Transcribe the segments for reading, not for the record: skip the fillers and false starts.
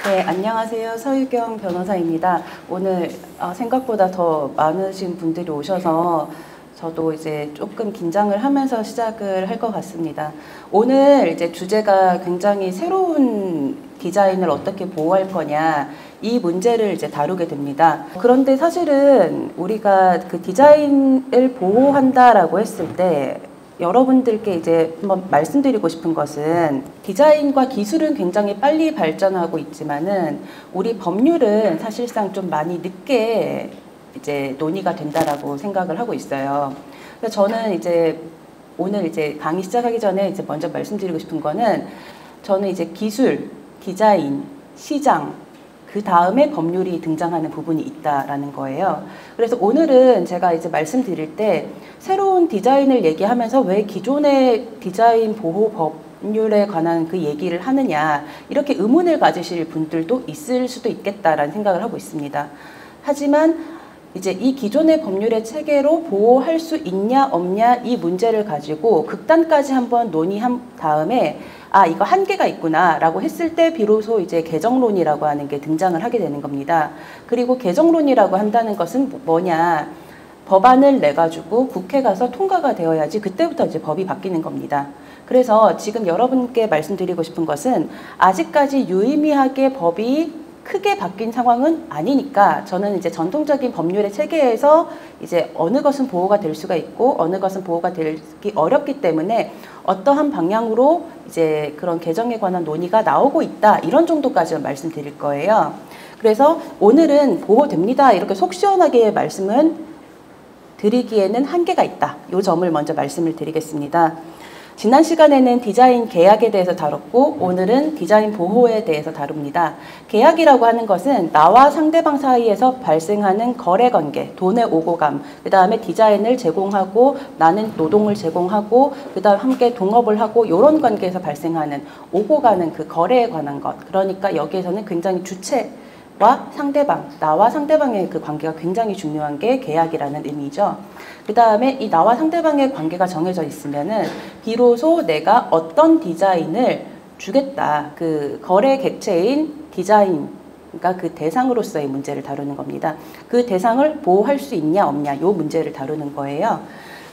네, 안녕하세요. 서유경 변호사입니다. 오늘 생각보다 더 많으신 분들이 오셔서 저도 이제 조금 긴장을 하면서 시작을 할 것 같습니다. 오늘 이제 주제가 굉장히 새로운 디자인을 어떻게 보호할 거냐, 이 문제를 이제 다루게 됩니다. 그런데 사실은 우리가 그 디자인을 보호한다라고 했을 때 여러분들께 이제 한번 말씀드리고 싶은 것은 디자인과 기술은 굉장히 빨리 발전하고 있지만은 우리 법률은 사실상 좀 많이 늦게 이제 논의가 된다라고 생각을 하고 있어요. 그래서 저는 이제 오늘 이제 강의 시작하기 전에 이제 먼저 말씀드리고 싶은 거는 저는 이제 기술, 디자인, 시장, 그 다음에 법률이 등장하는 부분이 있다라는 거예요. 그래서 오늘은 제가 이제 말씀드릴 때 새로운 디자인을 얘기하면서 왜 기존의 디자인 보호 법률에 관한 그 얘기를 하느냐, 이렇게 의문을 가지실 분들도 있을 수도 있겠다라는 생각을 하고 있습니다. 하지만 이제 이 기존의 법률의 체계로 보호할 수 있냐 없냐 이 문제를 가지고 극단까지 한번 논의한 다음에 이거 한계가 있구나 라고 했을 때 비로소 이제 개정론이라고 하는 게 등장을 하게 되는 겁니다. 그리고 개정론이라고 한다는 것은 뭐냐, 법안을 내가지고 국회 가서 통과가 되어야지 그때부터 이제 법이 바뀌는 겁니다. 그래서 지금 여러분께 말씀드리고 싶은 것은 아직까지 유의미하게 법이 크게 바뀐 상황은 아니니까 저는 이제 전통적인 법률의 체계에서 이제 어느 것은 보호가 될 수가 있고 어느 것은 보호가 되기 어렵기 때문에 어떠한 방향으로 이제 그런 개정에 관한 논의가 나오고 있다, 이런 정도까지만 말씀드릴 거예요. 그래서 오늘은 보호됩니다 이렇게 속 시원하게 말씀은 드리기에는 한계가 있다, 이 점을 먼저 말씀을 드리겠습니다. 지난 시간에는 디자인 계약에 대해서 다뤘고 오늘은 디자인 보호에 대해서 다룹니다. 계약이라고 하는 것은 나와 상대방 사이에서 발생하는 거래관계, 돈의 오고 감, 그 다음에 디자인을 제공하고 나는 노동을 제공하고 그 다음 함께 동업을 하고 이런 관계에서 발생하는 오고 가는 그 거래에 관한 것. 그러니까 여기에서는 굉장히 주체와 상대방, 나와 상대방의 그 관계가 굉장히 중요한 게 계약이라는 의미죠. 그 다음에 이 나와 상대방의 관계가 정해져 있으면은 비로소 내가 어떤 디자인을 주겠다, 그 거래 객체인 디자인, 그러니까 그 대상으로서의 문제를 다루는 겁니다. 그 대상을 보호할 수 있냐 없냐, 이 문제를 다루는 거예요.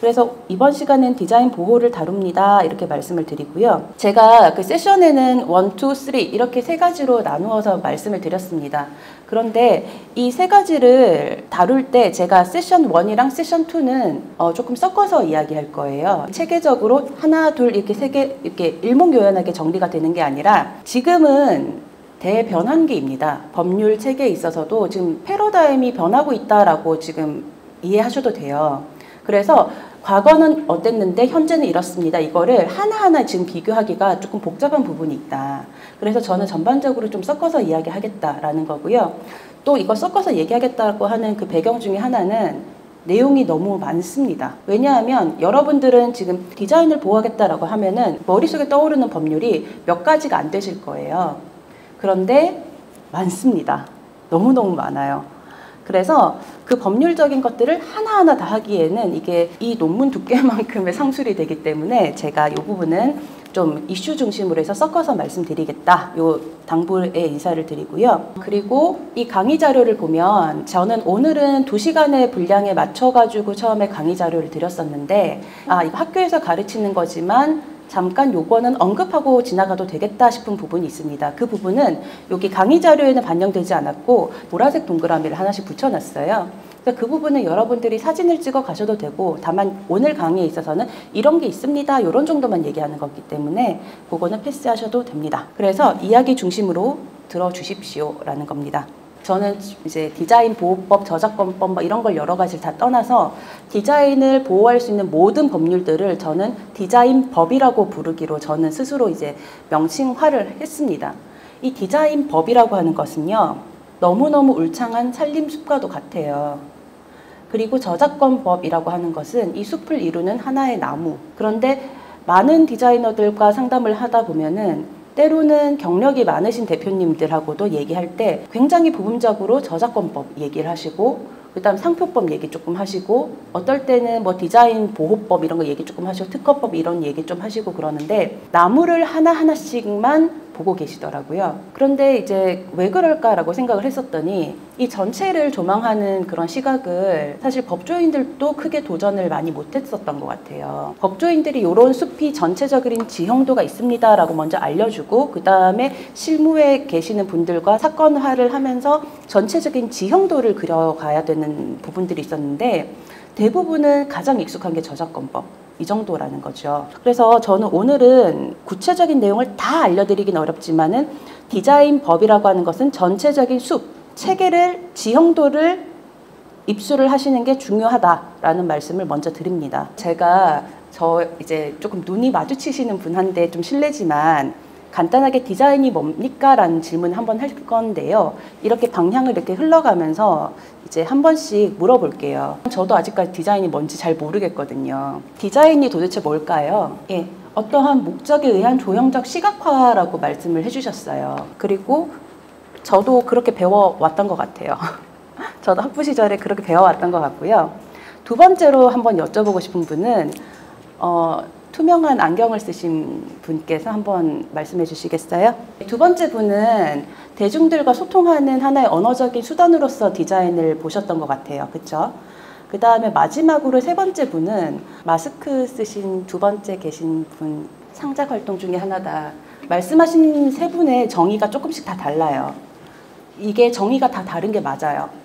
그래서 이번 시간은 디자인 보호를 다룹니다 이렇게 말씀을 드리고요. 제가 그 세션에는 1, 2, 3 이렇게 세 가지로 나누어서 말씀을 드렸습니다. 그런데 이 세 가지를 다룰 때 제가 세션 1이랑 세션 2는 조금 섞어서 이야기할 거예요. 체계적으로 하나, 둘 이렇게 세 개 이렇게 일목요연하게 정리가 되는 게 아니라 지금은 대변환기입니다. 법률 체계에 있어서도 지금 패러다임이 변하고 있다라고 지금 이해하셔도 돼요. 그래서 과거는 어땠는데 현재는 이렇습니다. 이거를 하나하나 지금 비교하기가 조금 복잡한 부분이 있다. 그래서 저는 전반적으로 좀 섞어서 이야기하겠다라는 거고요. 또 이거 섞어서 얘기하겠다고 하는 그 배경 중에 하나는 내용이 너무 많습니다. 왜냐하면 여러분들은 지금 디자인을 보호하겠다라고 하면은 머릿속에 떠오르는 법률이 몇 가지가 안 되실 거예요. 그런데 많습니다. 너무너무 많아요. 그래서 그 법률적인 것들을 하나하나 다 하기에는 이게 이 논문 두께만큼의 상술이 되기 때문에 제가 이 부분은 좀 이슈 중심으로 해서 섞어서 말씀드리겠다, 요 당부의 인사를 드리고요. 그리고 이 강의 자료를 보면 저는 오늘은 2시간의 분량에 맞춰가지고 처음에 강의 자료를 드렸었는데 이거 학교에서 가르치는 거지만 잠깐 요거는 언급하고 지나가도 되겠다 싶은 부분이 있습니다. 그 부분은 여기 강의 자료에는 반영되지 않았고 보라색 동그라미를 하나씩 붙여놨어요. 그래서 그 부분은 여러분들이 사진을 찍어 가셔도 되고, 다만 오늘 강의에 있어서는 이런 게 있습니다, 이런 정도만 얘기하는 거기 때문에 그거는 패스하셔도 됩니다. 그래서 이야기 중심으로 들어주십시오 라는 겁니다. 저는 이제 디자인 보호법, 저작권법 뭐 이런 걸 여러 가지를 다 떠나서 디자인을 보호할 수 있는 모든 법률들을 저는 디자인법이라고 부르기로 저는 스스로 이제 명칭화를 했습니다. 이 디자인법이라고 하는 것은요, 너무너무 울창한 산림숲과도 같아요. 그리고 저작권법이라고 하는 것은 이 숲을 이루는 하나의 나무. 그런데 많은 디자이너들과 상담을 하다 보면은 때로는 경력이 많으신 대표님들하고도 얘기할 때 굉장히 부분적으로 저작권법 얘기를 하시고, 그 다음 상표법 얘기 조금 하시고, 어떨 때는 뭐 디자인 보호법 이런 거 얘기 조금 하시고, 특허법 이런 얘기 좀 하시고 그러는데 나무를 하나하나씩만 보고 계시더라고요. 그런데 이제 왜 그럴까라고 생각을 했었더니 이 전체를 조망하는 그런 시각을 사실 법조인들도 크게 도전을 많이 못했었던 것 같아요. 법조인들이 이런 숲이 전체적인 지형도가 있습니다라고 먼저 알려주고 그 다음에 실무에 계시는 분들과 사건화를 하면서 전체적인 지형도를 그려가야 되는 부분들이 있었는데 대부분은 가장 익숙한 게 저작권법. 이 정도라는 거죠. 그래서 저는 오늘은 구체적인 내용을 다 알려드리긴 어렵지만은 디자인 법이라고 하는 것은 전체적인 숲, 체계를, 지형도를 입수를 하시는 게 중요하다라는 말씀을 먼저 드립니다. 제가 이제 조금 눈이 마주치시는 분한테 좀 실례지만 간단하게 디자인이 뭡니까? 라는 질문을 한번 할 건데요. 이렇게 방향을 이렇게 흘러가면서 이제 한 번씩 물어볼게요. 저도 아직까지 디자인이 뭔지 잘 모르겠거든요. 디자인이 도대체 뭘까요? 예, 어떠한 목적에 의한 조형적 시각화라고 말씀을 해주셨어요. 그리고 저도 그렇게 배워왔던 것 같아요. 저도 학부 시절에 그렇게 배워왔던 것 같고요. 두 번째로 한번 여쭤보고 싶은 분은 투명한 안경을 쓰신 분께서 한번 말씀해 주시겠어요? 두 번째 분은 대중들과 소통하는 하나의 언어적인 수단으로서 디자인을 보셨던 것 같아요. 그렇죠? 그 다음에 마지막으로 세 번째 분은 마스크 쓰신 두 번째 계신 분, 상작 활동 중에 하나다. 말씀하신 세 분의 정의가 조금씩 다 달라요. 이게 정의가 다 다른 게 맞아요.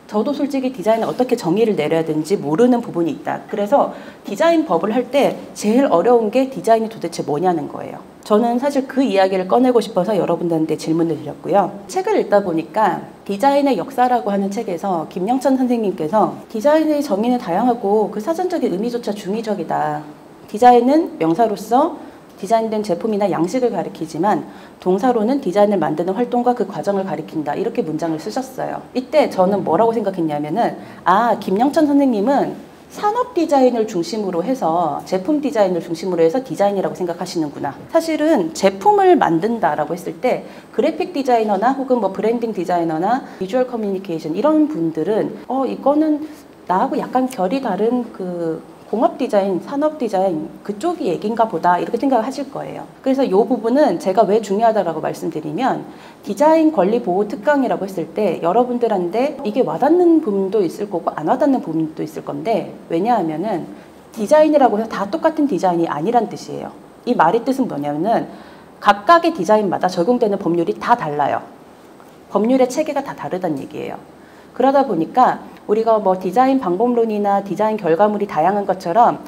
저도 솔직히 디자인을 어떻게 정의를 내려야 되는지 모르는 부분이 있다. 그래서 디자인 법을 할 때 제일 어려운 게 디자인이 도대체 뭐냐는 거예요. 저는 사실 그 이야기를 꺼내고 싶어서 여러분들한테 질문을 드렸고요. 책을 읽다 보니까 디자인의 역사라고 하는 책에서 김영천 선생님께서 디자인의 정의는 다양하고 그 사전적인 의미조차 중의적이다. 디자인은 명사로서 디자인된 제품이나 양식을 가리키지만 동사로는 디자인을 만드는 활동과 그 과정을 가리킨다. 이렇게 문장을 쓰셨어요. 이때 저는 뭐라고 생각했냐면은 김영천 선생님은 산업 디자인을 중심으로 해서 제품 디자인을 중심으로 해서 디자인이라고 생각하시는구나. 사실은 제품을 만든다라고 했을 때 그래픽 디자이너나 혹은 뭐 브랜딩 디자이너나 비주얼 커뮤니케이션 이런 분들은 이거는 나하고 약간 결이 다른 공업 디자인, 산업 디자인 그쪽이 얘기인가 보다 이렇게 생각을 하실 거예요. 그래서 이 부분은 제가 왜 중요하다고 말씀드리면 디자인 권리 보호 특강이라고 했을 때 여러분들한테 이게 와닿는 부분도 있을 거고 안 와닿는 부분도 있을 건데 왜냐하면은 디자인이라고 해서 다 똑같은 디자인이 아니란 뜻이에요. 이 말의 뜻은 뭐냐면은 각각의 디자인마다 적용되는 법률이 다 달라요. 법률의 체계가 다 다르다는 얘기예요. 그러다 보니까 우리가 뭐 디자인 방법론이나 디자인 결과물이 다양한 것처럼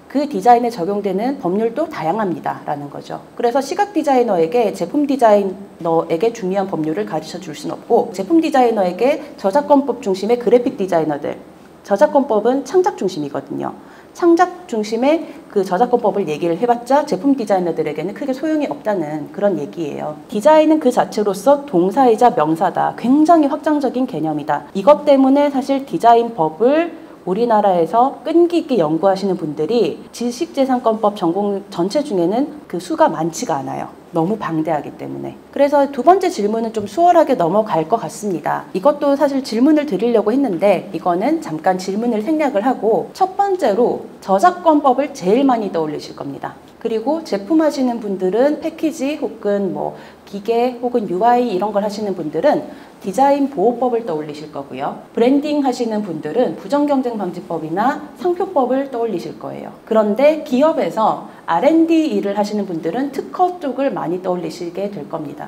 그 디자인에 적용되는 법률도 다양합니다 라는 거죠. 그래서 시각 디자이너에게 제품 디자이너에게 중요한 법률을 가르쳐 줄 수는 없고 제품 디자이너에게 저작권법 중심의 그래픽 디자이너들, 저작권법은 창작 중심이거든요. 창작 중심의 그 저작권법을 얘기를 해봤자 제품 디자이너들에게는 크게 소용이 없다는 그런 얘기예요. 디자인은 그 자체로서 동사이자 명사다. 굉장히 확장적인 개념이다. 이것 때문에 사실 디자인법을 우리나라에서 끈기 있게 연구하시는 분들이 지식재산권법 전공 전체 중에는 그 수가 많지가 않아요. 너무 방대하기 때문에. 그래서 두 번째 질문은 좀 수월하게 넘어갈 것 같습니다. 이것도 사실 질문을 드리려고 했는데 이거는 잠깐 질문을 생략을 하고 첫 번째로 저작권법을 제일 많이 떠올리실 겁니다. 그리고 제품 하시는 분들은 패키지 혹은 뭐 기계 혹은 UI 이런 걸 하시는 분들은 디자인 보호법을 떠올리실 거고요. 브랜딩 하시는 분들은 부정경쟁방지법이나 상표법을 떠올리실 거예요. 그런데 기업에서 R&D 일을 하시는 분들은 특허 쪽을 많이 떠올리시게 될 겁니다.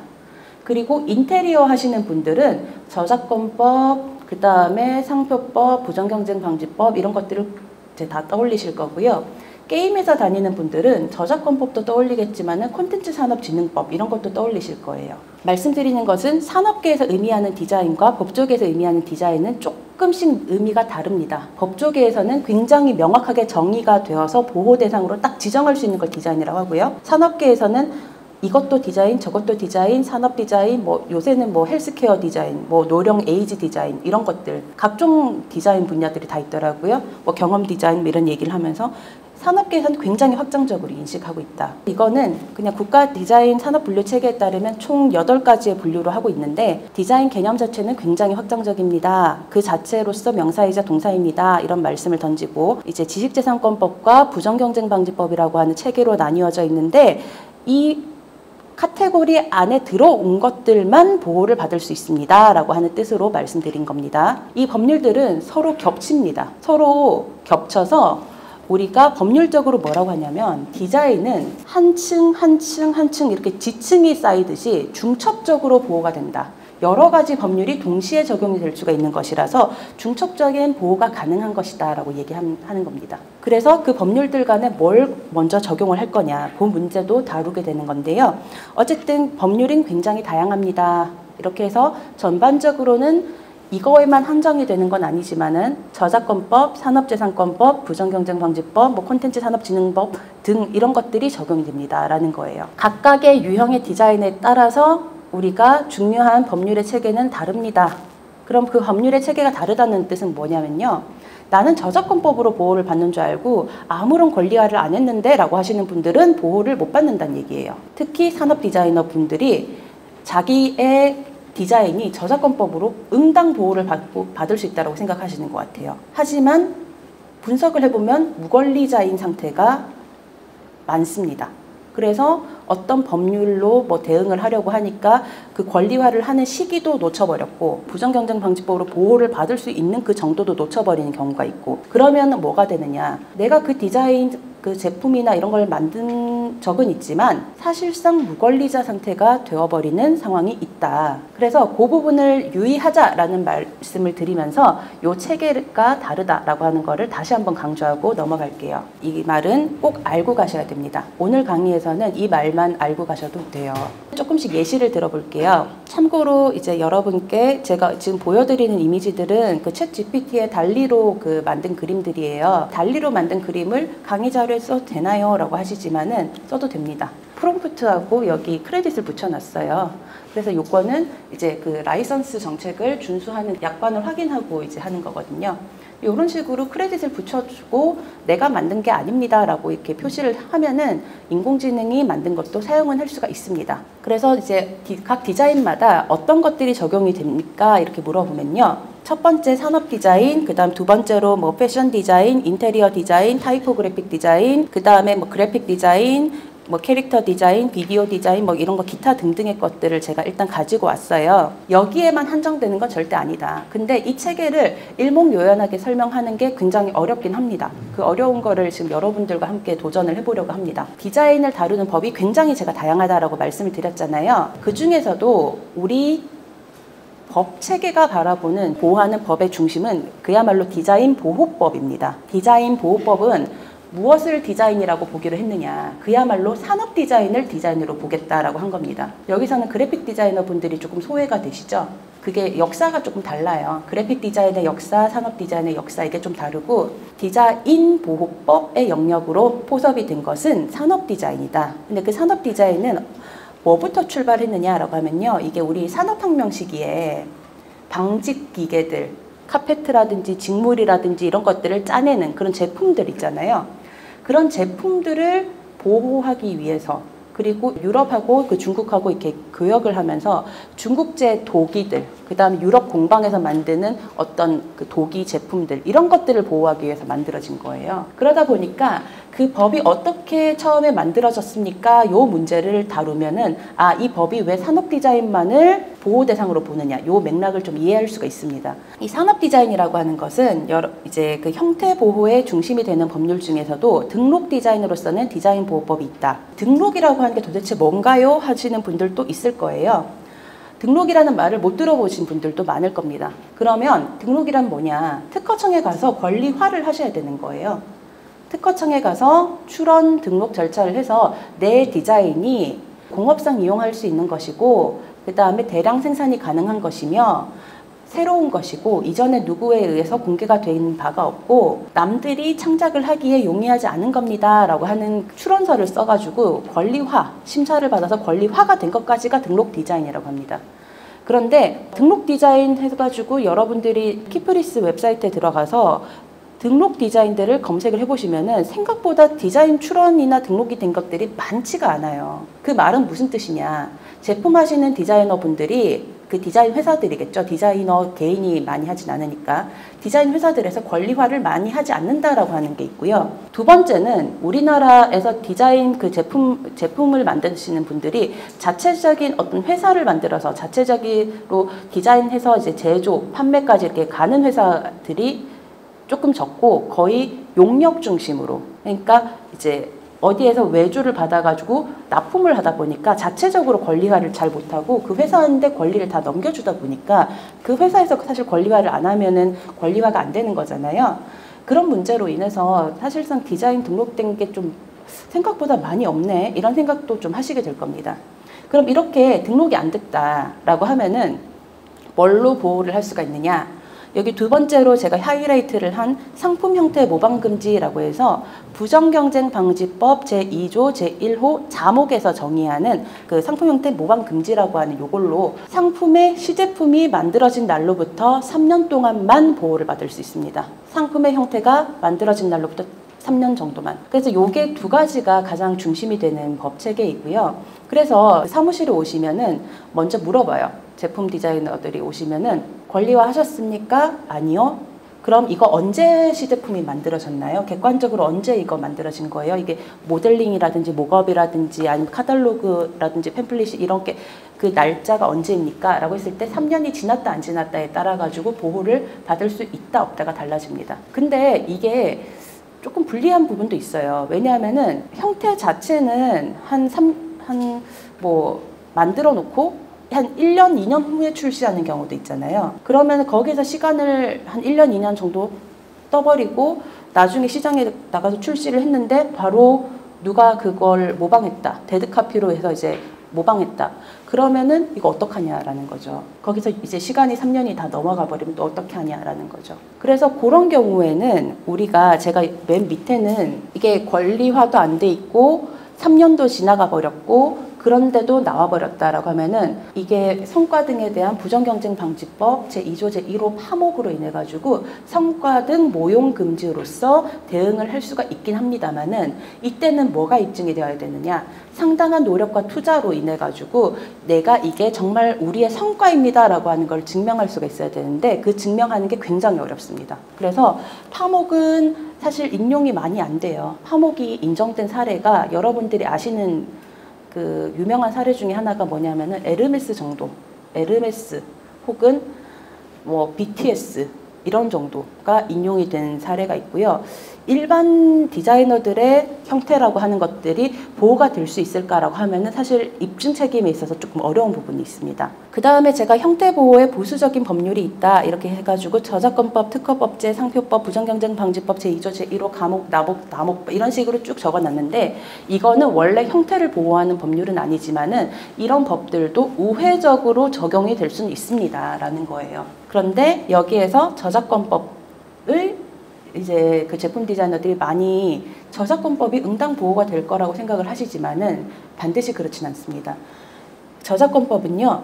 그리고 인테리어 하시는 분들은 저작권법, 그 다음에 상표법, 부정경쟁방지법 이런 것들을 이제 다 떠올리실 거고요. 게임회사 다니는 분들은 저작권법도 떠올리겠지만 콘텐츠 산업진흥법 이런 것도 떠올리실 거예요. 말씀드리는 것은 산업계에서 의미하는 디자인과 법조계에서 의미하는 디자인은 조금씩 의미가 다릅니다. 법조계에서는 굉장히 명확하게 정의가 되어서 보호 대상으로 딱 지정할 수 있는 걸 디자인이라고 하고요. 산업계에서는 이것도 디자인, 저것도 디자인, 산업 디자인, 뭐 요새는 뭐 헬스케어 디자인, 뭐 노령 에이지 디자인 이런 것들 각종 디자인 분야들이 다 있더라고요. 뭐 경험 디자인 이런 얘기를 하면서 산업계에서는 굉장히 확장적으로 인식하고 있다. 이거는 그냥 국가 디자인 산업 분류 체계에 따르면 총 8가지의 분류를 하고 있는데 디자인 개념 자체는 굉장히 확장적입니다. 그 자체로서 명사이자 동사입니다. 이런 말씀을 던지고 이제 지식재산권법과 부정경쟁방지법이라고 하는 체계로 나뉘어져 있는데 이 카테고리 안에 들어온 것들만 보호를 받을 수 있습니다 라고 하는 뜻으로 말씀드린 겁니다. 이 법률들은 서로 겹칩니다. 서로 겹쳐서 우리가 법률적으로 뭐라고 하냐면 디자인은 한 층 한 층 한 층 이렇게 지층이 쌓이듯이 중첩적으로 보호가 된다. 여러 가지 법률이 동시에 적용이 될 수가 있는 것이라서 중첩적인 보호가 가능한 것이다 라고 얘기하는 겁니다. 그래서 그 법률들 간에 뭘 먼저 적용을 할 거냐, 그 문제도 다루게 되는 건데요. 어쨌든 법률은 굉장히 다양합니다. 이렇게 해서 전반적으로는 이거에만 한정이 되는 건 아니지만은 저작권법, 산업재산권법, 부정경쟁방지법, 콘텐츠산업진흥법 등 이런 것들이 적용이 됩니다라는 거예요. 각각의 유형의 디자인에 따라서 우리가 중요한 법률의 체계는 다릅니다. 그럼 그 법률의 체계가 다르다는 뜻은 뭐냐면요. 나는 저작권법으로 보호를 받는 줄 알고 아무런 권리화를 안 했는데 라고 하시는 분들은 보호를 못 받는다는 얘기예요. 특히 산업 디자이너 분들이 자기의 디자인이 저작권법으로 응당 보호를 받을 수 있다고 생각하시는 것 같아요. 하지만 분석을 해보면 무권리자인 상태가 많습니다. 그래서 어떤 법률로 대응을 하려고 하니까 그 권리화를 하는 시기도 놓쳐버렸고 부정경쟁방지법으로 보호를 받을 수 있는 그 정도도 놓쳐버리는 경우가 있고, 그러면 뭐가 되느냐, 내가 그 디자인 그 제품이나 이런 걸 만든 적은 있지만 사실상 무권리자 상태가 되어버리는 상황이 있다. 그래서 그 부분을 유의하자라는 말씀을 드리면서 이 체계가 다르다라고 하는 거를 다시 한번 강조하고 넘어갈게요. 이 말은 꼭 알고 가셔야 됩니다. 오늘 강의에서는 이 말만 알고 가셔도 돼요. 조금씩 예시를 들어볼게요. 참고로 이제 여러분께 제가 지금 보여드리는 이미지들은 그 챗 GPT의 달리로 그 만든 그림들이에요. 달리로 만든 그림을 강의 자료에 써도 되나요? 라고 하시지만은 써도 됩니다. 프롬프트하고 여기 크레딧을 붙여놨어요. 그래서 요거는 이제 그 라이선스 정책을 준수하는 약관을 확인하고 이제 하는 거거든요. 이런 식으로 크레딧을 붙여주고 내가 만든 게 아닙니다 라고 이렇게 표시를 하면은 인공지능이 만든 것도 사용은 할 수가 있습니다. 그래서 이제 각 디자인마다 어떤 것들이 적용이 됩니까? 이렇게 물어보면요. 첫 번째 산업 디자인, 그 다음 두 번째로 패션 디자인, 인테리어 디자인, 타이포그래픽 디자인, 그 다음에 그래픽 디자인, 캐릭터 디자인, 비디오 디자인 이런 거 기타 등등의 것들을 제가 일단 가지고 왔어요. 여기에만 한정되는 건 절대 아니다. 근데 이 체계를 일목요연하게 설명하는 게 굉장히 어렵긴 합니다. 그 어려운 거를 지금 여러분들과 함께 도전을 해보려고 합니다. 디자인을 다루는 법이 굉장히 제가 다양하다라고 말씀을 드렸잖아요. 그 중에서도 우리 법 체계가 바라보는 보호하는 법의 중심은 그야말로 디자인 보호법입니다. 디자인 보호법은 무엇을 디자인이라고 보기로 했느냐, 그야말로 산업 디자인을 디자인으로 보겠다라고 한 겁니다. 여기서는 그래픽 디자이너 분들이 조금 소외가 되시죠? 그게 역사가 조금 달라요. 그래픽 디자인의 역사, 산업 디자인의 역사, 이게 좀 다르고 디자인 보호법의 영역으로 포섭이 된 것은 산업 디자인이다. 근데 그 산업 디자인은 뭐부터 출발했느냐라고 하면요, 이게 우리 산업혁명 시기에 방직 기계들, 카페트라든지 직물이라든지 이런 것들을 짜내는 그런 제품들 있잖아요. 그런 제품들을 보호하기 위해서, 그리고 유럽하고 중국하고 이렇게 교역을 하면서 중국제 도기들, 그 다음에 유럽 공방에서 만드는 어떤 그 도기 제품들, 이런 것들을 보호하기 위해서 만들어진 거예요. 그러다 보니까 그 법이 어떻게 처음에 만들어졌습니까? 요 문제를 다루면은 이 법이 왜 산업 디자인만을 보호 대상으로 보느냐, 요 맥락을 좀 이해할 수가 있습니다. 이 산업 디자인이라고 하는 것은 이제 그 형태 보호의 중심이 되는 법률 중에서도 등록 디자인으로서는 디자인 보호법이 있다. 등록이라고 하는 게 도대체 뭔가요? 하시는 분들도 있을 거예요. 등록이라는 말을 못 들어보신 분들도 많을 겁니다. 그러면 등록이란 뭐냐? 특허청에 가서 권리화를 하셔야 되는 거예요. 특허청에 가서 출원 등록 절차를 해서 내 디자인이 공업상 이용할 수 있는 것이고, 그 다음에 대량 생산이 가능한 것이며 새로운 것이고 이전에 누구에 의해서 공개가 된 바가 없고 남들이 창작을 하기에 용이하지 않은 겁니다 라고 하는 출원서를 써가지고 권리화, 심사를 받아서 권리화가 된 것까지가 등록 디자인이라고 합니다. 그런데 등록 디자인 해가지고 여러분들이 키프리스 웹사이트에 들어가서 등록 디자인들을 검색을 해보시면은 생각보다 디자인 출원이나 등록이 된 것들이 많지가 않아요. 그 말은 무슨 뜻이냐? 제품하시는 디자이너 분들이 그 디자인 회사들이겠죠. 디자이너 개인이 많이 하진 않으니까. 디자인 회사들에서 권리화를 많이 하지 않는다라고 하는 게 있고요. 두 번째는 우리나라에서 디자인 그 제품을 만드시는 분들이 자체적인 어떤 회사를 만들어서 자체적으로 디자인해서 이제 제조, 판매까지 이렇게 가는 회사들이 조금 적고 거의 용역 중심으로, 그러니까 이제 어디에서 외주를 받아가지고 납품을 하다 보니까 자체적으로 권리화를 잘 못하고 그 회사한테 권리를 다 넘겨주다 보니까 그 회사에서 사실 권리화를 안 하면은 권리화가 안 되는 거잖아요. 그런 문제로 인해서 사실상 디자인 등록된 게 좀 생각보다 많이 없네, 이런 생각도 좀 하시게 될 겁니다. 그럼 이렇게 등록이 안 됐다라고 하면은 뭘로 보호를 할 수가 있느냐? 여기 두 번째로 제가 하이라이트를 한 상품 형태 모방 금지라고 해서 부정경쟁방지법 제2조 제1호 자목에서 정의하는 그 상품 형태 모방 금지라고 하는 요걸로 상품의 시제품이 만들어진 날로부터 3년 동안만 보호를 받을 수 있습니다. 상품의 형태가 만들어진 날로부터 3년 정도만. 그래서 요게 두 가지가 가장 중심이 되는 법 체계이고요. 그래서 사무실에 오시면은 먼저 물어봐요. 제품 디자이너들이 오시면은 권리화 하셨습니까? 아니요. 그럼 이거 언제 시제품이 만들어졌나요? 객관적으로 언제 이거 만들어진 거예요? 이게 모델링이라든지 목업이라든지 아니면 카탈로그라든지 팸플릿이 이런 게 그 날짜가 언제입니까? 라고 했을 때 3년이 지났다 안 지났다에 따라 가지고 보호를 받을 수 있다 없다가 달라집니다. 근데 이게 조금 불리한 부분도 있어요. 왜냐하면은 형태 자체는 만들어 놓고 한 1년, 2년 후에 출시하는 경우도 있잖아요. 그러면 거기서 시간을 한 1년, 2년 정도 떠버리고 나중에 시장에 나가서 출시를 했는데 바로 누가 그걸 모방했다. 데드카피로 해서 이제 모방했다. 그러면은 이거 어떡하냐라는 거죠. 거기서 이제 시간이 3년이 다 넘어가 버리면 또 어떻게 하냐라는 거죠. 그래서 그런 경우에는 제가 맨 밑에는 이게 권리화도 안 돼 있고 3년도 지나가 버렸고 그런데도 나와버렸다라고 하면은 이게 성과등에 대한 부정경쟁방지법 제2조 제1호 파목으로 인해 가지고 성과등 모용 금지로서 대응을 할 수가 있긴 합니다만은 이때는 뭐가 입증이 되어야 되느냐? 상당한 노력과 투자로 인해 가지고 내가 이게 정말 우리의 성과입니다라고 하는 걸 증명할 수가 있어야 되는데 그 증명하는 게 굉장히 어렵습니다. 그래서 파목은 사실 인용이 많이 안 돼요. 파목이 인정된 사례가 여러분들이 아시는 그 유명한 사례 중에 하나가 뭐냐면은 에르메스 정도, 에르메스 혹은 뭐 BTS 이런 정도가 인용이 된 사례가 있고요. 일반 디자이너들의 형태라고 하는 것들이 보호가 될 수 있을까라고 하면은 사실 입증 책임에 있어서 조금 어려운 부분이 있습니다. 그 다음에 제가 형태 보호에 보수적인 법률이 있다 이렇게 해가지고 저작권법, 특허법제, 상표법, 부정경쟁방지법 제2조 제1호 감옥, 남옥 이런 식으로 쭉 적어놨는데 이거는 원래 형태를 보호하는 법률은 아니지만은 이런 법들도 우회적으로 적용이 될 수는 있습니다라는 거예요. 그런데 여기에서 저작권법을 이제 그 제품 디자이너들이 많이 저작권법이 응당 보호가 될 거라고 생각을 하시지만은 반드시 그렇진 않습니다. 저작권법은요,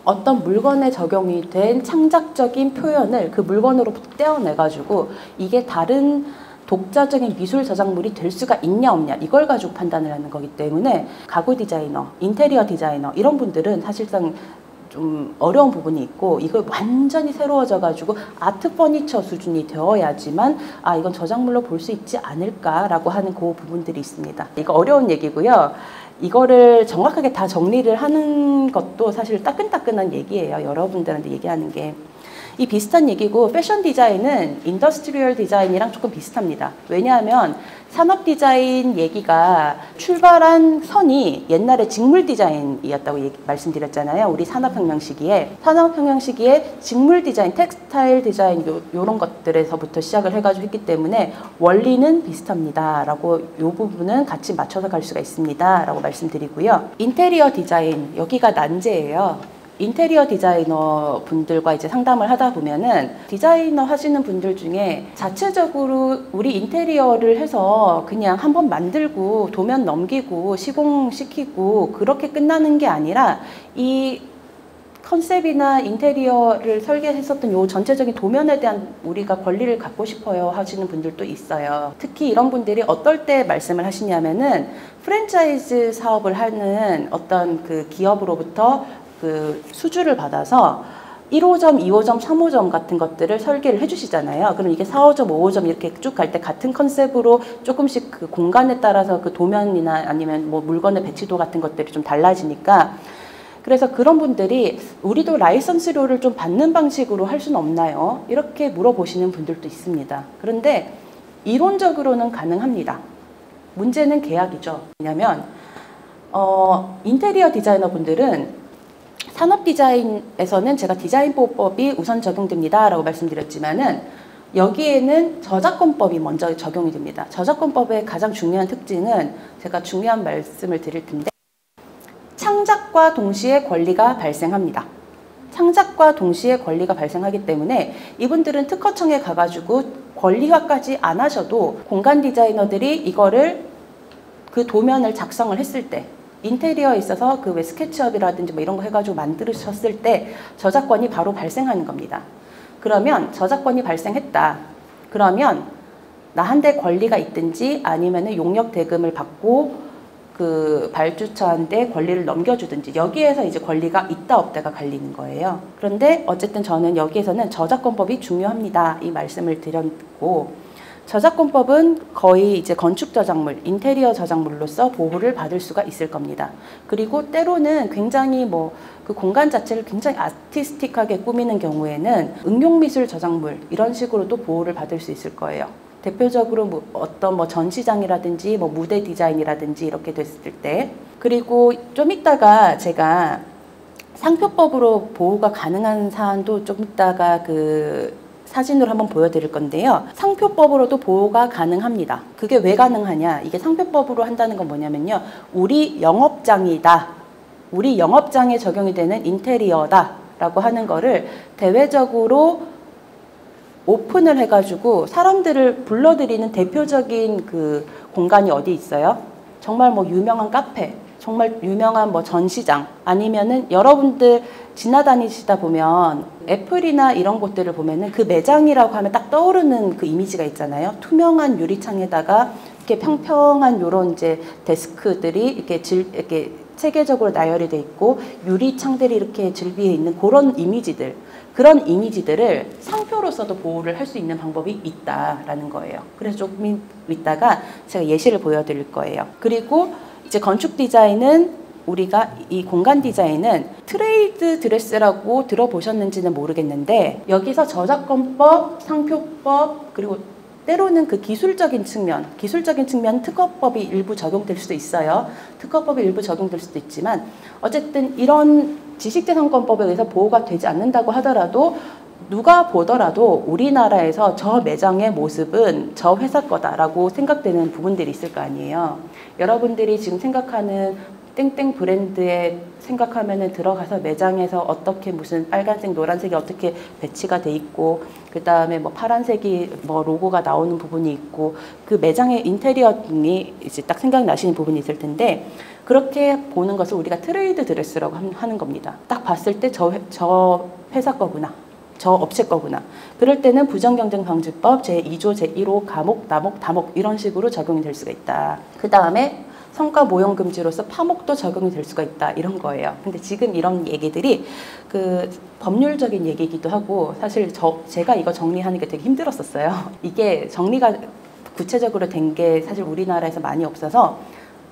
어떤 물건에 적용이 된 창작적인 표현을 그 물건으로부터 떼어내가지고 이게 다른 독자적인 미술 저작물이 될 수가 있냐 없냐 이걸 가지고 판단을 하는 거기 때문에 가구 디자이너, 인테리어 디자이너 이런 분들은 사실상 좀 어려운 부분이 있고 이걸 완전히 새로워져 가지고 아트 퍼니처 수준이 되어야지만 아 이건 저작물로 볼 수 있지 않을까라고 하는 그 부분들이 있습니다. 이거 어려운 얘기고요. 이거를 정확하게 다 정리를 하는 것도 사실 따끈따끈한 얘기예요. 여러분들한테 얘기하는 게. 이 비슷한 얘기고 패션 디자인은 인더스트리얼 디자인이랑 조금 비슷합니다. 왜냐하면 산업 디자인 얘기가 출발한 선이 옛날에 직물 디자인이었다고 말씀드렸잖아요. 우리 산업혁명 시기에. 산업혁명 시기에 직물 디자인, 텍스타일 디자인 요런 것들에서부터 시작을 해가지고 했기 때문에 원리는 비슷합니다. 라고 요 부분은 같이 맞춰서 갈 수가 있습니다. 라고 말씀드리고요. 인테리어 디자인, 여기가 난제예요. 인테리어 디자이너 분들과 이제 상담을 하다 보면은 디자이너 하시는 분들 중에 자체적으로 우리 인테리어를 해서 그냥 한번 만들고 도면 넘기고 시공시키고 그렇게 끝나는 게 아니라 이 컨셉이나 인테리어를 설계했었던 요 전체적인 도면에 대한 우리가 권리를 갖고 싶어요 하시는 분들도 있어요. 특히 이런 분들이 어떨 때 말씀을 하시냐면은 프랜차이즈 사업을 하는 어떤 그 기업으로부터 그 수주를 받아서 1호점, 2호점, 3호점 같은 것들을 설계를 해주시잖아요. 그럼 이게 4호점, 5호점 이렇게 쭉 갈 때 같은 컨셉으로 조금씩 그 공간에 따라서 그 도면이나 아니면 뭐 물건의 배치도 같은 것들이 좀 달라지니까, 그래서 그런 분들이 우리도 라이선스료를 좀 받는 방식으로 할 수는 없나요? 이렇게 물어보시는 분들도 있습니다. 그런데 이론적으로는 가능합니다. 문제는 계약이죠. 왜냐하면 인테리어 디자이너 분들은 산업 디자인에서는 제가 디자인 보호법이 우선 적용됩니다 라고 말씀드렸지만은, 여기에는 저작권법이 먼저 적용이 됩니다. 저작권법의 가장 중요한 특징은 제가 중요한 말씀을 드릴 텐데, 창작과 동시에 권리가 발생합니다. 창작과 동시에 권리가 발생하기 때문에 이분들은 특허청에 가가지고 권리화까지 안 하셔도 공간 디자이너들이 이거를 그 도면을 작성을 했을 때, 인테리어에 있어서 그 왜 스케치업이라든지 뭐 이런 거 해가지고 만들으셨을 때 저작권이 바로 발생하는 겁니다. 그러면 저작권이 발생했다. 그러면 나한테 권리가 있든지 아니면은 용역 대금을 받고 그 발주처한테 권리를 넘겨주든지, 여기에서 이제 권리가 있다 없다가 갈리는 거예요. 그런데 어쨌든 저는 여기에서는 저작권법이 중요합니다 이 말씀을 드렸고, 저작권법은 거의 이제 건축 저작물, 인테리어 저작물로서 보호를 받을 수가 있을 겁니다. 그리고 때로는 굉장히 뭐 그 공간 자체를 굉장히 아티스틱하게 꾸미는 경우에는 응용미술 저작물 이런 식으로도 보호를 받을 수 있을 거예요. 대표적으로 뭐 어떤 뭐 전시장이라든지 뭐 무대 디자인이라든지 이렇게 됐을 때, 그리고 좀 이따가 제가 상표법으로 보호가 가능한 사안도 좀 이따가 그 사진으로 한번 보여드릴 건데요. 상표법으로도 보호가 가능합니다. 그게 왜 가능하냐? 이게 상표법으로 한다는 건 뭐냐면요, 우리 영업장이다, 우리 영업장에 적용이 되는 인테리어다 라고 하는 거를 대외적으로 오픈을 해가지고 사람들을 불러들이는 대표적인 그 공간이 어디 있어요? 정말 뭐 유명한 카페, 정말 유명한 뭐 전시장, 아니면은 여러분들 지나다니시다 보면 애플이나 이런 곳들을 보면은 그 매장이라고 하면 딱 떠오르는 그 이미지가 있잖아요. 투명한 유리창에다가 이렇게 평평한 요런 이제 데스크들이 이렇게 체계적으로 나열이 돼 있고 유리창들이 이렇게 즐비해 있는 그런 이미지들, 그런 이미지들을 상표로서도 보호를 할 수 있는 방법이 있다라는 거예요. 그래서 조금 이따가 제가 예시를 보여드릴 거예요. 그리고 이제 건축 디자인은, 우리가 이 공간 디자인은 트레이드 드레스라고 들어보셨는지는 모르겠는데, 여기서 저작권법, 상표법, 그리고 때로는 그 기술적인 측면 특허법이 일부 적용될 수도 있어요. 특허법이 일부 적용될 수도 있지만, 어쨌든 이런 지식재산권법에 의해서 보호가 되지 않는다고 하더라도 누가 보더라도 우리나라에서 저 매장의 모습은 저 회사 거다라고 생각되는 부분들이 있을 거 아니에요. 여러분들이 지금 생각하는 땡땡 브랜드에 생각하면은 들어가서 매장에서 어떻게 무슨 빨간색, 노란색이 어떻게 배치가 돼 있고, 그 다음에 뭐 파란색이 뭐 로고가 나오는 부분이 있고, 그 매장의 인테리어이 이제 딱 생각나시는 부분이 있을 텐데, 그렇게 보는 것을 우리가 트레이드 드레스라고 하는 겁니다. 딱 봤을 때 저 회사 거구나, 저 업체 거구나. 그럴 때는 부정경쟁방지법 제2조 제1호 가목, 나목, 다목 이런 식으로 적용이 될 수가 있다. 그 다음에 성과 모형 금지로서 파목도 적용이 될 수가 있다, 이런 거예요. 근데 지금 이런 얘기들이 그 법률적인 얘기이기도 하고, 사실 제가 이거 정리하는 게 되게 힘들었었어요. 이게 정리가 구체적으로 된 게 사실 우리나라에서 많이 없어서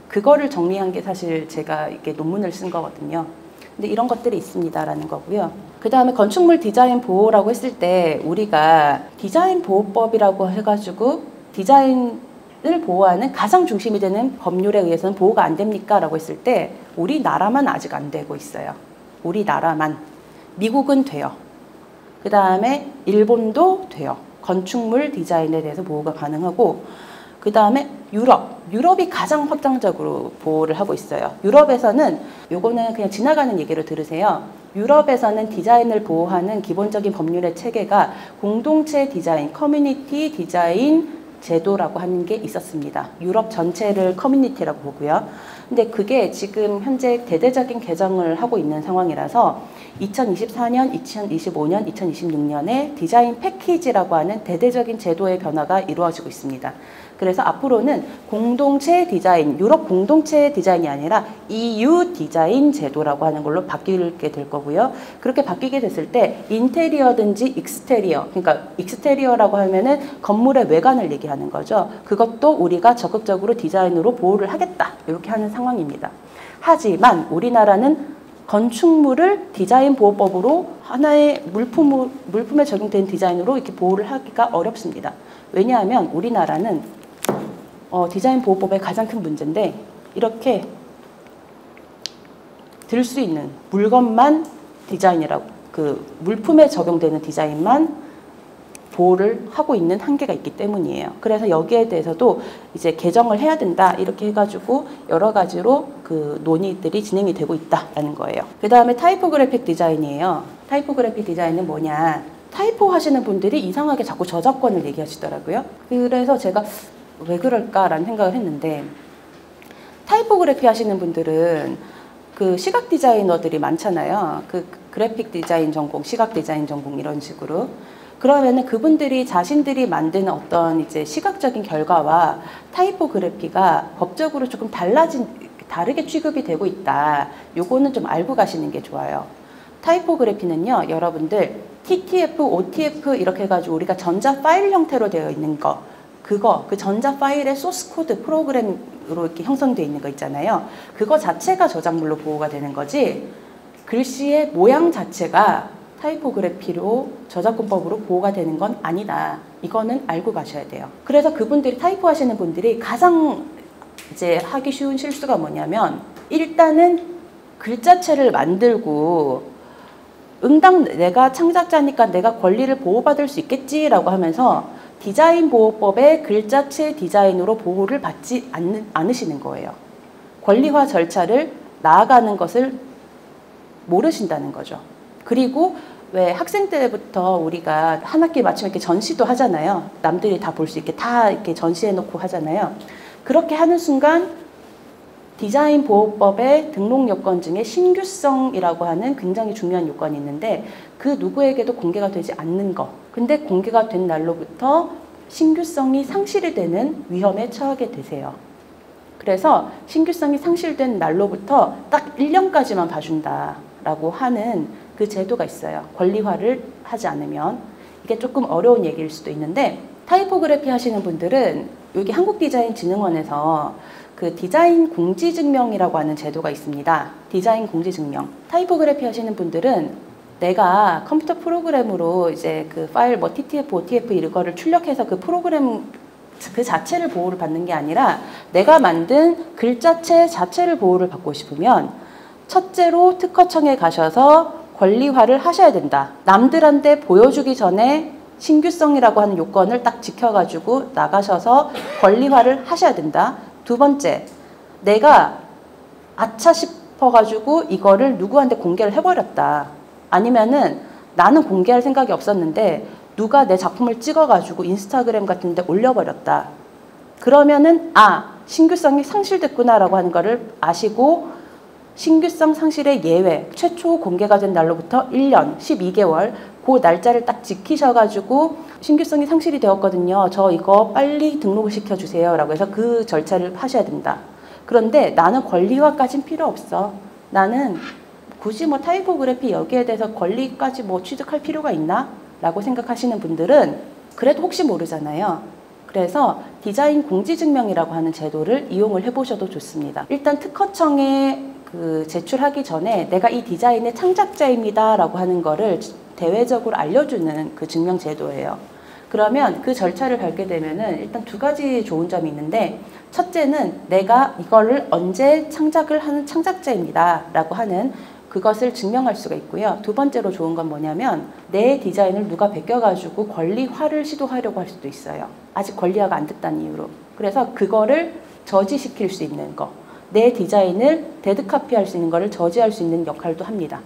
그거를 정리한 게 사실 제가 이렇게 논문을 쓴 거거든요. 근데 이런 것들이 있습니다라는 거고요. 그 다음에 건축물 디자인 보호라고 했을 때, 우리가 디자인 보호법이라고 해가지고 디자인을 보호하는 가장 중심이 되는 법률에 의해서는 보호가 안 됩니까? 라고 했을 때, 우리나라만 아직 안 되고 있어요. 우리나라만. 미국은 돼요. 그 다음에 일본도 돼요. 건축물 디자인에 대해서 보호가 가능하고, 그 다음에 유럽이 가장 확장적으로 보호를 하고 있어요. 유럽에서는, 요거는 그냥 지나가는 얘기로 들으세요. 유럽에서는 디자인을 보호하는 기본적인 법률의 체계가 공동체 디자인, 커뮤니티 디자인 제도라고 하는 게 있었습니다. 유럽 전체를 커뮤니티라고 보고요. 근데 그게 지금 현재 대대적인 개정을 하고 있는 상황이라서 2024년, 2025년, 2026년에 디자인 패키지라고 하는 대대적인 제도의 변화가 이루어지고 있습니다. 그래서 앞으로는 공동체 디자인, 유럽 공동체 디자인이 아니라 EU 디자인 제도라고 하는 걸로 바뀌게 될 거고요. 그렇게 바뀌게 됐을 때 인테리어든지 익스테리어, 그러니까 익스테리어라고 하면은 건물의 외관을 얘기하는 거죠. 그것도 우리가 적극적으로 디자인으로 보호를 하겠다, 이렇게 하는 상황입니다. 하지만 우리나라는 건축물을 디자인 보호법으로 하나의 물품에 적용된 디자인으로 이렇게 보호를 하기가 어렵습니다. 왜냐하면 우리나라는 디자인 보호법의 가장 큰 문제인데, 이렇게 들 수 있는 물건만 디자인이라고, 그 물품에 적용되는 디자인만 보호를 하고 있는 한계가 있기 때문이에요. 그래서 여기에 대해서도 이제 개정을 해야 된다, 이렇게 해가지고 여러 가지로 그 논의들이 진행이 되고 있다라는 거예요. 그 다음에 타이포그래픽 디자인이에요. 타이포그래픽 디자인은 뭐냐? 타이포 하시는 분들이 이상하게 자꾸 저작권을 얘기하시더라고요. 그래서 제가 왜 그럴까라는 생각을 했는데, 타이포그래피 하시는 분들은 그 시각 디자이너들이 많잖아요. 그 그래픽 디자인 전공, 시각 디자인 전공 이런 식으로. 그러면은 그분들이 자신들이 만든 어떤 이제 시각적인 결과와 타이포그래피가 법적으로 조금 다르게 취급이 되고 있다. 요거는 좀 알고 가시는 게 좋아요. 타이포그래피는요, 여러분들 TTF, OTF 이렇게 해가지고 우리가 전자 파일 형태로 되어 있는 거, 그 전자 파일의 소스 코드 프로그램으로 이렇게 형성되어 있는 거 있잖아요. 그거 자체가 저작물로 보호가 되는 거지, 글씨의 모양 자체가 타이포그래피로 저작권법으로 보호가 되는 건 아니다. 이거는 알고 가셔야 돼요. 그래서 그분들이 타이포 하시는 분들이 가장 이제 하기 쉬운 실수가 뭐냐면, 일단은 글자체를 만들고 응당 내가 창작자니까 내가 권리를 보호받을 수 있겠지라고 하면서 디자인 보호법의 글자체 디자인으로 보호를 받지 않으시는 거예요. 권리화 절차를 나아가는 것을 모르신다는 거죠. 그리고 왜 학생 때부터 우리가 한 학기 마치면 이렇게 전시도 하잖아요. 남들이 다 볼 수 있게 다 이렇게 전시해 놓고 하잖아요. 그렇게 하는 순간 디자인 보호법의 등록 요건 중에 신규성이라고 하는 굉장히 중요한 요건이 있는데, 그 누구에게도 공개가 되지 않는 거. 근데 공개가 된 날로부터 신규성이 상실이 되는 위험에 처하게 되세요. 그래서 신규성이 상실된 날로부터 딱 1년까지만 봐준다라고 하는 그 제도가 있어요. 권리화를 하지 않으면. 이게 조금 어려운 얘기일 수도 있는데, 타이포그래피 하시는 분들은 여기 한국디자인진흥원에서 그 디자인 공지증명이라고 하는 제도가 있습니다. 디자인 공지증명. 타이포그래피 하시는 분들은 내가 컴퓨터 프로그램으로 이제 그 파일 뭐 TTF, OTF 이거를 출력해서 그 프로그램 그 자체를 보호를 받는 게 아니라 내가 만든 글자체 자체를 보호를 받고 싶으면 첫째로 특허청에 가셔서 권리화를 하셔야 된다. 남들한테 보여주기 전에 신규성이라고 하는 요건을 딱 지켜가지고 나가셔서 권리화를 하셔야 된다. 두 번째, 내가 아차 싶어가지고 이거를 누구한테 공개를 해버렸다. 아니면은 나는 공개할 생각이 없었는데 누가 내 작품을 찍어가지고 인스타그램 같은 데 올려버렸다. 그러면은 신규성이 상실됐구나라고 하는 거를 아시고, 신규성 상실의 예외, 최초 공개가 된 날로부터 1년, 12개월 그 날짜를 딱 지키셔가지고 신규성이 상실이 되었거든요. 저 이거 빨리 등록을 시켜주세요. 라고 해서 그 절차를 하셔야 된다. 그런데 나는 권리화까진 필요 없어. 나는 굳이 뭐 타이포그래피 여기에 대해서 권리까지 뭐 취득할 필요가 있나? 라고 생각하시는 분들은 그래도 혹시 모르잖아요. 그래서 디자인 공지증명이라고 하는 제도를 이용을 해보셔도 좋습니다. 일단 특허청에 제출하기 전에 내가 이 디자인의 창작자입니다 라고 하는 거를 대외적으로 알려주는 그 증명 제도예요. 그러면 그 절차를 밟게 되면은 일단 두 가지 좋은 점이 있는데, 첫째는 내가 이거를 언제 창작을 하는 창작자입니다 라고 하는 그것을 증명할 수가 있고요. 두 번째로 좋은 건 뭐냐면, 내 디자인을 누가 베껴가지고 권리화를 시도하려고 할 수도 있어요. 아직 권리화가 안 됐다는 이유로. 그래서 그거를 저지시킬 수 있는 거, 내 디자인을 데드카피할 수 있는 거를 저지할 수 있는 역할도 합니다.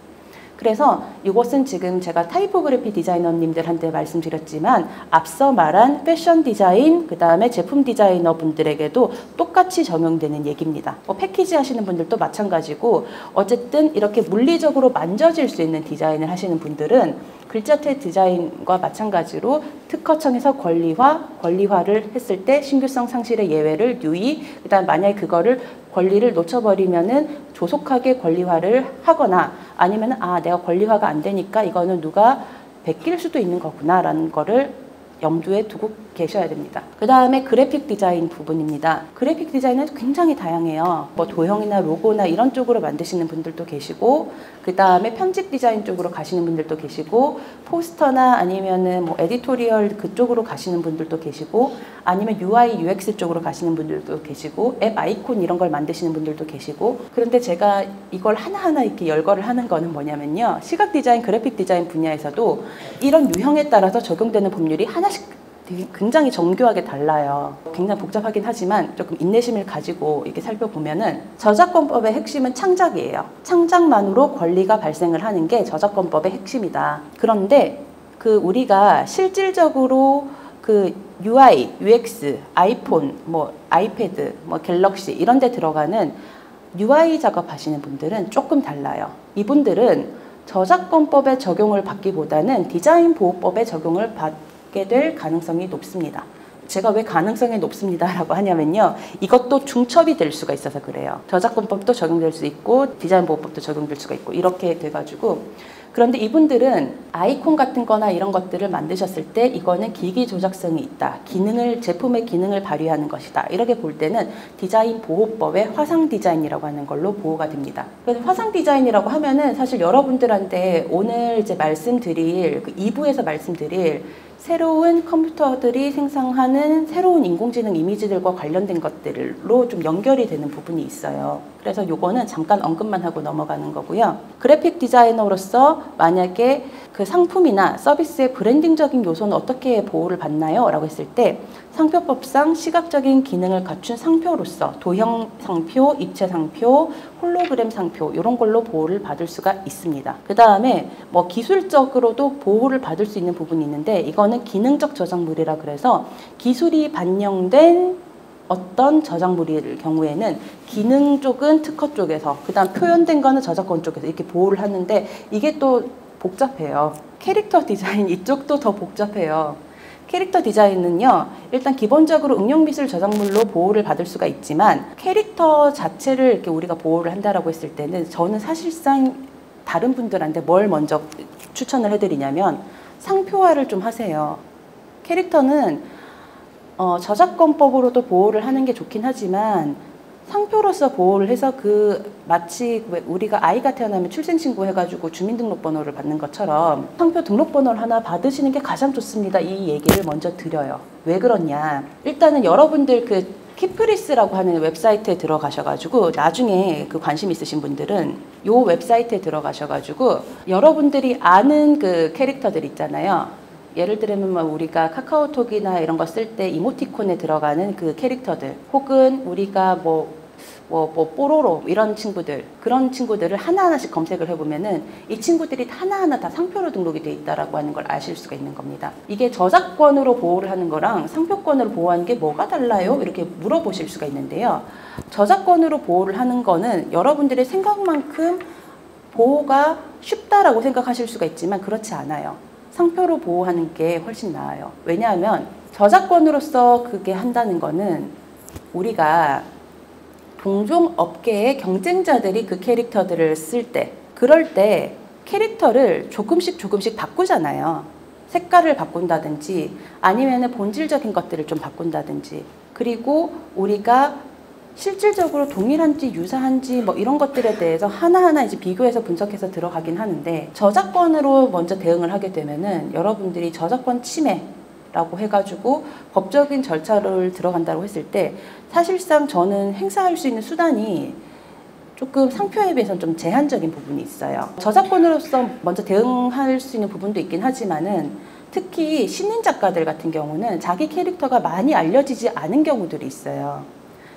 그래서 이것은 지금 제가 타이포그래피 디자이너님들한테 말씀드렸지만 앞서 말한 패션 디자인, 그 다음에 제품 디자이너 분들에게도 똑같이 적용되는 얘기입니다. 패키지 하시는 분들도 마찬가지고 어쨌든 이렇게 물리적으로 만져질 수 있는 디자인을 하시는 분들은 글자체 디자인과 마찬가지로 특허청에서 권리화를 했을 때 신규성 상실의 예외를 유의, 그 다음 만약에 그거를 권리를 놓쳐버리면은 조속하게 권리화를 하거나 아니면은 내가 권리화가 안 되니까 이거는 누가 베낄 수도 있는 거구나 라는 거를 염두에 두고 계셔야 됩니다. 그 다음에 그래픽 디자인 부분입니다. 그래픽 디자인은 굉장히 다양해요. 도형이나 로고나 이런 쪽으로 만드시는 분들도 계시고, 그 다음에 편집 디자인 쪽으로 가시는 분들도 계시고, 포스터나 아니면은 에디토리얼 그쪽으로 가시는 분들도 계시고, 아니면 UI, UX 쪽으로 가시는 분들도 계시고, 앱 아이콘 이런 걸 만드시는 분들도 계시고. 그런데 제가 이걸 하나하나 이렇게 열거를 하는 거는 뭐냐면요, 시각 디자인, 그래픽 디자인 분야에서도 이런 유형에 따라서 적용되는 법률이 하나씩 되게 굉장히 정교하게 달라요. 굉장히 복잡하긴 하지만 조금 인내심을 가지고 이렇게 살펴보면은 저작권법의 핵심은 창작이에요. 창작만으로 권리가 발생을 하는 게 저작권법의 핵심이다. 그런데 우리가 실질적으로 UI, UX, 아이폰, 아이패드, 갤럭시 이런 데 들어가는 UI 작업하시는 분들은 조금 달라요. 이분들은 저작권법의 적용을 받기보다는 디자인 보호법의 적용을 받게 될 가능성이 높습니다. 제가 왜 가능성이 높습니다 라고 하냐면요, 이것도 중첩이 될 수가 있어서 그래요. 저작권법도 적용될 수 있고 디자인 보호법도 적용될 수가 있고 이렇게 돼가지고. 그런데 이분들은 아이콘 같은 거나 이런 것들을 만드셨을 때 이거는 기기 조작성이 있다, 제품의 기능을 발휘하는 것이다, 이렇게 볼 때는 디자인 보호법의 화상 디자인이라고 하는 걸로 보호가 됩니다. 그래서 화상 디자인이라고 하면은 사실 여러분들한테 오늘 이제 말씀드릴 2부에서 말씀드릴 새로운 컴퓨터들이 생성하는 새로운 인공지능 이미지들과 관련된 것들로 좀 연결이 되는 부분이 있어요. 그래서 요거는 잠깐 언급만 하고 넘어가는 거고요. 그래픽 디자이너로서 만약에 그 상품이나 서비스의 브랜딩적인 요소는 어떻게 보호를 받나요? 라고 했을 때 상표법상 시각적인 기능을 갖춘 상표로서 도형 상표, 입체 상표, 홀로그램 상표 이런 걸로 보호를 받을 수가 있습니다. 그 다음에 기술적으로도 보호를 받을 수 있는 부분이 있는데 이거는 기능적 저작물이라 그래서 기술이 반영된 어떤 저작물일 경우에는 기능 쪽은 특허 쪽에서, 그 다음 표현된 거는 저작권 쪽에서 이렇게 보호를 하는데 이게 또 복잡해요. 캐릭터 디자인 이쪽도 더 복잡해요. 캐릭터 디자인은요, 일단 기본적으로 응용미술 저작물로 보호를 받을 수가 있지만 캐릭터 자체를 이렇게 우리가 보호를 한다라고 했을 때는 저는 사실상 다른 분들한테 뭘 먼저 추천을 해드리냐면 상표화를 좀 하세요. 캐릭터는 저작권법으로도 보호를 하는 게 좋긴 하지만 상표로서 보호를 해서 마치 우리가 아이가 태어나면 출생신고 해가지고 주민등록번호를 받는 것처럼 상표 등록번호를 하나 받으시는 게 가장 좋습니다. 이 얘기를 먼저 드려요. 왜 그러냐. 일단은 여러분들 키프리스라고 하는 웹사이트에 들어가셔가지고 나중에 관심 있으신 분들은 이 웹사이트에 들어가셔가지고 여러분들이 아는 캐릭터들 있잖아요. 예를 들면 우리가 카카오톡이나 이런 거 쓸 때 이모티콘에 들어가는 캐릭터들, 혹은 우리가 뽀로로 이런 친구들, 그런 친구들을 하나하나씩 검색을 해보면은 이 친구들이 하나하나 다 상표로 등록이 돼 있다라고 하는 걸 아실 수가 있는 겁니다. 이게 저작권으로 보호를 하는 거랑 상표권으로 보호하는 게 뭐가 달라요? 이렇게 물어보실 수가 있는데요. 저작권으로 보호를 하는 거는 여러분들의 생각만큼 보호가 쉽다라고 생각하실 수가 있지만 그렇지 않아요. 상표로 보호하는 게 훨씬 나아요. 왜냐하면 저작권으로서 그게 한다는 거는 우리가 동종 업계의 경쟁자들이 그 캐릭터들을 쓸 때, 그럴 때 캐릭터를 조금씩 바꾸잖아요. 색깔을 바꾼다든지 아니면 본질적인 것들을 좀 바꾼다든지, 그리고 우리가 실질적으로 동일한지 유사한지 이런 것들에 대해서 하나하나 이제 비교해서 분석해서 들어가긴 하는데, 저작권으로 먼저 대응을 하게 되면은 여러분들이 저작권 침해라고 해가지고 법적인 절차를 들어간다고 했을 때 사실상 저는 행사할 수 있는 수단이 조금 상표에 비해서는 좀 제한적인 부분이 있어요. 저작권으로서 먼저 대응할 수 있는 부분도 있긴 하지만은 특히 신인 작가들 같은 경우는 자기 캐릭터가 많이 알려지지 않은 경우들이 있어요.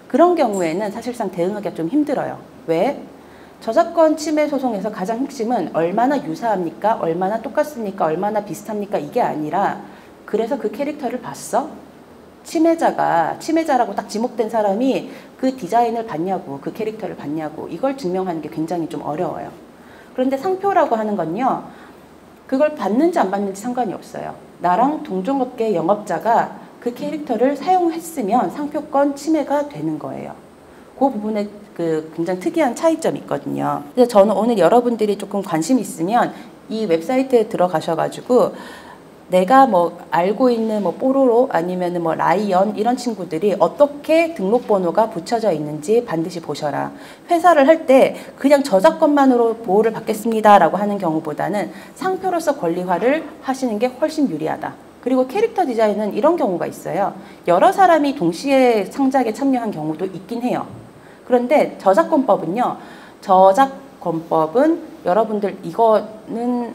그런 경우에는 사실상 대응하기가 좀 힘들어요. 왜? 저작권 침해 소송에서 가장 핵심은 얼마나 유사합니까? 얼마나 똑같습니까? 얼마나 비슷합니까? 이게 아니라 그래서 그 캐릭터를 봤어? 침해자라고 딱 지목된 사람이 그 디자인을 봤냐고, 그 캐릭터를 봤냐고, 이걸 증명하는 게 굉장히 좀 어려워요. 그런데 상표라고 하는 건요, 그걸 받는지 안 받는지 상관이 없어요. 나랑 동종업계 영업자가 그 캐릭터를 사용했으면 상표권 침해가 되는 거예요. 그 부분에 그 굉장히 특이한 차이점이 있거든요. 그래서 저는 오늘 여러분들이 조금 관심 있으면 이 웹사이트에 들어가셔가지고 내가 뭐 알고 있는 뭐 뽀로로 아니면 뭐 라이언 이런 친구들이 어떻게 등록번호가 붙여져 있는지 반드시 보셔라. 회사를 할 때 그냥 저작권만으로 보호를 받겠습니다라고 하는 경우보다는 상표로서 권리화를 하시는 게 훨씬 유리하다. 그리고 캐릭터 디자인은 이런 경우가 있어요. 여러 사람이 동시에 창작에 참여한 경우도 있긴 해요. 그런데 저작권법은 여러분들 이거는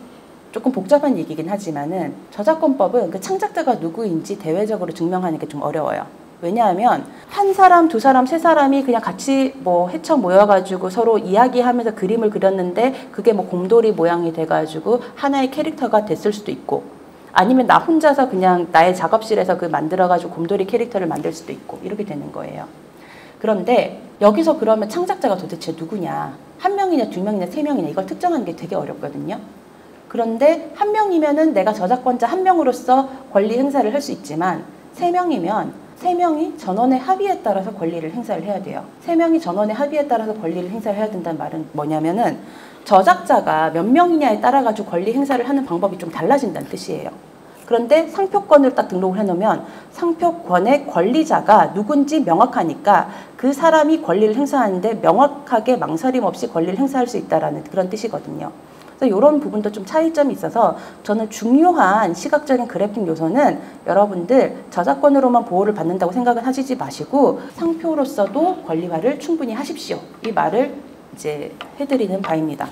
조금 복잡한 얘기긴 하지만은 저작권법은 그 창작자가 누구인지 대외적으로 증명하는 게 좀 어려워요. 왜냐하면 한 사람, 두 사람, 세 사람이 그냥 같이 뭐 헤쳐 모여가지고 서로 이야기하면서 그림을 그렸는데 그게 뭐 곰돌이 모양이 돼가지고 하나의 캐릭터가 됐을 수도 있고 아니면 나 혼자서 그냥 나의 작업실에서 그 만들어가지고 곰돌이 캐릭터를 만들 수도 있고 이렇게 되는 거예요. 그런데 여기서 그러면 창작자가 도대체 누구냐? 한 명이냐, 두 명이냐, 세 명이냐 이걸 특정하는 게 되게 어렵거든요. 그런데 한 명이면은 내가 저작권자 한 명으로서 권리 행사를 할 수 있지만 세 명이면 세 명이 전원의 합의에 따라서 권리를 행사를 해야 돼요. 세 명이 전원의 합의에 따라서 권리를 행사를 해야 된다는 말은 뭐냐면은 저작자가 몇 명이냐에 따라 가지고 권리 행사를 하는 방법이 좀 달라진다는 뜻이에요. 그런데 상표권을 딱 등록을 해놓으면 상표권의 권리자가 누군지 명확하니까 그 사람이 권리를 행사하는데 명확하게 망설임 없이 권리를 행사할 수 있다는 그런 뜻이거든요. 그래서 이런 부분도 좀 차이점이 있어서 저는 중요한 시각적인 그래픽 요소는 여러분들 저작권으로만 보호를 받는다고 생각은 하시지 마시고 상표로서도 권리화를 충분히 하십시오. 이 말을 이제 해드리는 바입니다.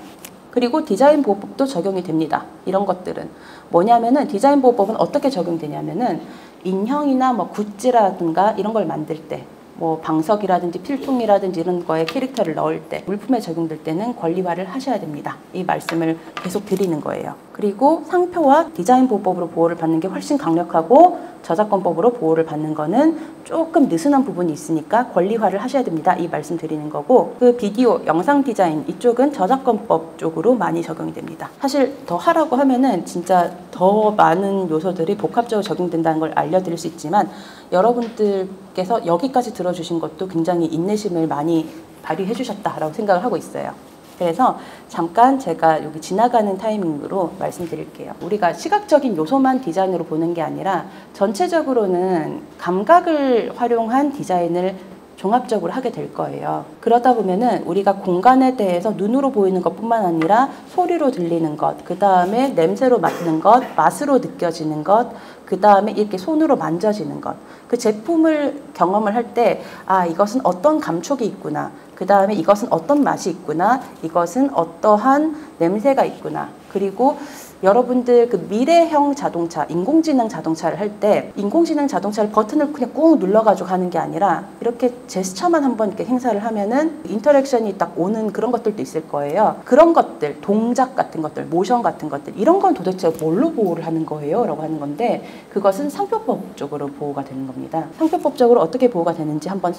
그리고 디자인 보호법도 적용이 됩니다. 이런 것들은 뭐냐면은 디자인 보호법은 어떻게 적용되냐면은 인형이나 뭐 굿즈라든가 이런 걸 만들 때 뭐 방석이라든지 필통이라든지 이런 거에 캐릭터를 넣을 때 물품에 적용될 때는 권리화를 하셔야 됩니다. 이 말씀을 계속 드리는 거예요. 그리고 상표와 디자인 보호법으로 보호를 받는 게 훨씬 강력하고 저작권법으로 보호를 받는 거는 조금 느슨한 부분이 있으니까 권리화를 하셔야 됩니다. 이 말씀 드리는 거고 그 비디오, 영상 디자인 이쪽은 저작권법 쪽으로 많이 적용이 됩니다. 사실 더 하라고 하면은 진짜 더 많은 요소들이 복합적으로 적용된다는 걸 알려드릴 수 있지만 여러분들께서 여기까지 들어주신 것도 굉장히 인내심을 많이 발휘해 주셨다라고 생각을 하고 있어요. 그래서 잠깐 제가 여기 지나가는 타이밍으로 말씀드릴게요. 우리가 시각적인 요소만 디자인으로 보는 게 아니라 전체적으로는 감각을 활용한 디자인을 종합적으로 하게 될 거예요. 그러다 보면은 우리가 공간에 대해서 눈으로 보이는 것뿐만 아니라 소리로 들리는 것, 그 다음에 냄새로 맡는 것, 맛으로 느껴지는 것, 그 다음에 이렇게 손으로 만져지는 것. 그 제품을 경험을 할 때, 아, 이것은 어떤 감촉이 있구나. 그 다음에 이것은 어떤 맛이 있구나. 이것은 어떠한 냄새가 있구나. 그리고 여러분들 그 미래형 자동차, 인공지능 자동차를 할 때 인공지능 자동차를 버튼을 그냥 꾹 눌러가지고 하는 게 아니라 이렇게 제스처만 한번 이렇게 행사를 하면은 인터랙션이 딱 오는 그런 것들도 있을 거예요. 그런 것들, 동작 같은 것들, 모션 같은 것들 이런 건 도대체 뭘로 보호를 하는 거예요? 라고 하는 건데 그것은 상표법적으로 보호가 되는 겁니다. 상표법적으로 어떻게 보호가 되는지 한번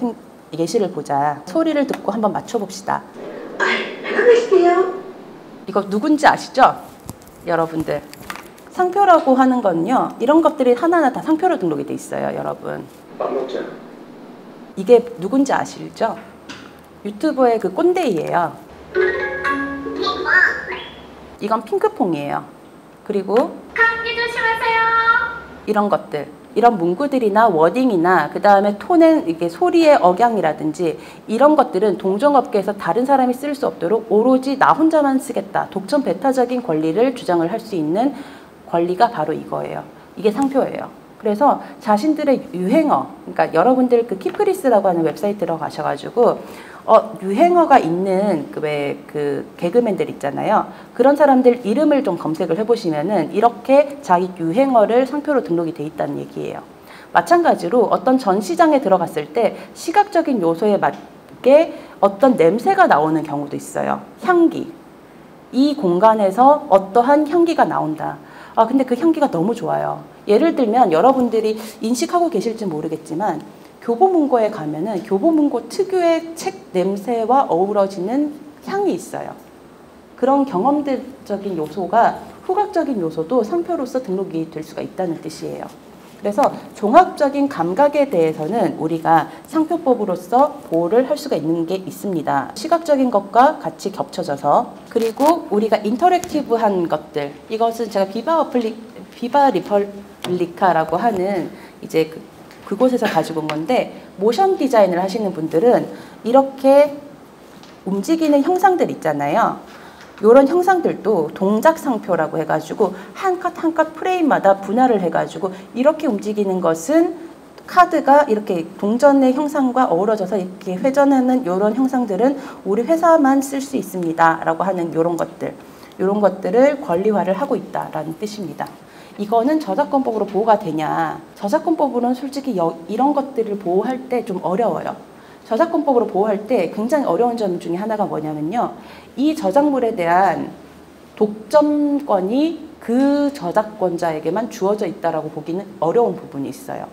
예시를 보자. 소리를 듣고 한번 맞춰봅시다. 이거 누군지 아시죠? 여러분들. 상표라고 하는 건요. 이런 것들이 하나하나 다 상표로 등록이 돼 있어요. 여러분. 이게 누군지 아시죠? 유튜버의 그 꼰대이에요. 이건 핑크퐁이에요. 그리고 감기 조심하세요. 이런 것들. 이런 문구들이나 워딩이나 그 다음에 톤의 이게 소리의 억양이라든지 이런 것들은 동종업계에서 다른 사람이 쓸 수 없도록 오로지 나 혼자만 쓰겠다. 독점 배타적인 권리를 주장을 할 수 있는 권리가 바로 이거예요. 이게 상표예요. 그래서 자신들의 유행어, 그러니까 여러분들 그 키프리스라고 하는 웹사이트 들어가셔가지고 유행어가 있는 그 개그맨들 있잖아요. 그런 사람들 이름을 좀 검색을 해보시면은 이렇게 자기 유행어를 상표로 등록이 돼 있다는 얘기예요. 마찬가지로 어떤 전시장에 들어갔을 때 시각적인 요소에 맞게 어떤 냄새가 나오는 경우도 있어요. 향기. 이 공간에서 어떠한 향기가 나온다. 근데 그 향기가 너무 좋아요. 예를 들면 여러분들이 인식하고 계실지 모르겠지만 교보문고에 가면은 교보문고 특유의 책 냄새와 어우러지는 향이 있어요. 그런 경험적인 요소가 후각적인 요소도 상표로서 등록이 될 수가 있다는 뜻이에요. 그래서 종합적인 감각에 대해서는 우리가 상표법으로서 보호를 할 수가 있는 게 있습니다. 시각적인 것과 같이 겹쳐져서, 그리고 우리가 인터랙티브한 것들, 이것은 제가 비바 리퍼블리카라고 하는 이제 그곳에서 가지고 온 건데, 모션 디자인을 하시는 분들은 이렇게 움직이는 형상들 있잖아요. 이런 형상들도 동작 상표라고 해가지고 한 컷 한 컷 프레임마다 분할을 해가지고 이렇게 움직이는 것은 카드가 이렇게 동전의 형상과 어우러져서 이렇게 회전하는 이런 형상들은 우리 회사만 쓸 수 있습니다 라고 하는 이런 것들을 권리화를 하고 있다라는 뜻입니다. 이거는 저작권법으로 보호가 되냐? 저작권법으로는 솔직히 이런 것들을 보호할 때 좀 어려워요. 저작권법으로 보호할 때 굉장히 어려운 점 중에 하나가 뭐냐면요. 이 저작물에 대한 독점권이 그 저작권자에게만 주어져 있다라고 보기는 어려운 부분이 있어요.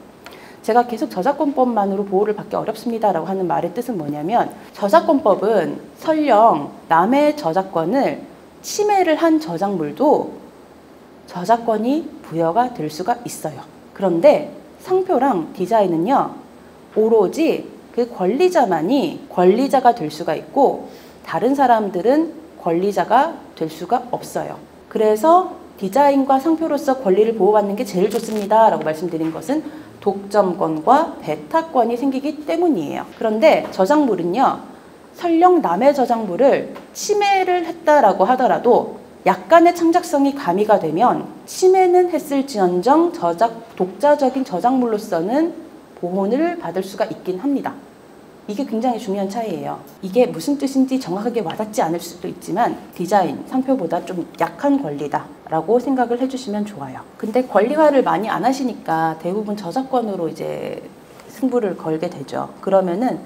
제가 계속 저작권법만으로 보호를 받기 어렵습니다라고 하는 말의 뜻은 뭐냐면, 저작권법은 설령 남의 저작권을 침해를 한 저작물도 저작권이 부여가 될 수가 있어요. 그런데 상표랑 디자인은요, 오로지 그 권리자만이 권리자가 될 수가 있고 다른 사람들은 권리자가 될 수가 없어요. 그래서 디자인과 상표로서 권리를 보호받는 게 제일 좋습니다 라고 말씀드린 것은 독점권과 배타권이 생기기 때문이에요. 그런데 저작물은요, 설령 남의 저작물을 침해를 했다라고 하더라도 약간의 창작성이 가미가 되면 침해는 했을지언정 독자적인 저작물로서는 보호를 받을 수가 있긴 합니다. 이게 굉장히 중요한 차이예요. 이게 무슨 뜻인지 정확하게 와닿지 않을 수도 있지만 디자인, 상표보다 좀 약한 권리다 라고 생각을 해주시면 좋아요. 근데 권리화를 많이 안 하시니까 대부분 저작권으로 이제 승부를 걸게 되죠. 그러면은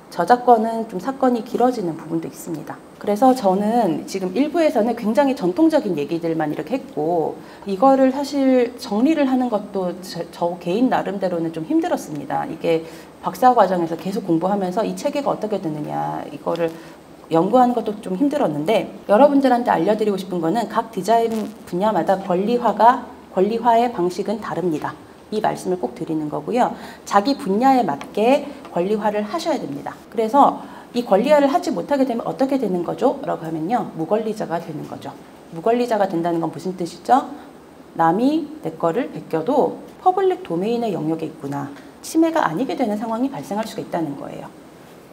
저작권은 좀 사건이 길어지는 부분도 있습니다. 그래서 저는 지금 일부에서는 굉장히 전통적인 얘기들만 이렇게 했고, 이거를 사실 정리를 하는 것도 저 개인 나름대로는 좀 힘들었습니다. 이게 박사 과정에서 계속 공부하면서 이 체계가 어떻게 되느냐, 이거를 연구하는 것도 좀 힘들었는데, 여러분들한테 알려드리고 싶은 거는 각 디자인 분야마다 권리화의 방식은 다릅니다. 이 말씀을 꼭 드리는 거고요. 자기 분야에 맞게 권리화를 하셔야 됩니다. 그래서 이 권리화를 하지 못하게 되면 어떻게 되는 거죠? 라고 하면요, 무권리자가 되는 거죠. 무권리자가 된다는 건 무슨 뜻이죠? 남이 내 거를 베껴도 퍼블릭 도메인의 영역에 있구나, 침해가 아니게 되는 상황이 발생할 수가 있다는 거예요.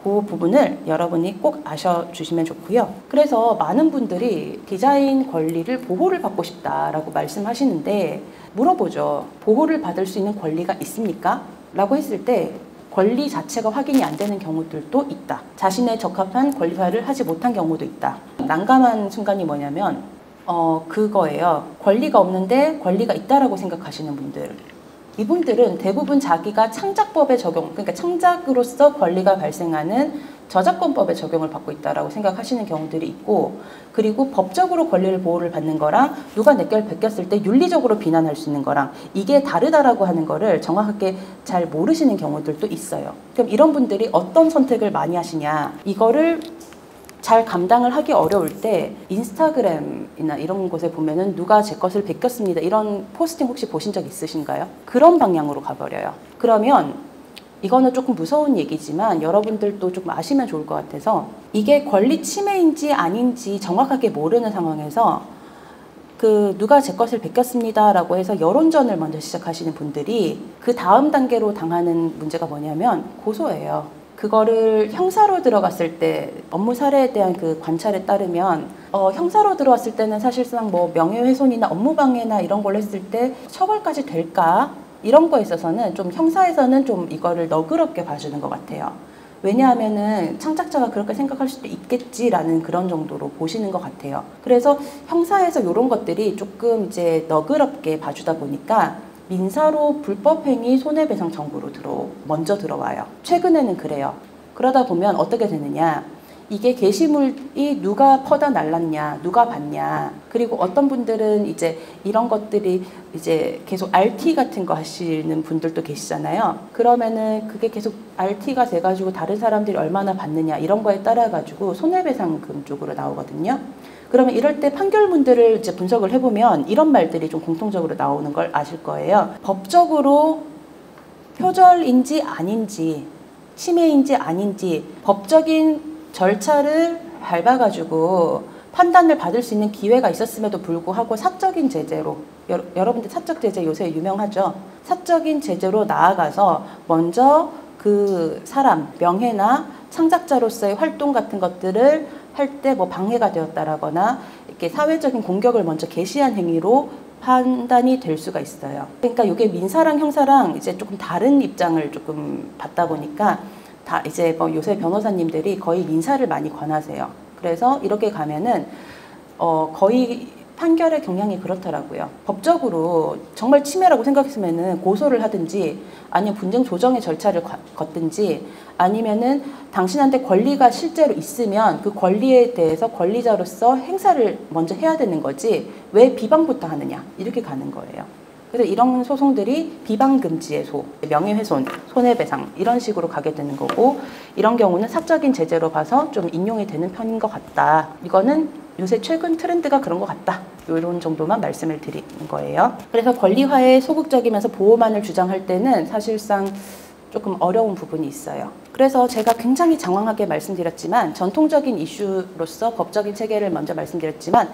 그 부분을 여러분이 꼭 아셔주시면 좋고요. 그래서 많은 분들이 디자인 권리를 보호를 받고 싶다라고 말씀하시는데, 물어보죠. 보호를 받을 수 있는 권리가 있습니까? 라고 했을 때 권리 자체가 확인이 안 되는 경우들도 있다. 자신의 적합한 권리화를 하지 못한 경우도 있다. 난감한 순간이 뭐냐면 그거예요. 권리가 없는데 권리가 있다라고 생각하시는 분들. 이분들은 대부분 자기가 창작법의 적용, 그러니까 창작으로서 권리가 발생하는 저작권법의 적용을 받고 있다라고 생각하시는 경우들이 있고, 그리고 법적으로 권리를 보호를 받는 거랑 누가 내 걸 베꼈을 때 윤리적으로 비난할 수 있는 거랑 이게 다르다라고 하는 거를 정확하게 잘 모르시는 경우들도 있어요. 그럼 이런 분들이 어떤 선택을 많이 하시냐, 이거를 잘 감당을 하기 어려울 때 인스타그램이나 이런 곳에 보면은 누가 제 것을 베꼈습니다, 이런 포스팅 혹시 보신 적 있으신가요? 그런 방향으로 가버려요. 그러면 이거는 조금 무서운 얘기지만 여러분들도 조금 아시면 좋을 것 같아서, 이게 권리 침해인지 아닌지 정확하게 모르는 상황에서 누가 제 것을 베꼈습니다 라고 해서 여론전을 먼저 시작하시는 분들이 그 다음 단계로 당하는 문제가 뭐냐면 고소예요. 그거를 형사로 들어갔을 때, 업무 사례에 대한 그 관찰에 따르면 형사로 들어왔을 때는 사실상 뭐 명예훼손이나 업무방해나 이런 걸 했을 때 처벌까지 될까? 이런 거에 있어서는 좀 형사에서는 좀 이거를 너그럽게 봐주는 것 같아요. 왜냐하면은 창작자가 그렇게 생각할 수도 있겠지라는 그런 정도로 보시는 것 같아요. 그래서 형사에서 이런 것들이 조금 이제 너그럽게 봐주다 보니까 민사로 불법행위 손해배상 청구로 먼저 들어와요. 최근에는 그래요. 그러다 보면 어떻게 되느냐. 이게 게시물이 누가 퍼다 날랐냐, 누가 봤냐. 그리고 어떤 분들은 이제 이런 것들이 이제 계속 RT 같은 거 하시는 분들도 계시잖아요. 그러면은 그게 계속 RT가 돼가지고 다른 사람들이 얼마나 받느냐 이런 거에 따라 가지고 손해배상금 쪽으로 나오거든요. 그러면 이럴 때 판결문들을 이제 분석을 해보면 이런 말들이 좀 공통적으로 나오는 걸 아실 거예요. 법적으로 표절인지 아닌지, 침해인지 아닌지 법적인 절차를 밟아가지고 판단을 받을 수 있는 기회가 있었음에도 불구하고 사적인 제재로, 여러분들 사적 제재 요새 유명하죠. 사적인 제재로 나아가서 먼저 그 사람 명예나 창작자로서의 활동 같은 것들을 할 때 뭐 방해가 되었다라거나 이렇게 사회적인 공격을 먼저 개시한 행위로 판단이 될 수가 있어요. 그러니까 이게 민사랑 형사랑 이제 조금 다른 입장을 조금 받다 보니까 다 이제 뭐 요새 변호사님들이 거의 민사를 많이 권하세요. 그래서 이렇게 가면은 거의 판결의 경향이 그렇더라고요. 법적으로 정말 침해라고 생각했으면은 고소를 하든지 아니면 분쟁 조정의 절차를 걷든지 아니면은 당신한테 권리가 실제로 있으면 그 권리에 대해서 권리자로서 행사를 먼저 해야 되는 거지 왜 비방부터 하느냐 이렇게 가는 거예요. 그래서 이런 소송들이 비방금지의 명예훼손, 손해배상 이런 식으로 가게 되는 거고 이런 경우는 사적인 제재로 봐서 좀 인용이 되는 편인 것 같다. 이거는 요새 최근 트렌드가 그런 것 같다. 이런 정도만 말씀을 드리는 거예요. 그래서 권리화에 소극적이면서 보호만을 주장할 때는 사실상 조금 어려운 부분이 있어요. 그래서 제가 굉장히 장황하게 말씀드렸지만 전통적인 이슈로서 법적인 체계를 먼저 말씀드렸지만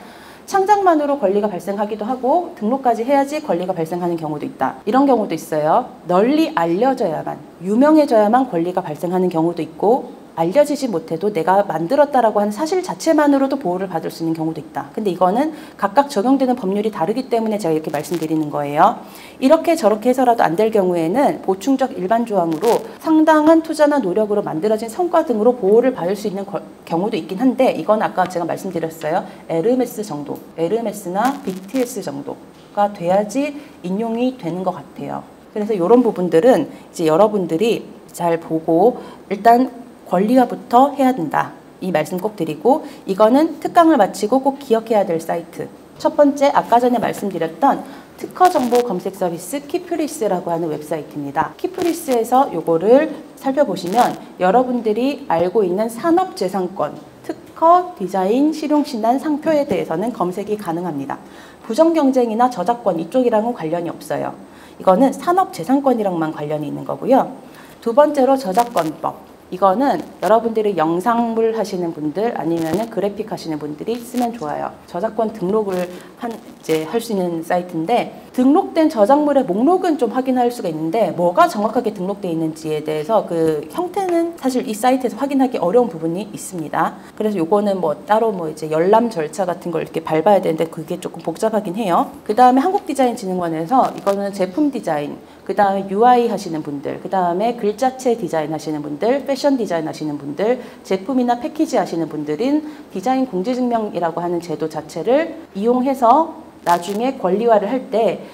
창작만으로 권리가 발생하기도 하고 등록까지 해야지 권리가 발생하는 경우도 있다. 이런 경우도 있어요. 널리 알려져야만, 유명해져야만 권리가 발생하는 경우도 있고 알려지지 못해도 내가 만들었다라고 하는 사실 자체만으로도 보호를 받을 수 있는 경우도 있다. 근데 이거는 각각 적용되는 법률이 다르기 때문에 제가 이렇게 말씀드리는 거예요. 이렇게 저렇게 해서라도 안 될 경우에는 보충적 일반 조항으로 상당한 투자나 노력으로 만들어진 성과 등으로 보호를 받을 수 있는 경우도 있긴 한데 이건 아까 제가 말씀드렸어요. 에르메스 정도, 에르메스나 BTS 정도가 돼야지 인용이 되는 것 같아요. 그래서 이런 부분들은 이제 여러분들이 잘 보고 일단 권리화부터 해야 된다. 이 말씀 꼭 드리고 이거는 특강을 마치고 꼭 기억해야 될 사이트. 첫 번째 아까 전에 말씀드렸던 특허 정보 검색 서비스 키프리스라고 하는 웹사이트입니다. 키프리스에서 요거를 살펴보시면 여러분들이 알고 있는 산업재산권, 특허, 디자인, 실용신안, 상표에 대해서는 검색이 가능합니다. 부정경쟁이나 저작권 이쪽이랑은 관련이 없어요. 이거는 산업재산권이랑만 관련이 있는 거고요. 두 번째로 저작권법. 이거는 여러분들이 영상물 하시는 분들 아니면은 그래픽 하시는 분들이 쓰면 좋아요. 저작권 등록을 할 수 있는 사이트인데 등록된 저작물의 목록은 좀 확인할 수가 있는데 뭐가 정확하게 등록되어 있는지에 대해서 그 형태는 사실 이 사이트에서 확인하기 어려운 부분이 있습니다. 그래서 요거는 뭐 따로 뭐 이제 열람 절차 같은 걸 이렇게 밟아야 되는데 그게 조금 복잡하긴 해요. 그 다음에 한국디자인진흥원에서 이거는 제품 디자인, 그 다음에 UI 하시는 분들, 그 다음에 글자체 디자인 하시는 분들, 패션 디자인 하시는 분들, 제품이나 패키지 하시는 분들은 디자인 공제증명이라고 하는 제도 자체를 이용해서 나중에 권리화를 할 때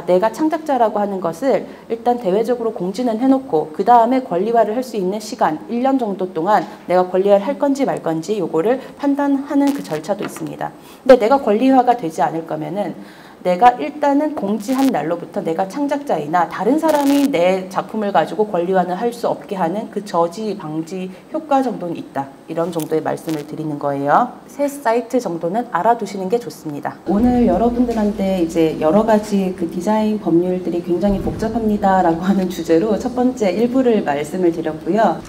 내가 창작자라고 하는 것을 일단 대외적으로 공지는 해놓고 그 다음에 권리화를 할 수 있는 시간 1년 정도 동안 내가 권리화를 할 건지 말 건지 요거를 판단하는 그 절차도 있습니다. 근데 내가 권리화가 되지 않을 거면은 내가 일단은 공지한 날로부터 내가 창작자이나 다른 사람이 내 작품을 가지고 권리화는 할 수 없게 하는 그 저지 방지 효과 정도는 있다. 이런 정도의 말씀을 드리는 거예요. 새 사이트 정도는 알아두시는 게 좋습니다. 오늘 여러분들한테 이제 여러 가지 그 디자인 법률들이 굉장히 복잡합니다라고 하는 주제로 첫 번째 일부를 말씀을 드렸고요.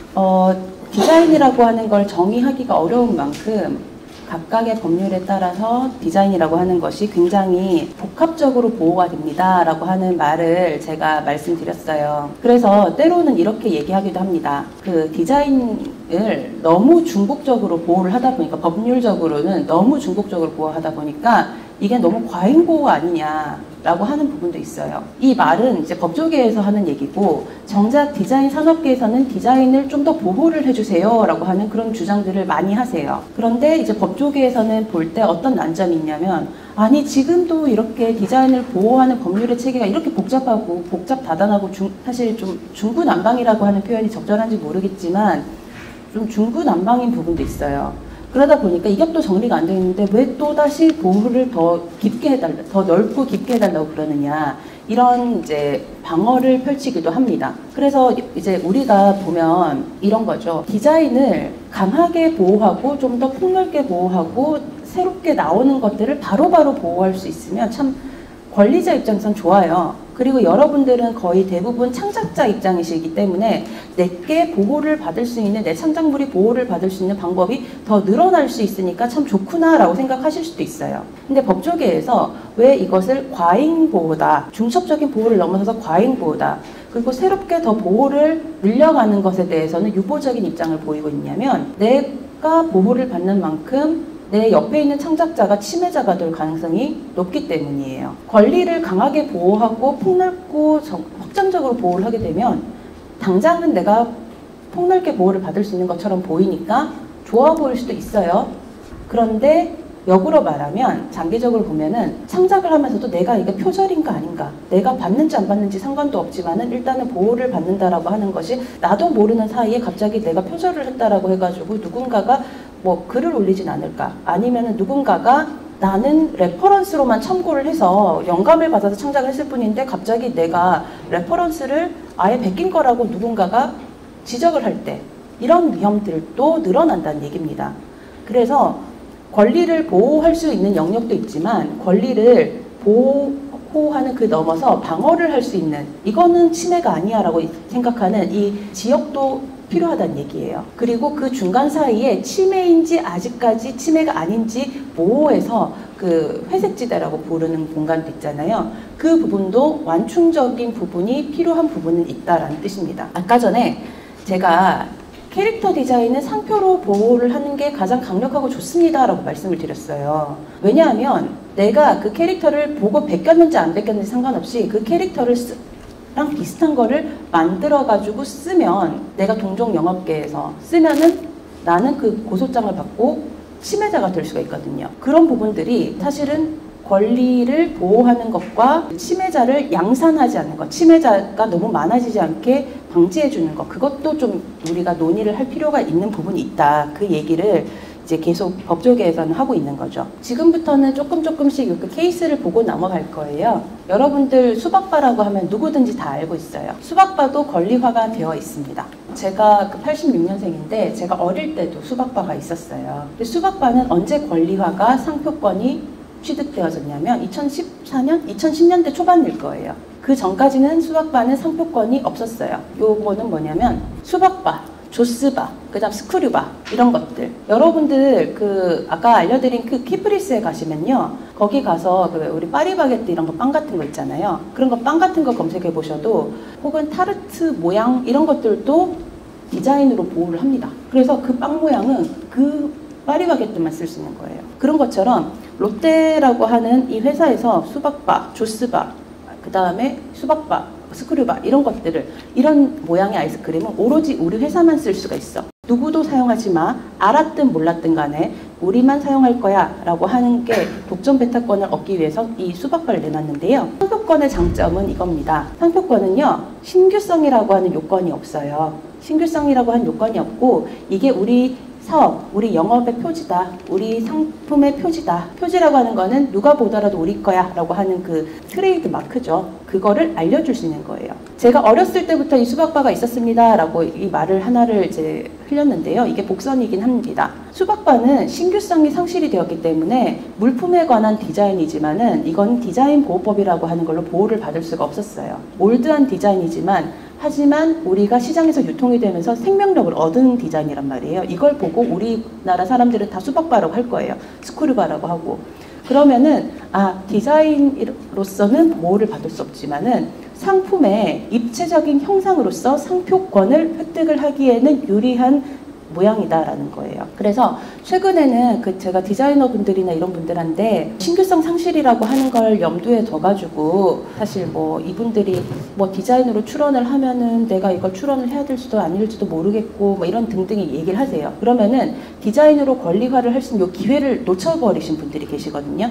디자인이라고 하는 걸 정의하기가 어려운 만큼 각각의 법률에 따라서 디자인이라고 하는 것이 굉장히 복합적으로 보호가 됩니다 라고 하는 말을 제가 말씀드렸어요. 그래서 때로는 이렇게 얘기하기도 합니다. 그 디자인을 너무 중복적으로 보호를 하다 보니까 법률적으로는 너무 중복적으로 보호하다 보니까 이게 너무 과잉 보호가 아니냐라고 하는 부분도 있어요. 이 말은 이제 법조계에서 하는 얘기고 정작 디자인 산업계에서는 디자인을 좀 더 보호를 해주세요 라고 하는 그런 주장들을 많이 하세요. 그런데 이제 법조계에서는 볼 때 어떤 난점이 있냐면 아니 지금도 이렇게 디자인을 보호하는 법률의 체계가 이렇게 복잡하고 복잡다단하고 사실 좀 중구난방이라고 하는 표현이 적절한지 모르겠지만 좀 중구난방인 부분도 있어요. 그러다 보니까 이게 또 정리가 안 되어 있는데 왜 또다시 보호를 더 깊게 해달라, 더 넓고 깊게 해달라고 그러느냐, 이런 이제 방어를 펼치기도 합니다. 그래서 이제 우리가 보면 이런 거죠. 디자인을 강하게 보호하고 좀 더 폭넓게 보호하고 새롭게 나오는 것들을 바로바로 보호할 수 있으면 참 권리자 입장에선 좋아요. 그리고 여러분들은 거의 대부분 창작자 입장이시기 때문에 내게 보호를 받을 수 있는, 내 창작물이 보호를 받을 수 있는 방법이 더 늘어날 수 있으니까 참 좋구나 라고 생각하실 수도 있어요. 근데 법조계에서 왜 이것을 과잉보호다, 중첩적인 보호를 넘어서서 과잉보호다, 그리고 새롭게 더 보호를 늘려가는 것에 대해서는 유보적인 입장을 보이고 있냐면, 내가 보호를 받는 만큼 내 옆에 있는 창작자가 침해자가 될 가능성이 높기 때문이에요. 권리를 강하게 보호하고 폭넓고 확장적으로 보호를 하게 되면 당장은 내가 폭넓게 보호를 받을 수 있는 것처럼 보이니까 좋아 보일 수도 있어요. 그런데 역으로 말하면 장기적으로 보면은 창작을 하면서도 내가 이게 표절인가 아닌가, 내가 받는지 안 받는지 상관도 없지만은 일단은 보호를 받는다라고 하는 것이 나도 모르는 사이에 갑자기 내가 표절을 했다라고 해가지고 누군가가 뭐 글을 올리진 않을까, 아니면은 누군가가 나는 레퍼런스로만 참고를 해서 영감을 받아서 창작을 했을 뿐인데 갑자기 내가 레퍼런스를 아예 베낀 거라고 누군가가 지적을 할 때 이런 위험들도 늘어난다는 얘기입니다. 그래서 권리를 보호할 수 있는 영역도 있지만 권리를 보호하는 그 넘어서 방어를 할 수 있는, 이거는 침해가 아니야 라고 생각하는 이 지역도 필요하다는 얘기예요. 그리고 그 중간 사이에 침해인지 아직까지 침해가 아닌지 모호해서 그 회색지대라고 부르는 공간도 있잖아요. 그 부분도 완충적인 부분이 필요한 부분은 있다라는 뜻입니다. 아까 전에 제가 캐릭터 디자인은 상표로 보호를 하는 게 가장 강력하고 좋습니다 라고 말씀을 드렸어요. 왜냐하면 내가 그 캐릭터를 보고 베꼈는지 안 베꼈는지 상관없이 그 캐릭터를 랑 비슷한 거를 만들어 가지고 쓰면, 내가 동종 영업계에서 쓰면은 나는 그 고소장을 받고 침해자가 될 수가 있거든요. 그런 부분들이 사실은 권리를 보호하는 것과 침해자를 양산하지 않는 것, 침해자가 너무 많아지지 않게 방지해 주는 것, 그것도 좀 우리가 논의를 할 필요가 있는 부분이 있다. 그 얘기를 이제 계속 법조계에서는 하고 있는 거죠. 지금부터는 조금씩 이렇게 케이스를 보고 넘어갈 거예요. 여러분들 수박바라고 하면 누구든지 다 알고 있어요. 수박바도 권리화가 되어 있습니다. 제가 86년생인데 제가 어릴 때도 수박바가 있었어요. 근데 수박바는 언제 권리화가, 상표권이 취득되어졌냐면 2014년? 2010년대 초반일 거예요. 그 전까지는 수박바는 상표권이 없었어요. 요거는 뭐냐면 수박바, 조스바, 그 다음 스크류바, 이런 것들. 여러분들 그 아까 알려드린 그 키프리스에 가시면요, 거기 가서 그 우리 파리바게뜨 이런 거 빵 같은 거 있잖아요. 그런 거 빵 같은 거 검색해 보셔도, 혹은 타르트 모양 이런 것들도 디자인으로 보호를 합니다. 그래서 그 빵 모양은 그 파리바게뜨만 쓸 수 있는 거예요. 그런 것처럼 롯데라고 하는 이 회사에서 수박바, 조스바, 그 다음에 수박바, 스크류바 이런 것들을, 이런 모양의 아이스크림은 오로지 우리 회사만 쓸 수가 있어. 누구도 사용하지 마. 알았든 몰랐든 간에 우리만 사용할 거야 라고 하는 게 독점 배타권을 얻기 위해서 이 수박바를 내놨는데요. 상표권의 장점은 이겁니다. 상표권은요, 신규성이라고 하는 요건이 없어요. 신규성이라고 하는 요건이 없고, 이게 우리 사업, 우리 영업의 표지다, 우리 상품의 표지다. 표지라고 하는 거는 누가 보더라도 우리 거야 라고 하는 그 트레이드 마크죠. 그거를 알려줄 수 있는 거예요. 제가 어렸을 때부터 이 수박바가 있었습니다 라고 이 말을 하나를 이제 흘렸는데요. 이게 복선이긴 합니다. 수박바는 신규성이 상실이 되었기 때문에 물품에 관한 디자인이지만은 이건 디자인 보호법이라고 하는 걸로 보호를 받을 수가 없었어요. 올드한 디자인이지만, 하지만 우리가 시장에서 유통이 되면서 생명력을 얻은 디자인이란 말이에요. 이걸 보고 우리나라 사람들은 다 수박바라고 할 거예요. 스크류바라고 하고. 그러면은 디자인으로서는 보호를 받을 수 없지만은 상품의 입체적인 형상으로서 상표권을 획득을 하기에는 유리한 모양이다라는 거예요. 그래서 최근에는 제가 디자이너 분들이나 이런 분들한테 신규성 상실이라고 하는 걸 염두에 둬가지고, 사실 뭐 이분들이 뭐 디자인으로 출원을 하면은 내가 이걸 출원을 해야 될지도 아닐지도 모르겠고 뭐 이런 등등의 얘기를 하세요. 그러면은 디자인으로 권리화를 할 수 있는 요 기회를 놓쳐버리신 분들이 계시거든요.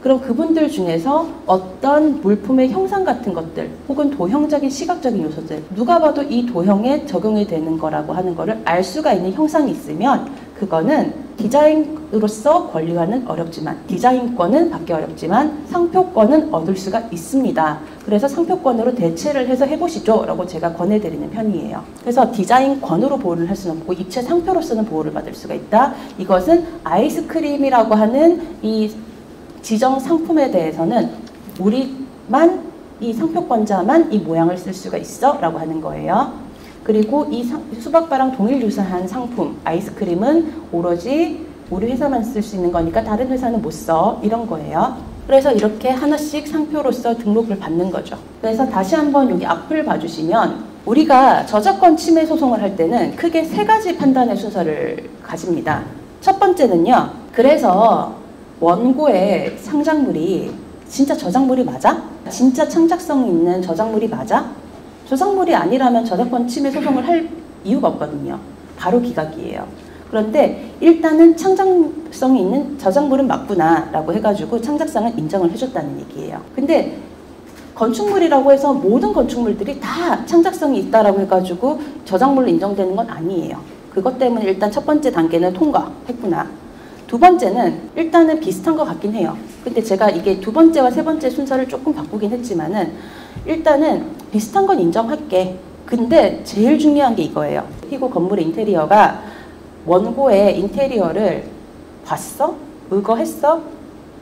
그럼 그분들 중에서 어떤 물품의 형상 같은 것들 혹은 도형적인 시각적인 요소들 누가 봐도 이 도형에 적용이 되는 거라고 하는 거를 알 수가 있는 형상이 있으면 그거는 디자인으로서 권리화는 어렵지만 디자인권은 받기 어렵지만 상표권은 얻을 수가 있습니다. 그래서 상표권으로 대체를 해서 해보시죠 라고 제가 권해드리는 편이에요. 그래서 디자인권으로 보호를 할 수는 없고 입체 상표로서는 보호를 받을 수가 있다. 이것은 아이스크림이라고 하는 이 지정 상품에 대해서는 우리만 이 상표권자만 이 모양을 쓸 수가 있어 라고 하는 거예요. 그리고 이 수박바랑 동일 유사한 상품 아이스크림은 오로지 우리 회사만 쓸 수 있는 거니까 다른 회사는 못 써 이런 거예요. 그래서 이렇게 하나씩 상표로서 등록을 받는 거죠. 그래서 다시 한번 여기 앞을 봐주시면 우리가 저작권 침해 소송을 할 때는 크게 세 가지 판단의 순서를 가집니다. 첫 번째는요. 그래서 원고의 창작물이 진짜 저작물이 맞아? 진짜 창작성 있는 저작물이 맞아? 저작물이 아니라면 저작권 침해 소송을 할 이유가 없거든요. 바로 기각이에요. 그런데 일단은 창작성이 있는 저작물은 맞구나 라고 해가지고 창작성은 인정을 해줬다는 얘기예요. 근데 건축물이라고 해서 모든 건축물들이 다 창작성이 있다라고 해가지고 저작물로 인정되는 건 아니에요. 그것 때문에 일단 첫 번째 단계는 통과했구나. 두 번째는 일단은 비슷한 것 같긴 해요. 근데 제가 이게 두 번째와 세 번째 순서를 조금 바꾸긴 했지만은 일단은 비슷한 건 인정할게. 근데 제일 중요한 게 이거예요. 피고 건물의 인테리어가 원고의 인테리어를 봤어? 의거했어?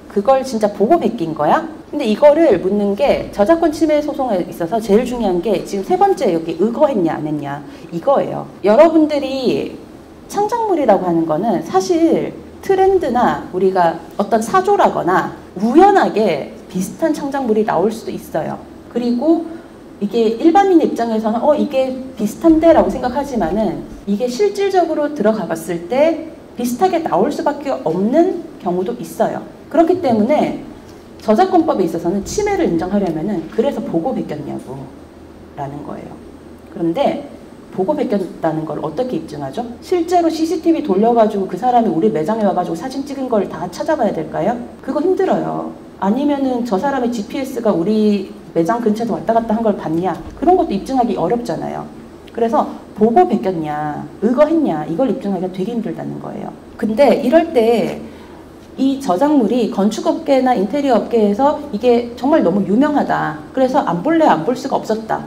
그걸 진짜 보고 베낀 거야? 근데 이거를 묻는 게 저작권 침해 소송에 있어서 제일 중요한 게 지금 세 번째 여기 의거했냐 안 했냐 이거예요. 여러분들이 창작물이라고 하는 거는 사실 트렌드나 우리가 어떤 사조라거나 우연하게 비슷한 창작물이 나올 수도 있어요. 그리고 이게 일반인의 입장에서는 이게 비슷한데 라고 생각하지만은 이게 실질적으로 들어가 봤을 때 비슷하게 나올 수밖에 없는 경우도 있어요. 그렇기 때문에 저작권법에 있어서는 침해를 인정하려면은 그래서 보고 베꼈냐고 라는 거예요. 그런데 보고 베꼈다는 걸 어떻게 입증하죠? 실제로 CCTV 돌려가지고 그 사람이 우리 매장에 와가지고 사진 찍은 걸 다 찾아봐야 될까요? 그거 힘들어요. 아니면은 저 사람의 GPS가 우리 매장 근처에서 왔다 갔다 한 걸 봤냐? 그런 것도 입증하기 어렵잖아요. 그래서 보고 베꼈냐, 의거했냐 이걸 입증하기가 되게 힘들다는 거예요. 근데 이럴 때 이 저작물이 건축업계나 인테리어 업계에서 이게 정말 너무 유명하다. 그래서 안 볼래 안 볼 수가 없었다.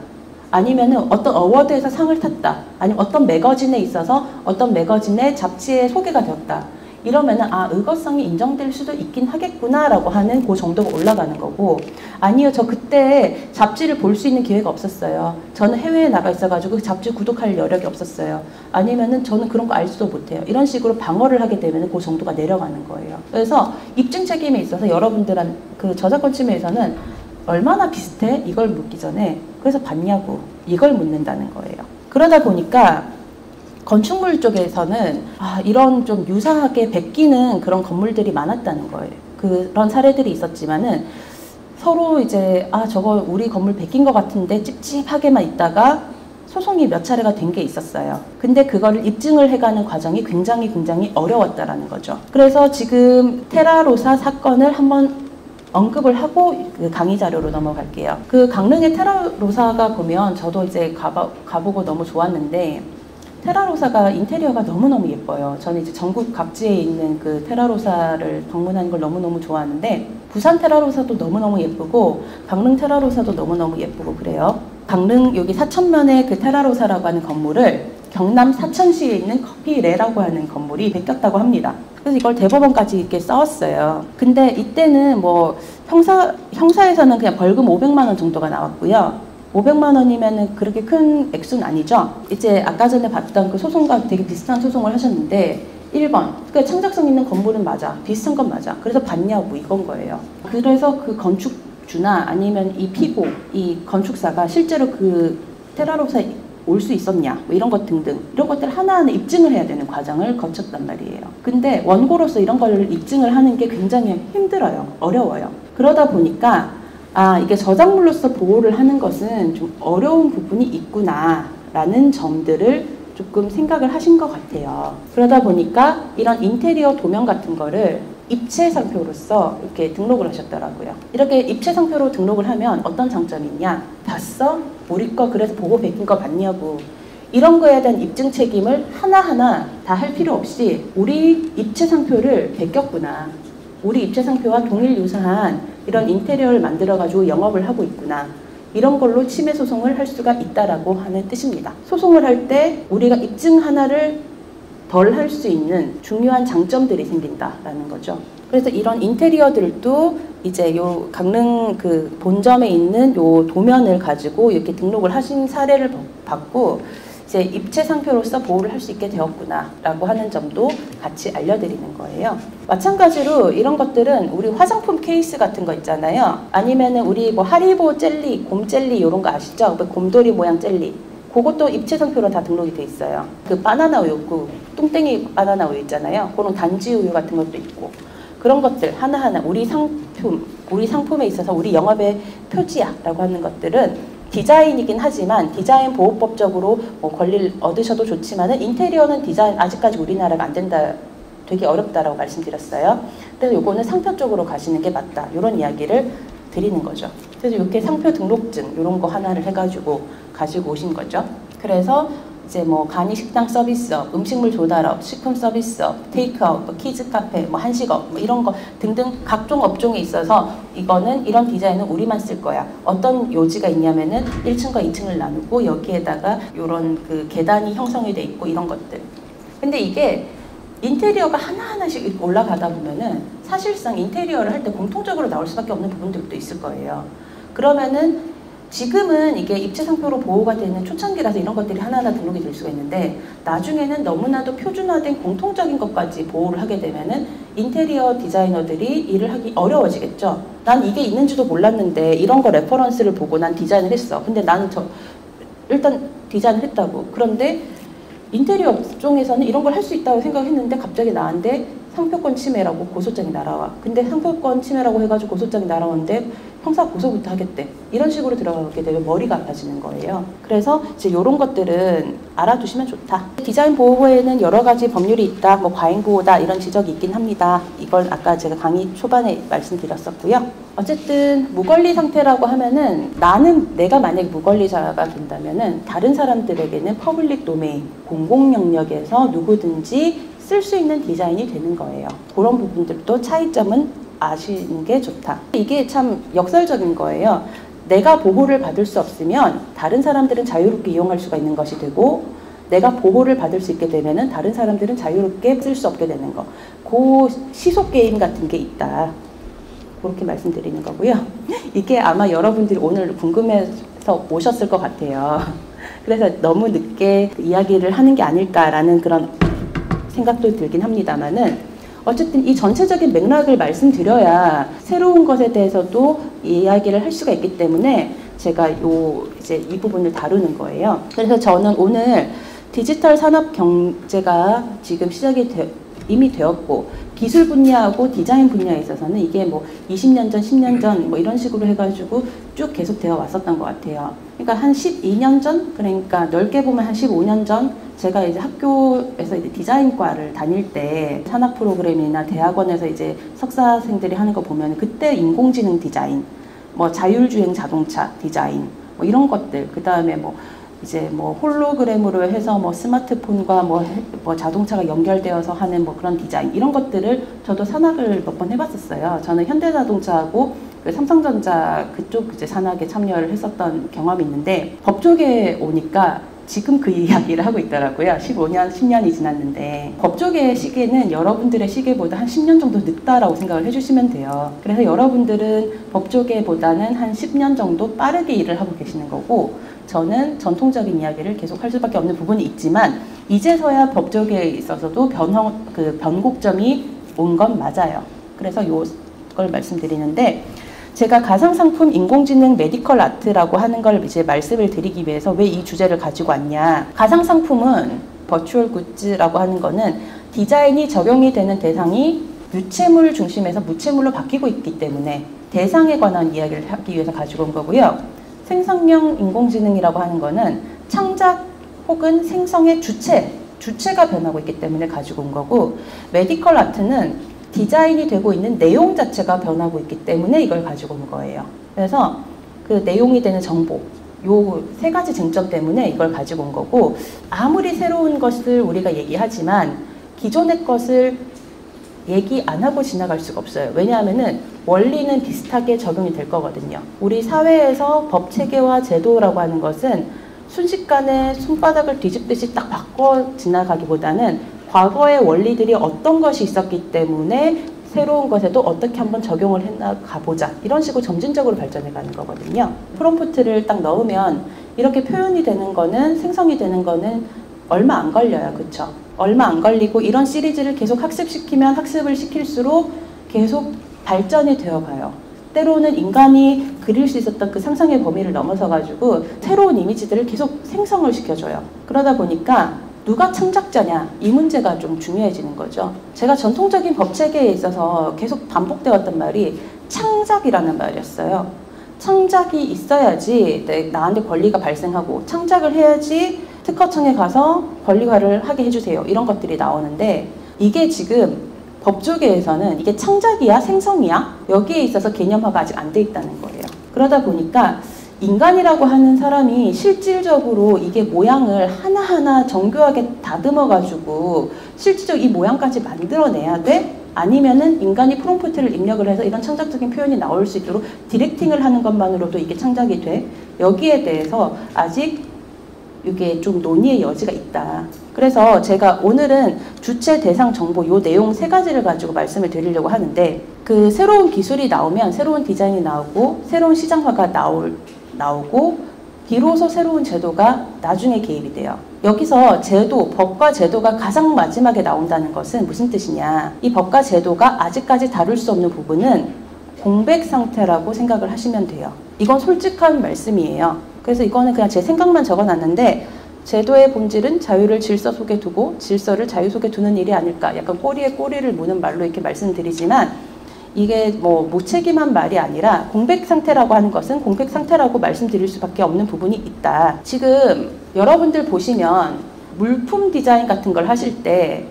아니면은 어떤 어워드에서 상을 탔다. 아니면 어떤 매거진에 있어서 어떤 매거진의 잡지에 소개가 되었다. 이러면은 의거성이 인정될 수도 있긴 하겠구나 라고 하는 그 정도가 올라가는 거고 아니요 저 그때 잡지를 볼 수 있는 기회가 없었어요. 저는 해외에 나가 있어가지고 잡지 구독할 여력이 없었어요. 아니면은 저는 그런 거 알지도 못해요. 이런 식으로 방어를 하게 되면 그 정도가 내려가는 거예요. 그래서 입증 책임에 있어서 여러분들한 그 저작권 침해에서는 얼마나 비슷해? 이걸 묻기 전에 그래서 봤냐고 이걸 묻는다는 거예요. 그러다 보니까 건축물 쪽에서는 이런 좀 유사하게 베끼는 그런 건물들이 많았다는 거예요. 그런 사례들이 있었지만은 서로 이제 저거 우리 건물 베낀 것 같은데 찝찝하게만 있다가 소송이 몇 차례가 된 게 있었어요. 근데 그거를 입증을 해가는 과정이 굉장히 어려웠다라는 거죠. 그래서 지금 테라로사 사건을 한번 언급을 하고 그 강의 자료로 넘어갈게요. 그 강릉의 테라로사가 보면 저도 이제 가보고 너무 좋았는데 테라로사가 인테리어가 너무너무 예뻐요. 저는 이제 전국 각지에 있는 그 테라로사를 방문하는 걸 너무너무 좋아하는데 부산 테라로사도 너무너무 예쁘고 강릉 테라로사도 너무너무 예쁘고 그래요. 강릉 여기 사천면의 그 테라로사라고 하는 건물을 경남 사천시에 있는 커피레라고 하는 건물이 베꼈다고 합니다. 그래서 이걸 대법원까지 이렇게 싸웠어요. 근데 이때는 뭐 형사에서는 그냥 벌금 500만 원 정도가 나왔고요. 500만 원이면은 그렇게 큰 액수는 아니죠. 이제 아까 전에 봤던 그 소송과 되게 비슷한 소송을 하셨는데 1번, 그러니까 창작성 있는 건물은 맞아. 비슷한 건 맞아. 그래서 봤냐고 이건 거예요. 그래서 그 건축주나 아니면 이 피고, 이 건축사가 실제로 그 테라로사에 올 수 있었냐 뭐 이런 것 등등 이런 것들 하나하나 입증을 해야 되는 과정을 거쳤단 말이에요. 근데 원고로서 이런 걸 입증을 하는 게 굉장히 힘들어요. 어려워요. 그러다 보니까 이게 저작물로서 보호를 하는 것은 좀 어려운 부분이 있구나 라는 점들을 조금 생각을 하신 것 같아요. 그러다 보니까 이런 인테리어 도면 같은 거를 입체 상표로서 이렇게 등록을 하셨더라고요. 이렇게 입체 상표로 등록을 하면 어떤 장점이 있냐? 봤어? 우리 거 그래서 보고 베낀 거 봤냐고. 이런 거에 대한 입증 책임을 하나하나 다 할 필요 없이 우리 입체 상표를 베꼈구나. 우리 입체 상표와 동일 유사한 이런 인테리어를 만들어가지고 영업을 하고 있구나. 이런 걸로 침해 소송을 할 수가 있다라고 하는 뜻입니다. 소송을 할 때 우리가 입증 하나를 덜 할 수 있는 중요한 장점들이 생긴다라는 거죠. 그래서 이런 인테리어들도 이제 요 강릉 그 본점에 있는 요 도면을 가지고 이렇게 등록을 하신 사례를 받고 이제 입체 상표로서 보호를 할 수 있게 되었구나라고 하는 점도 같이 알려드리는 거예요. 마찬가지로 이런 것들은 우리 화장품 케이스 같은 거 있잖아요. 아니면은 우리 뭐 하리보 젤리, 곰 젤리 이런 거 아시죠? 곰돌이 모양 젤리. 그것도 입체 상표로 다 등록이 돼 있어요. 그 바나나 우유, 그 뚱땡이 바나나 우유 있잖아요. 그런 단지 우유 같은 것도 있고. 그런 것들 하나하나 우리 상품에 있어서 우리 영업의 표지야라고 하는 것들은 디자인이긴 하지만 디자인 보호법적으로 뭐 권리를 얻으셔도 좋지만은 인테리어는 디자인 아직까지 우리나라가 안 된다, 되게 어렵다라고 말씀드렸어요. 그래서 요거는 상표 쪽으로 가시는 게 맞다. 이런 이야기를 드리는 거죠. 그래서 이렇게 상표 등록증 이런 거 하나를 해가지고 가지고 오신 거죠. 그래서 이제 뭐 간이 식당 서비스업, 음식물 조달업, 식품 서비스업, 테이크아웃, 뭐 키즈 카페, 뭐 한식업, 뭐 이런 거 등등 각종 업종에 있어서 이거는 이런 디자인은 우리만 쓸 거야. 어떤 요지가 있냐면은 1층과 2층을 나누고 여기에다가 이런 그 계단이 형성이 돼 있고 이런 것들. 근데 이게 인테리어가 하나하나씩 이렇게 올라가다 보면은 사실상 인테리어를 할 때 공통적으로 나올 수밖에 없는 부분들도 있을 거예요. 그러면은 지금은 이게 입체 상표로 보호가 되는 초창기라서 이런 것들이 하나하나 등록이 될 수가 있는데 나중에는 너무나도 표준화된 공통적인 것까지 보호를 하게 되면은 인테리어 디자이너들이 일을 하기 어려워지겠죠. 난 이게 있는지도 몰랐는데 이런 거 레퍼런스를 보고 난 디자인을 했어. 근데 나는 일단 디자인을 했다고. 그런데 인테리어 업종에서는 이런 걸 할 수 있다고 생각했는데 갑자기 나한테 상표권 침해라고 고소장이 날아와. 근데 상표권 침해라고 해가지고 고소장이 날아오는데 형사 고소부터 하겠대. 이런 식으로 들어가게 되면 머리가 아파지는 거예요. 그래서 이제 이런 것들은 알아두시면 좋다. 디자인 보호에는 여러 가지 법률이 있다. 뭐 과잉 보호다 이런 지적이 있긴 합니다. 이걸 아까 제가 강의 초반에 말씀드렸었고요. 어쨌든 무권리 상태라고 하면은 내가 만약에 무권리자가 된다면은 다른 사람들에게는 퍼블릭 도메인, 공공 영역에서 누구든지 쓸 수 있는 디자인이 되는 거예요. 그런 부분들도 차이점은 아시는 게 좋다. 이게 참 역설적인 거예요. 내가 보호를 받을 수 없으면 다른 사람들은 자유롭게 이용할 수가 있는 것이 되고 내가 보호를 받을 수 있게 되면은 다른 사람들은 자유롭게 쓸 수 없게 되는 거. 그 시속 게임 같은 게 있다. 그렇게 말씀드리는 거고요. 이게 아마 여러분들이 오늘 궁금해서 오셨을 것 같아요. 그래서 너무 늦게 이야기를 하는 게 아닐까라는 그런 생각도 들긴 합니다만은 어쨌든 이 전체적인 맥락을 말씀드려야 새로운 것에 대해서도 이야기를 할 수가 있기 때문에 제가 이제 이 부분을 다루는 거예요. 그래서 저는 오늘 디지털 산업 경제가 지금 시작이 이미 되었고 기술 분야하고 디자인 분야에 있어서는 이게 뭐 20년 전, 10년 전 뭐 이런 식으로 해가지고 쭉 계속 되어 왔었던 것 같아요. 그러니까 한 12년 전, 그러니까 넓게 보면 한 15년 전 제가 이제 학교에서 이제 디자인과를 다닐 때 산학 프로그램이나 대학원에서 이제 석사생들이 하는 거 보면 그때 인공지능 디자인, 뭐 자율주행 자동차 디자인, 뭐 이런 것들, 그 다음에 뭐 이제 뭐 홀로그램으로 해서 뭐 스마트폰과 뭐 자동차가 연결되어서 하는 뭐 그런 디자인 이런 것들을 저도 산학을 몇 번 해봤었어요. 저는 현대자동차하고 그 삼성전자 그쪽 이제 산학에 참여를 했었던 경험이 있는데 법조계에 오니까 지금 그 이야기를 하고 있더라고요. 15년, 10년이 지났는데 법조계의 시계는 여러분들의 시계보다 한 10년 정도 늦다라고 생각을 해주시면 돼요. 그래서 여러분들은 법조계보다는 한 10년 정도 빠르게 일을 하고 계시는 거고 저는 전통적인 이야기를 계속 할 수밖에 없는 부분이 있지만 이제서야 법조계에 있어서도 변곡점이 온 건 맞아요. 그래서 이걸 말씀드리는데 제가 가상상품 인공지능 메디컬 아트라고 하는 걸 이제 말씀을 드리기 위해서 왜 이 주제를 가지고 왔냐. 가상상품은 버추얼 굿즈라고 하는 거는 디자인이 적용이 되는 대상이 유체물 중심에서 무체물로 바뀌고 있기 때문에 대상에 관한 이야기를 하기 위해서 가지고 온 거고요. 생성형 인공지능이라고 하는 거는 창작 혹은 생성의 주체가 변하고 있기 때문에 가지고 온 거고 메디컬 아트는 디자인이 되고 있는 내용 자체가 변하고 있기 때문에 이걸 가지고 온 거예요. 그래서 그 내용이 되는 정보, 요 세 가지 쟁점 때문에 이걸 가지고 온 거고, 아무리 새로운 것을 우리가 얘기하지만 기존의 것을 얘기 안 하고 지나갈 수가 없어요. 왜냐하면은 원리는 비슷하게 적용이 될 거거든요. 우리 사회에서 법 체계와 제도라고 하는 것은 순식간에 손바닥을 뒤집듯이 딱 바꿔 지나가기보다는 과거의 원리들이 어떤 것이 있었기 때문에 새로운 것에도 어떻게 한번 적용을 했나 가보자, 이런 식으로 점진적으로 발전해 가는 거거든요. 프롬프트를 딱 넣으면 이렇게 표현이 되는 거는, 생성이 되는 거는 얼마 안 걸려요. 그쵸? 얼마 안 걸리고 이런 시리즈를 계속 학습시키면 학습을 시킬수록 계속 발전이 되어 가요. 때로는 인간이 그릴 수 있었던 그 상상의 범위를 넘어서 가지고 새로운 이미지들을 계속 생성을 시켜줘요. 그러다 보니까 누가 창작자냐, 이 문제가 좀 중요해지는 거죠. 제가 전통적인 법체계에 있어서 계속 반복되었던 말이 창작이라는 말이었어요. 창작이 있어야지 나한테 권리가 발생하고, 창작을 해야지 특허청에 가서 권리화를 하게 해주세요, 이런 것들이 나오는데, 이게 지금 법조계에서는 이게 창작이야 생성이야, 여기에 있어서 개념화가 아직 안 돼 있다는 거예요. 그러다 보니까 인간이라고 하는 사람이 실질적으로 이게 모양을 하나하나 정교하게 다듬어 가지고 실질적으로 이 모양까지 만들어내야 돼? 아니면은 인간이 프롬프트를 입력을 해서 이런 창작적인 표현이 나올 수 있도록 디렉팅을 하는 것만으로도 이게 창작이 돼? 여기에 대해서 아직 이게 좀 논의의 여지가 있다. 그래서 제가 오늘은 주체, 대상, 정보, 요 내용 세 가지를 가지고 말씀을 드리려고 하는데, 그 새로운 기술이 나오면 새로운 디자인이 나오고 새로운 시장화가 나오고 비로소 새로운 제도가 나중에 개입이 돼요. 여기서 제도, 법과 제도가 가장 마지막에 나온다는 것은 무슨 뜻이냐, 이 법과 제도가 아직까지 다룰 수 없는 부분은 공백 상태라고 생각을 하시면 돼요. 이건 솔직한 말씀이에요. 그래서 이거는 그냥 제 생각만 적어놨는데, 제도의 본질은 자유를 질서 속에 두고 질서를 자유 속에 두는 일이 아닐까, 약간 꼬리에 꼬리를 무는 말로 이렇게 말씀드리지만, 이게 뭐 무책임한 말이 아니라 공백 상태라고 하는 것은 공백 상태라고 말씀드릴 수밖에 없는 부분이 있다. 지금 여러분들 보시면 물품 디자인 같은 걸 하실 때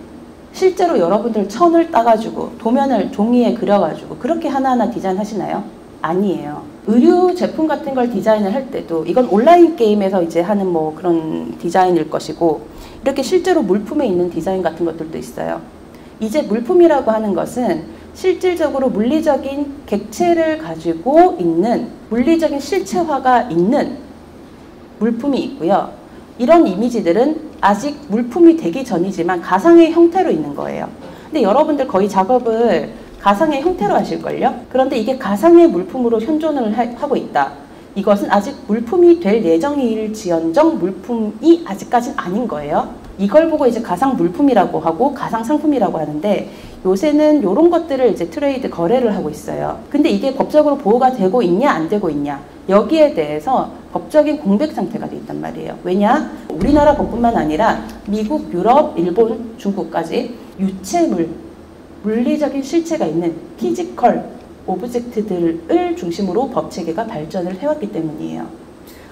실제로 여러분들 천을 따가지고 도면을 종이에 그려가지고 그렇게 하나하나 디자인 하시나요? 아니에요. 의류 제품 같은 걸 디자인을 할 때도 이건 온라인 게임에서 이제 하는 뭐 그런 디자인일 것이고, 이렇게 실제로 물품에 있는 디자인 같은 것들도 있어요. 이제 물품이라고 하는 것은 실질적으로 물리적인 객체를 가지고 있는, 물리적인 실체화가 있는 물품이 있고요. 이런 이미지들은 아직 물품이 되기 전이지만 가상의 형태로 있는 거예요. 근데 여러분들 거의 작업을 가상의 형태로 하실걸요? 그런데 이게 가상의 물품으로 현존을 하고 있다. 이것은 아직 물품이 될 예정일지언정 물품이 아직까지는 아닌 거예요. 이걸 보고 이제 가상 물품이라고 하고 가상 상품이라고 하는데, 요새는 이런 것들을 이제 트레이드 거래를 하고 있어요. 근데 이게 법적으로 보호가 되고 있냐 안 되고 있냐, 여기에 대해서 법적인 공백 상태가 돼 있단 말이에요. 왜냐? 우리나라 법뿐만 아니라 미국, 유럽, 일본, 중국까지 유체물, 물리적인 실체가 있는 피지컬 오브젝트들을 중심으로 법 체계가 발전을 해왔기 때문이에요.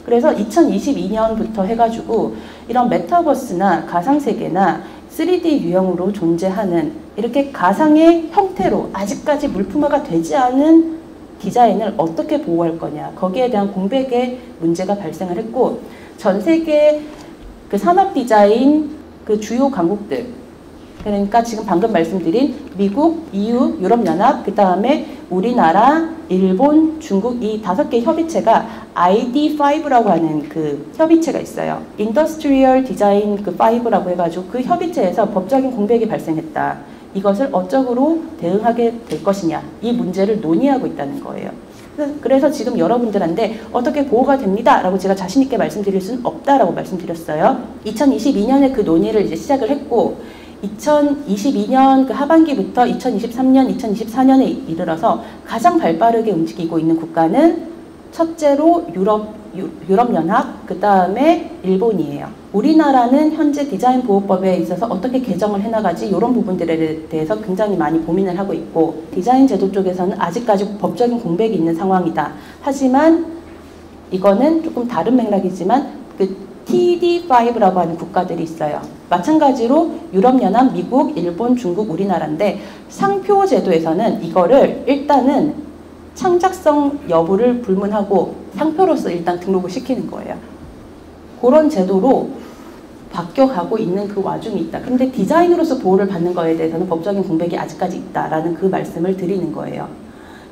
그래서 2022년부터 해가지고 이런 메타버스나 가상세계나 3D 유형으로 존재하는 이렇게 가상의 형태로 아직까지 물품화가 되지 않은 디자인을 어떻게 보호할 거냐, 거기에 대한 공백의 문제가 발생을 했고, 전 세계 그 산업 디자인 그 주요 강국들, 그러니까 지금 방금 말씀드린 미국, EU, 유럽연합, 그 다음에 우리나라, 일본, 중국, 이 5개 협의체가 ID5라고 하는 그 협의체가 있어요. 인더스트리얼 디자인 그 5라고 해가지고 그 협의체에서 법적인 공백이 발생했다. 이것을 어쩌고 대응하게 될 것이냐, 이 문제를 논의하고 있다는 거예요. 그래서 지금 여러분들한테 어떻게 보호가 됩니다 라고 제가 자신있게 말씀드릴 수는 없다라고 말씀드렸어요. 2022년에 그 논의를 이제 시작을 했고, 2022년 그 하반기부터 2023년, 2024년에 이르러서 가장 발빠르게 움직이고 있는 국가는 첫째로 유럽연합, 그 다음에 일본이에요. 우리나라는 현재 디자인 보호법에 있어서 어떻게 개정을 해나가지, 이런 부분들에 대해서 굉장히 많이 고민을 하고 있고, 디자인 제도 쪽에서는 아직까지 법적인 공백이 있는 상황이다. 하지만 이거는 조금 다른 맥락이지만 그 TD5라고 하는 국가들이 있어요. 마찬가지로 유럽연합, 미국, 일본, 중국, 우리나라인데 상표 제도에서는 이거를 일단은 창작성 여부를 불문하고 상표로서 일단 등록을 시키는 거예요. 그런 제도로 바뀌어가고 있는 그 와중이 있다. 근데 디자인으로서 보호를 받는 거에 대해서는 법적인 공백이 아직까지 있다라는 그 말씀을 드리는 거예요.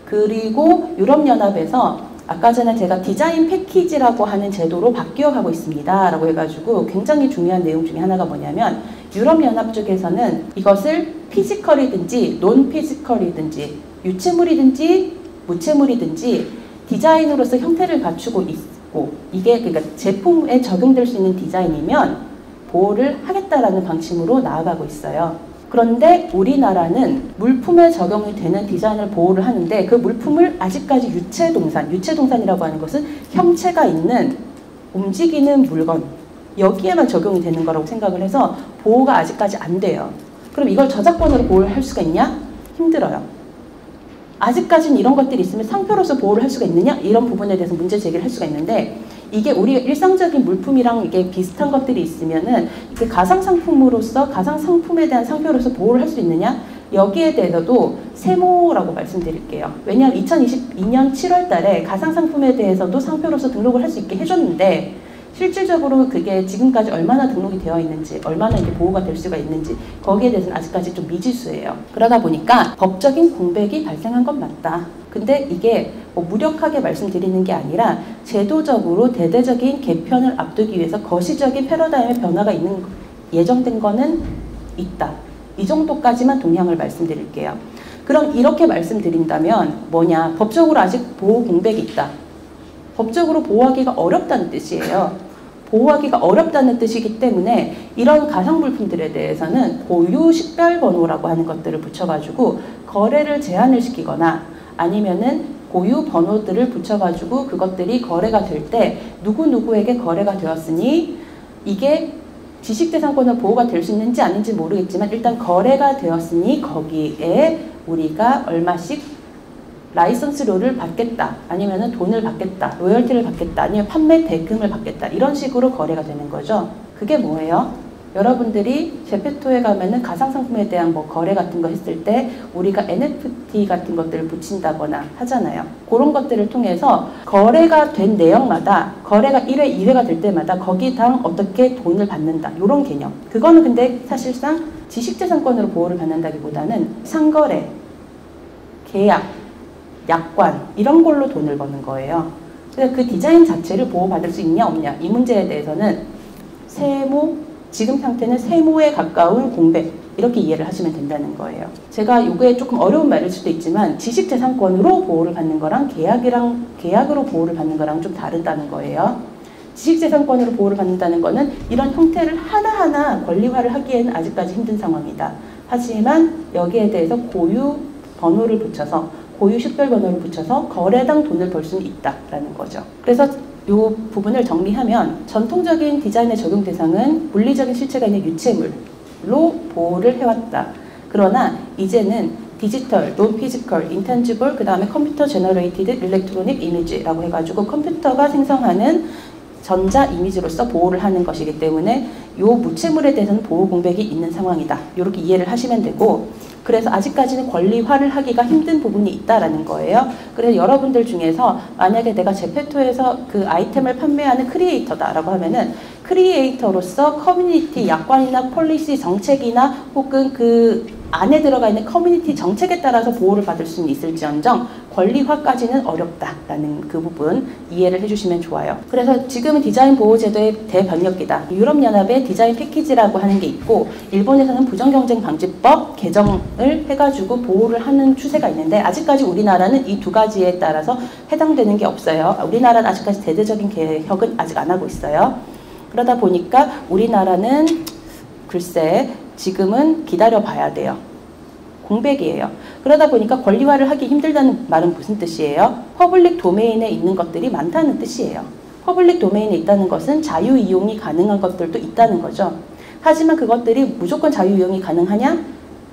그리고 유럽연합에서 아까 전에 제가 디자인 패키지라고 하는 제도로 바뀌어가고 있습니다 라고 해가지고 굉장히 중요한 내용 중에 하나가 뭐냐면 유럽연합 쪽에서는 이것을 피지컬이든지 논 피지컬이든지 유체물이든지 무체물이든지 디자인으로서 형태를 갖추고 있고 이게 그러니까 제품에 적용될 수 있는 디자인이면 보호를 하겠다라는 방침으로 나아가고 있어요. 그런데 우리나라는 물품에 적용이 되는 디자인을 보호를 하는데 그 물품을 아직까지 유체동산이라고 하는 것은 형체가 있는 움직이는 물건 여기에만 적용이 되는 거라고 생각을 해서 보호가 아직까지 안 돼요. 그럼 이걸 저작권으로 보호를 할 수가 있냐? 힘들어요. 아직까지는 이런 것들이 있으면 상표로서 보호를 할 수가 있느냐? 이런 부분에 대해서 문제 제기를 할 수가 있는데 이게 우리 일상적인 물품이랑 이게 비슷한 것들이 있으면은 그 가상상품으로서 가상상품에 대한 상표로서 보호를 할 수 있느냐? 여기에 대해서도 세모라고 말씀드릴게요. 왜냐하면 2022년 7월 달에 가상상품에 대해서도 상표로서 등록을 할 수 있게 해줬는데 실질적으로 그게 지금까지 얼마나 등록이 되어 있는지 얼마나 이게 보호가 될 수가 있는지 거기에 대해서는 아직까지 좀 미지수예요. 그러다 보니까 법적인 공백이 발생한 건 맞다. 근데 이게 뭐 무력하게 말씀드리는 게 아니라 제도적으로 대대적인 개편을 앞두기 위해서 거시적인 패러다임의 변화가 예정된 거는 있다. 이 정도까지만 동향을 말씀드릴게요. 그럼 이렇게 말씀드린다면 뭐냐? 법적으로 아직 보호 공백이 있다. 법적으로 보호하기가 어렵다는 뜻이에요. 보호하기가 어렵다는 뜻이기 때문에 이런 가상물품들에 대해서는 고유 식별번호라고 하는 것들을 붙여가지고 거래를 제한을 시키거나 아니면은 고유 번호들을 붙여가지고 그것들이 거래가 될 때 누구누구에게 거래가 되었으니 이게 지식재산권을 보호가 될 수 있는지 아닌지 모르겠지만 일단 거래가 되었으니 거기에 우리가 얼마씩 라이선스료를 받겠다 아니면 돈을 받겠다 로열티를 받겠다 아니면 판매 대금을 받겠다 이런 식으로 거래가 되는 거죠. 그게 뭐예요? 여러분들이 제페토에 가면은 가상상품에 대한 뭐 거래 같은 거 했을 때 우리가 NFT 같은 것들을 붙인다거나 하잖아요. 그런 것들을 통해서 거래가 된 내역마다 거래가 1회, 2회가 될 때마다 거기당 어떻게 돈을 받는다 이런 개념. 그거는 근데 사실상 지식재산권으로 보호를 받는다기보다는 상거래, 계약, 약관 이런 걸로 돈을 버는 거예요. 그래서 그 디자인 자체를 보호받을 수 있냐 없냐 이 문제에 대해서는 세모, 지금 상태는 세모에 가까운 공백 이렇게 이해를 하시면 된다는 거예요. 제가 이게 조금 어려운 말일 수도 있지만 지식재산권으로 보호를 받는 거랑 계약으로 보호를 받는 거랑 좀 다르다는 거예요. 지식재산권으로 보호를 받는다는 거는 이런 형태를 하나하나 권리화를 하기에는 아직까지 힘든 상황이다. 하지만 여기에 대해서 고유 번호를 붙여서 고유 식별번호를 붙여서 거래당 돈을 벌 수는 있다라는 거죠. 그래서 이 부분을 정리하면 전통적인 디자인의 적용 대상은 물리적인 실체가 있는 유체물로 보호를 해왔다. 그러나 이제는 디지털, 논 피지컬, 인탄지블, 그 다음에 컴퓨터 제너레이티드 일렉트로닉 이미지라고 해가지고 컴퓨터가 생성하는 전자 이미지로서 보호를 하는 것이기 때문에 이 무체물에 대해서는 보호 공백이 있는 상황이다. 이렇게 이해를 하시면 되고 그래서 아직까지는 권리화를 하기가 힘든 부분이 있다라는 거예요. 그래서 여러분들 중에서 만약에 내가 제페토에서 그 아이템을 판매하는 크리에이터다라고 하면은 크리에이터로서 커뮤니티 약관이나 폴리시 정책이나 혹은 그 안에 들어가 있는 커뮤니티 정책에 따라서 보호를 받을 수는 있을지언정 권리화까지는 어렵다라는 그 부분 이해를 해주시면 좋아요. 그래서 지금은 디자인 보호제도의 대변력기다. 유럽연합의 디자인 패키지라고 하는 게 있고 일본에서는 부정경쟁방지법 개정을 해가지고 보호를 하는 추세가 있는데 아직까지 우리나라는 이 두 가지에 따라서 해당되는 게 없어요. 우리나라는 아직까지 대대적인 개혁은 아직 안 하고 있어요. 그러다 보니까 우리나라는 글쎄 지금은 기다려 봐야 돼요. 공백이에요. 그러다 보니까 권리화를 하기 힘들다는 말은 무슨 뜻이에요? 퍼블릭 도메인에 있는 것들이 많다는 뜻이에요. 퍼블릭 도메인에 있다는 것은 자유 이용이 가능한 것들도 있다는 거죠. 하지만 그것들이 무조건 자유 이용이 가능하냐?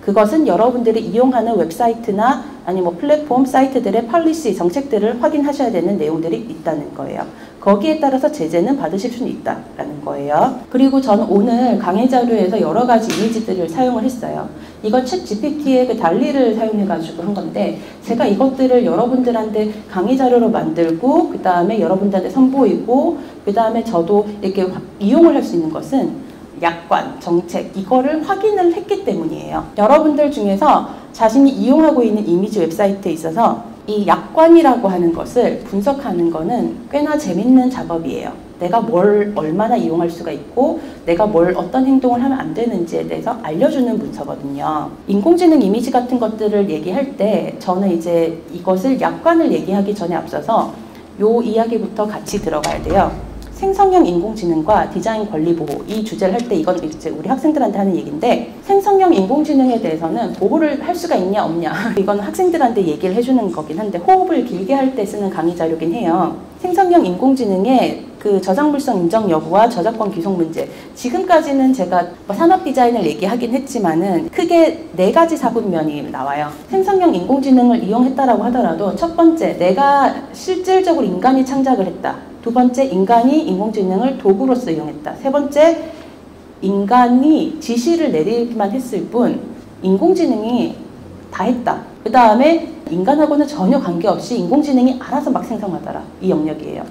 그것은 여러분들이 이용하는 웹사이트나 아니 뭐 플랫폼 사이트들의 폴리시 정책들을 확인하셔야 되는 내용들이 있다는 거예요. 거기에 따라서 제재는 받으실 수는 있다라는 거예요. 그리고 저는 오늘 강의 자료에서 여러 가지 이미지들을 사용을 했어요. 이건 챗 GPT의 그 달리를 사용해가지고 한 건데, 제가 이것들을 여러분들한테 강의 자료로 만들고, 그 다음에 여러분들한테 선보이고, 그 다음에 저도 이렇게 이용을 할 수 있는 것은 약관, 정책, 이거를 확인을 했기 때문이에요. 여러분들 중에서 자신이 이용하고 있는 이미지 웹사이트에 있어서 이 약관이라고 하는 것을 분석하는 거는 꽤나 재밌는 작업이에요. 내가 뭘 얼마나 이용할 수가 있고 내가 뭘 어떤 행동을 하면 안 되는지에 대해서 알려주는 문서거든요. 인공지능 이미지 같은 것들을 얘기할 때 저는 이제 이것을 약관을 얘기하기 전에 앞서서 요 이야기부터 같이 들어가야 돼요. 생성형 인공지능과 디자인 권리 보호, 이 주제를 할 때 이건 이제 우리 학생들한테 하는 얘기인데, 생성형 인공지능에 대해서는 보호를 할 수가 있냐 없냐 이건 학생들한테 얘기를 해주는 거긴 한데, 호흡을 길게 할 때 쓰는 강의 자료긴 해요. 생성형 인공지능의 그 저작물성 인정 여부와 저작권 귀속 문제, 지금까지는 제가 산업 디자인을 얘기하긴 했지만은 크게 4가지 사분면이 나와요. 생성형 인공지능을 이용했다라고 하더라도 첫 번째, 내가 실질적으로 인간이 창작을 했다. 두 번째, 인간이 인공지능을 도구로서 이용했다. 세 번째, 인간이 지시를 내리기만 했을 뿐 인공지능이 다 했다. 그 다음에 인간하고는 전혀 관계없이 인공지능이 알아서 막 생성하더라. 이 영역이에요.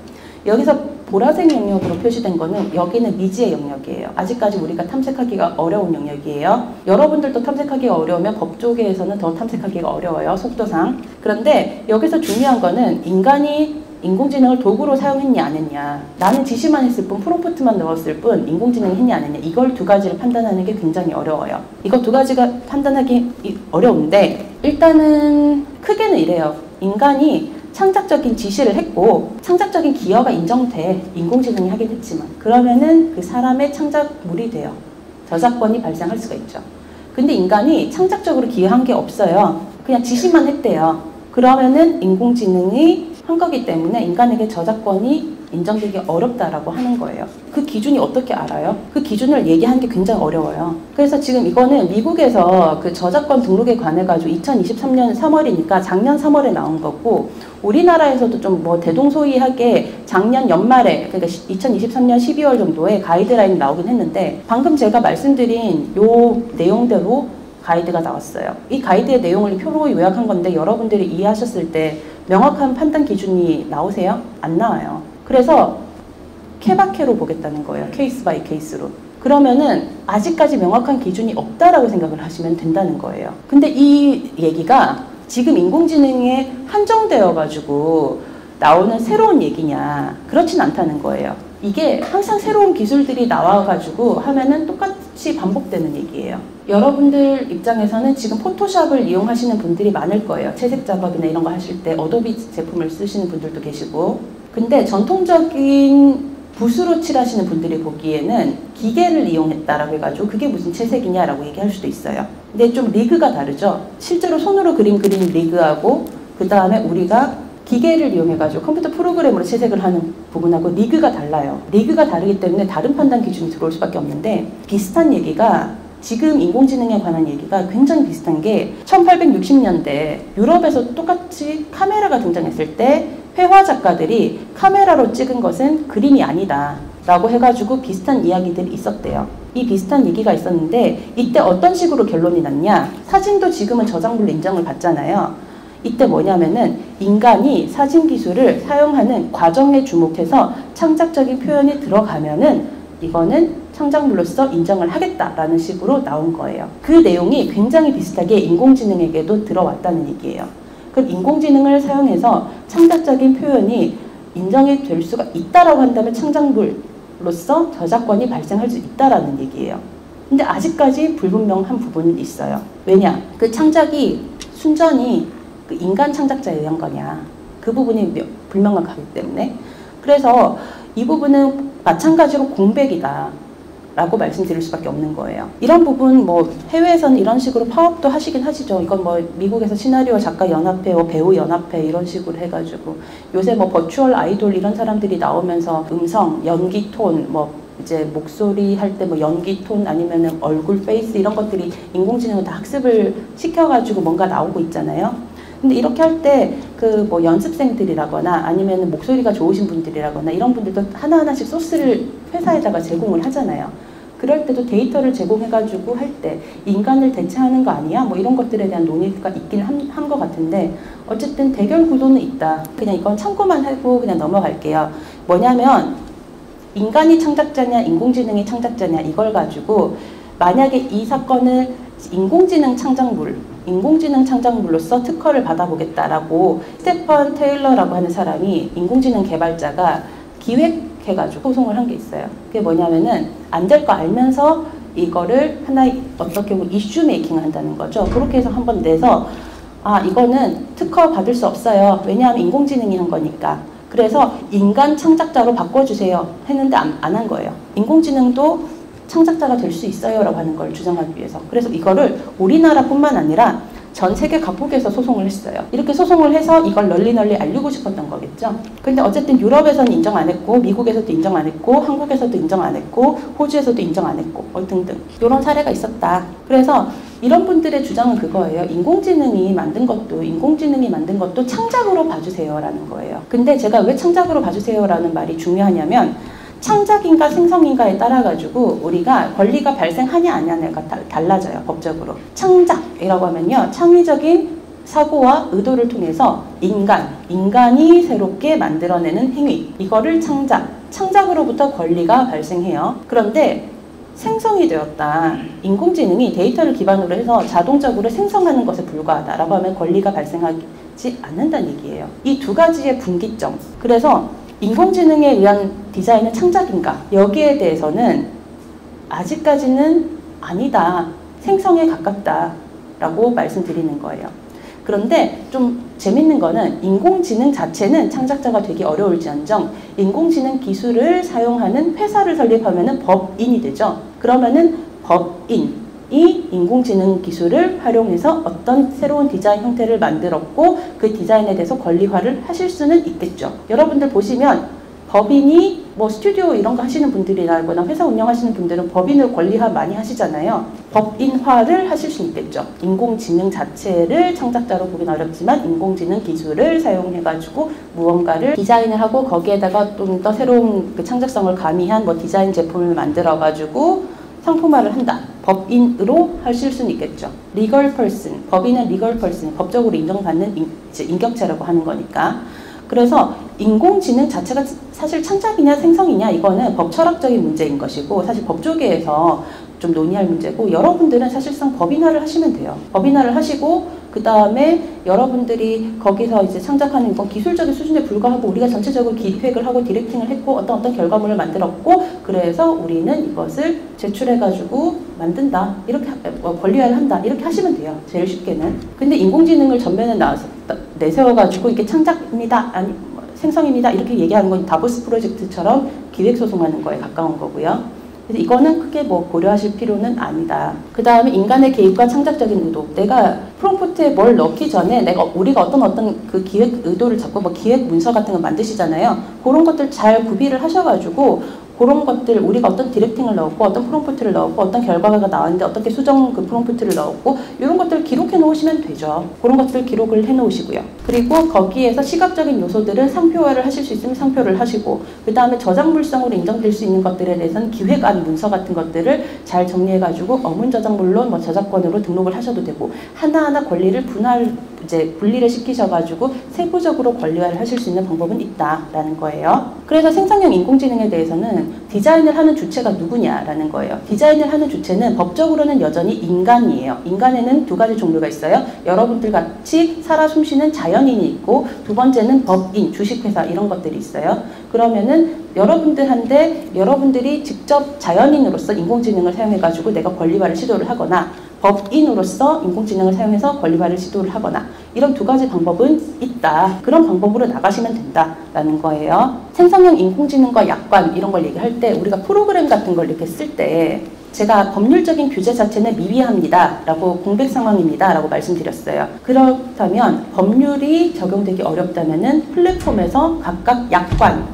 여기서 보라색 영역으로 표시된 거는 여기는 미지의 영역이에요. 아직까지 우리가 탐색하기가 어려운 영역이에요. 여러분들도 탐색하기가 어려우면 법조계에서는 더 탐색하기가 어려워요. 속도상. 그런데 여기서 중요한 거는 인간이 인공지능을 도구로 사용했냐 안 했냐, 나는 지시만 했을 뿐 프롬프트만 넣었을 뿐 인공지능이 했냐 안 했냐, 이걸 2가지를 판단하는 게 굉장히 어려워요. 이거 2가지가 판단하기 어려운데, 일단은 크게는 이래요. 인간이 창작적인 지시를 했고 창작적인 기여가 인정돼. 인공지능이 하긴 했지만 그러면은 그 사람의 창작물이 돼요. 저작권이 발생할 수가 있죠. 근데 인간이 창작적으로 기여한 게 없어요. 그냥 지시만 했대요. 그러면은 인공지능이 한 거기 때문에 인간에게 저작권이 인정되기 어렵다라고 하는 거예요. 그 기준이 어떻게 알아요? 그 기준을 얘기하는 게 굉장히 어려워요. 그래서 지금 이거는 미국에서 그 저작권 등록에 관해 가지고 2023년 3월이니까 작년 3월에 나온 거고, 우리나라에서도 좀 뭐 대동소이하게 작년 연말에, 그러니까 2023년 12월 정도에 가이드라인이 나오긴 했는데, 방금 제가 말씀드린 요 내용대로 가이드가 나왔어요. 이 가이드의 내용을 표로 요약한 건데 여러분들이 이해하셨을 때 명확한 판단 기준이 나오세요? 안 나와요. 그래서 케바케로 보겠다는 거예요. 케이스 바이 케이스로. 그러면은 아직까지 명확한 기준이 없다라고 생각을 하시면 된다는 거예요. 근데 이 얘기가 지금 인공지능에 한정되어 가지고 나오는 새로운 얘기냐, 그렇진 않다는 거예요. 이게 항상 새로운 기술들이 나와가지고 하면은 똑같이 반복되는 얘기예요. 여러분들 입장에서는 지금 포토샵을 이용하시는 분들이 많을 거예요. 채색 작업이나 이런 거 하실 때 어도비 제품을 쓰시는 분들도 계시고. 근데 전통적인 붓으로 칠하시는 분들이 보기에는 기계를 이용했다라고 해가지고 그게 무슨 채색이냐라고 얘기할 수도 있어요. 근데 좀 리그가 다르죠. 실제로 손으로 그린 리그하고, 그 다음에 우리가 기계를 이용해가지고 컴퓨터 프로그램으로 채색을 하는 부분하고 리그가 달라요. 리그가 다르기 때문에 다른 판단 기준이 들어올 수밖에 없는데, 비슷한 얘기가, 지금 인공지능에 관한 얘기가 굉장히 비슷한 게 1860년대 유럽에서 똑같이 카메라가 등장했을 때 회화 작가들이 카메라로 찍은 것은 그림이 아니다 라고 해가지고 비슷한 이야기들이 있었대요. 이 비슷한 얘기가 있었는데 이때 어떤 식으로 결론이 났냐, 사진도 지금은 저작물로 인정을 받잖아요. 이때 뭐냐면은 인간이 사진 기술을 사용하는 과정에 주목해서 창작적인 표현이 들어가면은 이거는 창작물로서 인정을 하겠다라는 식으로 나온 거예요. 그 내용이 굉장히 비슷하게 인공지능에게도 들어왔다는 얘기예요. 그럼 인공지능을 사용해서 창작적인 표현이 인정이 될 수가 있다라고 한다면 창작물로서 저작권이 발생할 수 있다라는 얘기예요. 근데 아직까지 불분명한 부분은 있어요. 왜냐? 그 창작이 순전히 그 인간 창작자에 의한 거냐, 그 부분이 불명확하기 때문에. 그래서 이 부분은 마찬가지로 공백이다 라고 말씀드릴 수밖에 없는 거예요. 이런 부분 뭐 해외에서는 이런 식으로 파업도 하시긴 하시죠. 이건 뭐 미국에서 시나리오 작가 연합회, 배우 연합회 이런 식으로 해가지고 요새 뭐 버추얼 아이돌 이런 사람들이 나오면서 음성, 연기 톤, 뭐 이제 목소리 할 때 뭐 연기 톤 아니면은 얼굴 페이스 이런 것들이 인공지능으로 다 학습을 시켜가지고 뭔가 나오고 있잖아요. 근데 이렇게 할 때 그 뭐 연습생들이라거나 아니면 목소리가 좋으신 분들이라거나 이런 분들도 하나하나씩 소스를 회사에다가 제공을 하잖아요. 그럴 때도 데이터를 제공해가지고 할 때 인간을 대체하는 거 아니야? 뭐 이런 것들에 대한 논의가 있긴 한 것 같은데 어쨌든 대결 구도는 있다. 그냥 이건 참고만 하고 그냥 넘어갈게요. 뭐냐면 인간이 창작자냐 인공지능이 창작자냐 이걸 가지고 만약에 이 사건을 인공지능 창작물로서 특허를 받아보겠다라고 스테펀 테일러라고 하는 사람이 인공지능 개발자가 기획해가지고 소송을 한 게 있어요. 그게 뭐냐면은 안 될 거 알면서 이거를 하나의 어떻게 보면 이슈 메이킹을 한다는 거죠. 그렇게 해서 한번 내서 아 이거는 특허 받을 수 없어요. 왜냐하면 인공지능이 한 거니까. 그래서 인간 창작자로 바꿔주세요 했는데 안 한 거예요. 인공지능도 창작자가 될 수 있어요 라고 하는 걸 주장하기 위해서. 그래서 이거를 우리나라뿐만 아니라 전 세계 각국에서 소송을 했어요. 이렇게 소송을 해서 이걸 널리 알리고 싶었던 거겠죠. 근데 어쨌든 유럽에서는 인정 안 했고 미국에서도 인정 안 했고 한국에서도 인정 안 했고 호주에서도 인정 안 했고 등등 이런 사례가 있었다. 그래서 이런 분들의 주장은 그거예요. 인공지능이 만든 것도 창작으로 봐주세요 라는 거예요. 근데 제가 왜 창작으로 봐주세요 라는 말이 중요하냐면 창작인가 생성인가에 따라 가지고 우리가 권리가 발생하냐 아니냐가 달라져요. 법적으로. 창작이라고 하면요. 창의적인 사고와 의도를 통해서 인간이 새롭게 만들어내는 행위. 이거를 창작으로부터 권리가 발생해요. 그런데 생성이 되었다. 인공지능이 데이터를 기반으로 해서 자동적으로 생성하는 것에 불과하다라고 하면 권리가 발생하지 않는다는 얘기예요. 이 두 가지의 분기점. 그래서 인공지능에 의한 디자인은 창작인가? 여기에 대해서는 아직까지는 아니다. 생성에 가깝다라고 말씀드리는 거예요. 그런데 좀 재밌는 거는 인공지능 자체는 창작자가 되기 어려울지언정 인공지능 기술을 사용하는 회사를 설립하면 법인이 되죠. 그러면은 법인이 인공지능 기술을 활용해서 어떤 새로운 디자인 형태를 만들었고 그 디자인에 대해서 권리화를 하실 수는 있겠죠. 여러분들 보시면 법인이 뭐 스튜디오 이런 거 하시는 분들이라거나 회사 운영하시는 분들은 법인을 권리화 많이 하시잖아요. 법인화를 하실 수 있겠죠. 인공지능 자체를 창작자로 보긴 어렵지만 인공지능 기술을 사용해가지고 무언가를 디자인을 하고 거기에다가 좀 더 새로운 그 창작성을 가미한 뭐 디자인 제품을 만들어가지고 상품화를 한다. 법인으로 하실 수는 있겠죠. legal person, 법인은 legal person, 법적으로 인정받는 인격체라고 하는 거니까. 그래서 인공지능 자체가 사실 창작이냐 생성이냐 이거는 법 철학적인 문제인 것이고 사실 법조계에서 좀 논의할 문제고 여러분들은 사실상 법인화를 하시면 돼요. 법인화를 하시고 그 다음에 여러분들이 거기서 이제 창작하는 건 기술적인 수준에 불과하고 우리가 전체적으로 기획을 하고 디렉팅을 했고 어떤 결과물을 만들었고 그래서 우리는 이것을 제출해가지고 만든다. 이렇게 권리화를 한다. 이렇게 하시면 돼요. 제일 쉽게는. 근데 인공지능을 전면에 내세워가지고 이게 창작입니다. 아니 생성입니다. 이렇게 얘기하는 건 다보스 프로젝트처럼 기획소송하는 거에 가까운 거고요. 그래서 이거는 크게 뭐 고려하실 필요는 아니다. 그 다음에 인간의 개입과 창작적인 의도. 내가 프롬프트에 뭘 넣기 전에 우리가 어떤 그 기획 의도를 잡고 뭐 기획 문서 같은 거 만드시잖아요. 그런 것들 잘 구비를 하셔가지고 그런 것들 우리가 어떤 디렉팅을 넣었고 어떤 프롬프트를 넣었고 어떤 결과가 나왔는데 어떻게 수정 그 프롬프트를 넣었고 이런 것들을 기록해 놓으시면 되죠. 그런 것들 기록을 해 놓으시고요. 그리고 거기에서 시각적인 요소들은 상표화를 하실 수 있으면 상표를 하시고 그 다음에 저작물성으로 인정될 수 있는 것들에 대해서는 기획안 문서 같은 것들을 잘 정리해가지고 어문 저작물로 뭐 저작권으로 등록을 하셔도 되고 하나하나 권리를 분리를 시키셔가지고 세부적으로 권리화를 하실 수 있는 방법은 있다라는 거예요. 그래서 생성형 인공지능에 대해서는 디자인을 하는 주체가 누구냐라는 거예요. 디자인을 하는 주체는 법적으로는 여전히 인간이에요. 인간에는 두 가지 종류가 있어요. 여러분들 같이 살아 숨쉬는 자연인이 있고 두 번째는 법인, 주식회사 이런 것들이 있어요. 그러면은 여러분들이 직접 자연인으로서 인공지능을 사용해가지고 내가 권리화를 시도를 하거나 법인으로서 인공지능을 사용해서 권리화를 시도를 하거나 이런 두 가지 방법은 있다. 그런 방법으로 나가시면 된다라는 거예요. 생성형 인공지능과 약관 이런 걸 얘기할 때 우리가 프로그램 같은 걸 이렇게 쓸 때 제가 법률적인 규제 자체는 미비합니다. 라고 공백 상황입니다. 라고 말씀드렸어요. 그렇다면 법률이 적용되기 어렵다면은 플랫폼에서 각각 약관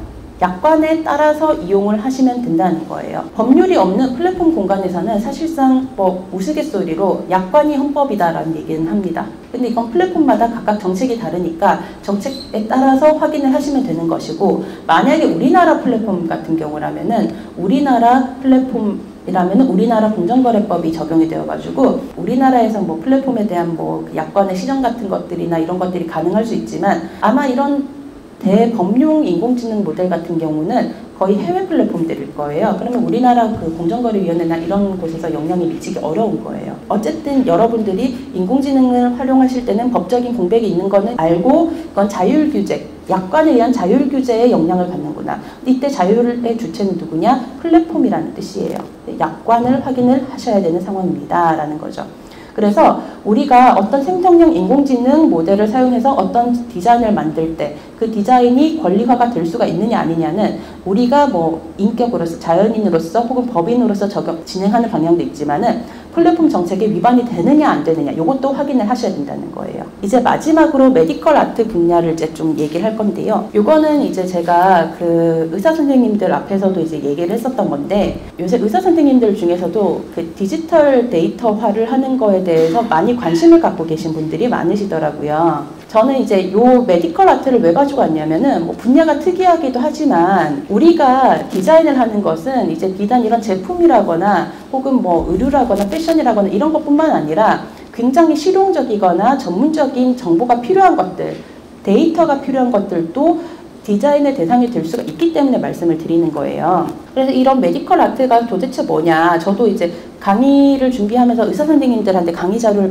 약관에 따라서 이용을 하시면 된다는 거예요. 법률이 없는 플랫폼 공간에서는 사실상 뭐 우스갯소리로 약관이 헌법이다라는 얘기는 합니다. 근데 이건 플랫폼마다 각각 정책이 다르니까 정책에 따라서 확인을 하시면 되는 것이고, 만약에 우리나라 플랫폼 같은 경우라면은 우리나라 플랫폼이라면 우리나라 공정거래법이 적용이 되어가지고 우리나라에서 뭐 플랫폼에 대한 뭐 약관의 시정 같은 것들이나 이런 것들이 가능할 수 있지만, 아마 이런 대범용 인공지능 모델 같은 경우는 거의 해외 플랫폼들일 거예요. 그러면 우리나라 그 공정거래위원회나 이런 곳에서 영향이 미치기 어려운 거예요. 어쨌든 여러분들이 인공지능을 활용하실 때는 법적인 공백이 있는 거는 알고, 그건 자율규제, 약관에 의한 자율규제에 영향을 받는구나. 이때 자율의 주체는 누구냐? 플랫폼이라는 뜻이에요. 약관을 확인을 하셔야 되는 상황입니다 라는 거죠. 그래서 우리가 어떤 생성형 인공지능 모델을 사용해서 어떤 디자인을 만들 때 그 디자인이 권리화가 될 수가 있느냐 아니냐는 우리가 뭐 인격으로서, 자연인으로서 혹은 법인으로서 진행하는 방향도 있지만은 플랫폼 정책에 위반이 되느냐 안 되느냐, 이것도 확인을 하셔야 된다는 거예요. 이제 마지막으로 메디컬 아트 분야를 이제 좀 얘기를 할 건데요. 요거는 이제 제가 그 의사 선생님들 앞에서도 이제 얘기를 했었던 건데, 요새 의사 선생님들 중에서도 그 디지털 데이터화를 하는 거에 대해서 많이 관심을 갖고 계신 분들이 많으시더라고요. 저는 이제 요 메디컬 아트를 왜 가지고 왔냐면은 뭐 분야가 특이하기도 하지만 우리가 디자인을 하는 것은 이제 비단 이런 제품이라거나 혹은 뭐 의류라거나 패션이라거나 이런 것뿐만 아니라 굉장히 실용적이거나 전문적인 정보가 필요한 것들, 데이터가 필요한 것들도 디자인의 대상이 될 수가 있기 때문에 말씀을 드리는 거예요. 그래서 이런 메디컬 아트가 도대체 뭐냐, 저도 이제 강의를 준비하면서 의사 선생님들한테 강의 자료를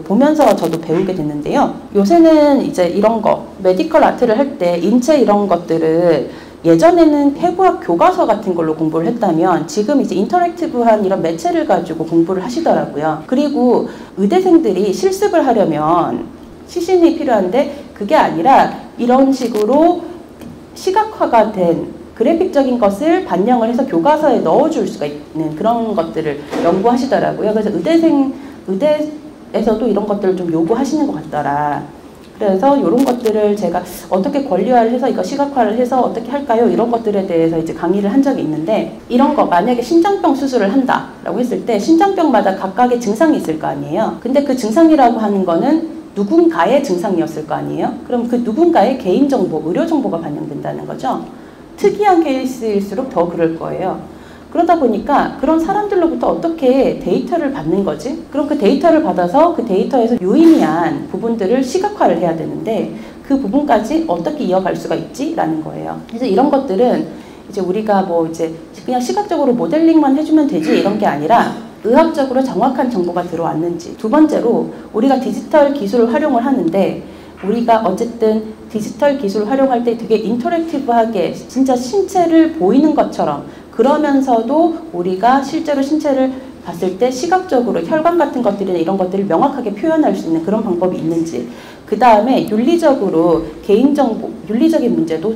보면서 저도 배우게 됐는데요. 요새는 이제 이런 거, 메디컬 아트를 할 때 인체 이런 것들을 예전에는 해부학 교과서 같은 걸로 공부를 했다면 지금 이제 인터랙티브한 이런 매체를 가지고 공부를 하시더라고요. 그리고 의대생들이 실습을 하려면 시신이 필요한데 그게 아니라 이런 식으로 시각화가 된 그래픽적인 것을 반영을 해서 교과서에 넣어줄 수가 있는 그런 것들을 연구하시더라고요. 그래서 의대에서도 이런 것들을 좀 요구하시는 것 같더라. 그래서 이런 것들을 제가 어떻게 권리화를 해서 이거 시각화를 해서 어떻게 할까요? 이런 것들에 대해서 이제 강의를 한 적이 있는데, 이런 거 만약에 심장병 수술을 한다라고 했을 때 심장병마다 각각의 증상이 있을 거 아니에요. 근데 그 증상이라고 하는 거는 누군가의 증상이었을 거 아니에요? 그럼 그 누군가의 개인정보, 의료정보가 반영된다는 거죠. 특이한 케이스일수록 더 그럴 거예요. 그러다 보니까 그런 사람들로부터 어떻게 데이터를 받는 거지? 그럼 그 데이터를 받아서 그 데이터에서 유의미한 부분들을 시각화를 해야 되는데 그 부분까지 어떻게 이어갈 수가 있지? 라는 거예요. 그래서 이런 것들은 이제 우리가 뭐 이제 그냥 시각적으로 모델링만 해주면 되지 이런 게 아니라 의학적으로 정확한 정보가 들어왔는지, 두 번째로 우리가 디지털 기술을 활용을 하는데 우리가 어쨌든 디지털 기술을 활용할 때 되게 인터랙티브하게 진짜 신체를 보이는 것처럼, 그러면서도 우리가 실제로 신체를 봤을 때 시각적으로 혈관 같은 것들이나 이런 것들을 명확하게 표현할 수 있는 그런 방법이 있는지, 그 다음에 윤리적으로 개인정보, 윤리적인 문제도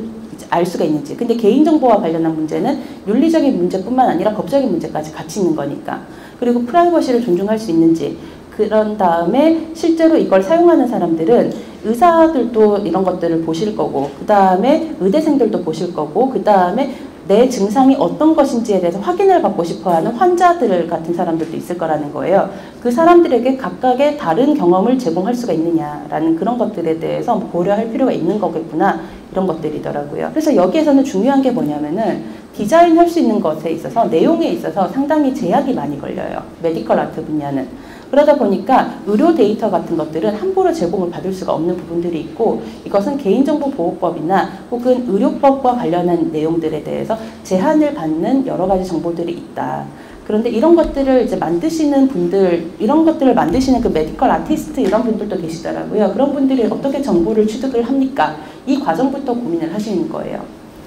알 수가 있는지. 근데 개인정보와 관련한 문제는 윤리적인 문제뿐만 아니라 법적인 문제까지 같이 있는 거니까. 그리고 프라이버시를 존중할 수 있는지. 그런 다음에 실제로 이걸 사용하는 사람들은 의사들도 이런 것들을 보실 거고, 그 다음에 의대생들도 보실 거고, 그 다음에 내 증상이 어떤 것인지에 대해서 확인을 받고 싶어하는 환자들 같은 사람들도 있을 거라는 거예요. 그 사람들에게 각각의 다른 경험을 제공할 수가 있느냐라는 그런 것들에 대해서 고려할 필요가 있는 거겠구나, 이런 것들이더라고요. 그래서 여기에서는 중요한 게 뭐냐면은 디자인할 수 있는 것에 있어서 내용에 있어서 상당히 제약이 많이 걸려요. 메디컬 아트 분야는. 그러다 보니까 의료 데이터 같은 것들은 함부로 제공을 받을 수가 없는 부분들이 있고, 이것은 개인정보보호법이나 혹은 의료법과 관련한 내용들에 대해서 제한을 받는 여러 가지 정보들이 있다. 그런데 이런 것들을 이제 만드시는 분들, 이런 것들을 만드시는 그 메디컬 아티스트 이런 분들도 계시더라고요. 그런 분들이 어떻게 정보를 취득을 합니까? 이 과정부터 고민을 하시는 거예요.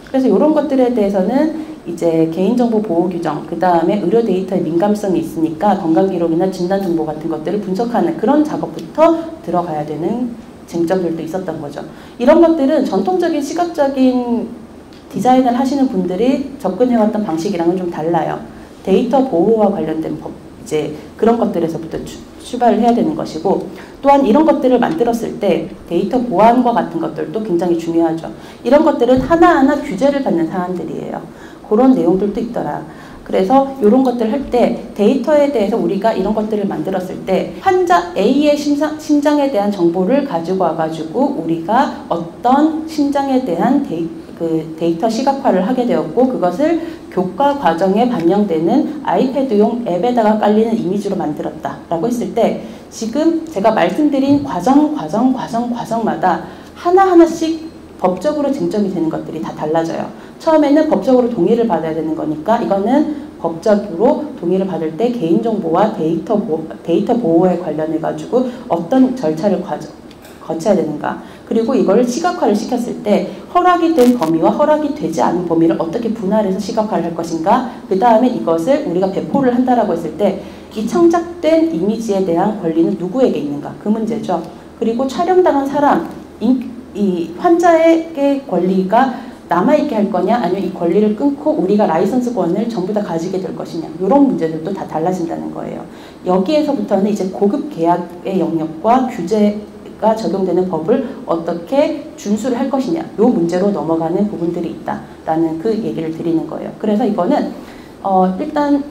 그래서 이런 것들에 대해서는 이제 개인정보 보호 규정, 그 다음에 의료 데이터의 민감성이 있으니까 건강기록이나 진단정보 같은 것들을 분석하는 그런 작업부터 들어가야 되는 쟁점들도 있었던 거죠. 이런 것들은 전통적인 시각적인 디자인을 하시는 분들이 접근해왔던 방식이랑은 좀 달라요. 데이터 보호와 관련된 이제 그런 것들에서부터 출발을 해야 되는 것이고, 또한 이런 것들을 만들었을 때 데이터 보안과 같은 것들도 굉장히 중요하죠. 이런 것들은 하나하나 규제를 받는 사안들이에요. 그런 내용들도 있더라. 그래서 이런 것들을 할 때 데이터에 대해서 우리가 이런 것들을 만들었을 때 환자 A의 심장에 대한 정보를 가지고 와가지고 우리가 어떤 심장에 대한 데이터 시각화를 하게 되었고, 그것을 교과 과정에 반영되는 아이패드용 앱에다가 깔리는 이미지로 만들었다 라고 했을 때, 지금 제가 말씀드린 과정마다 하나하나씩 법적으로 쟁점이 되는 것들이 다 달라져요. 처음에는 법적으로 동의를 받아야 되는 거니까 이거는 법적으로 동의를 받을 때 개인정보와 데이터 보호에 관련해 가지고 어떤 절차를 거쳐야 되는가, 그리고 이걸 시각화를 시켰을 때 허락이 된 범위와 허락이 되지 않은 범위를 어떻게 분할해서 시각화를 할 것인가, 그 다음에 이것을 우리가 배포를 한다라고 했을 때 이 창작된 이미지에 대한 권리는 누구에게 있는가, 그 문제죠. 그리고 촬영당한 사람, 이 환자에게 권리가 남아있게 할 거냐, 아니면 이 권리를 끊고 우리가 라이선스권을 전부 다 가지게 될 것이냐, 이런 문제들도 다 달라진다는 거예요. 여기에서부터는 이제 고급 계약의 영역과 규제가 적용되는 법을 어떻게 준수를 할 것이냐, 이 문제로 넘어가는 부분들이 있다라는 그 얘기를 드리는 거예요. 그래서 이거는 일단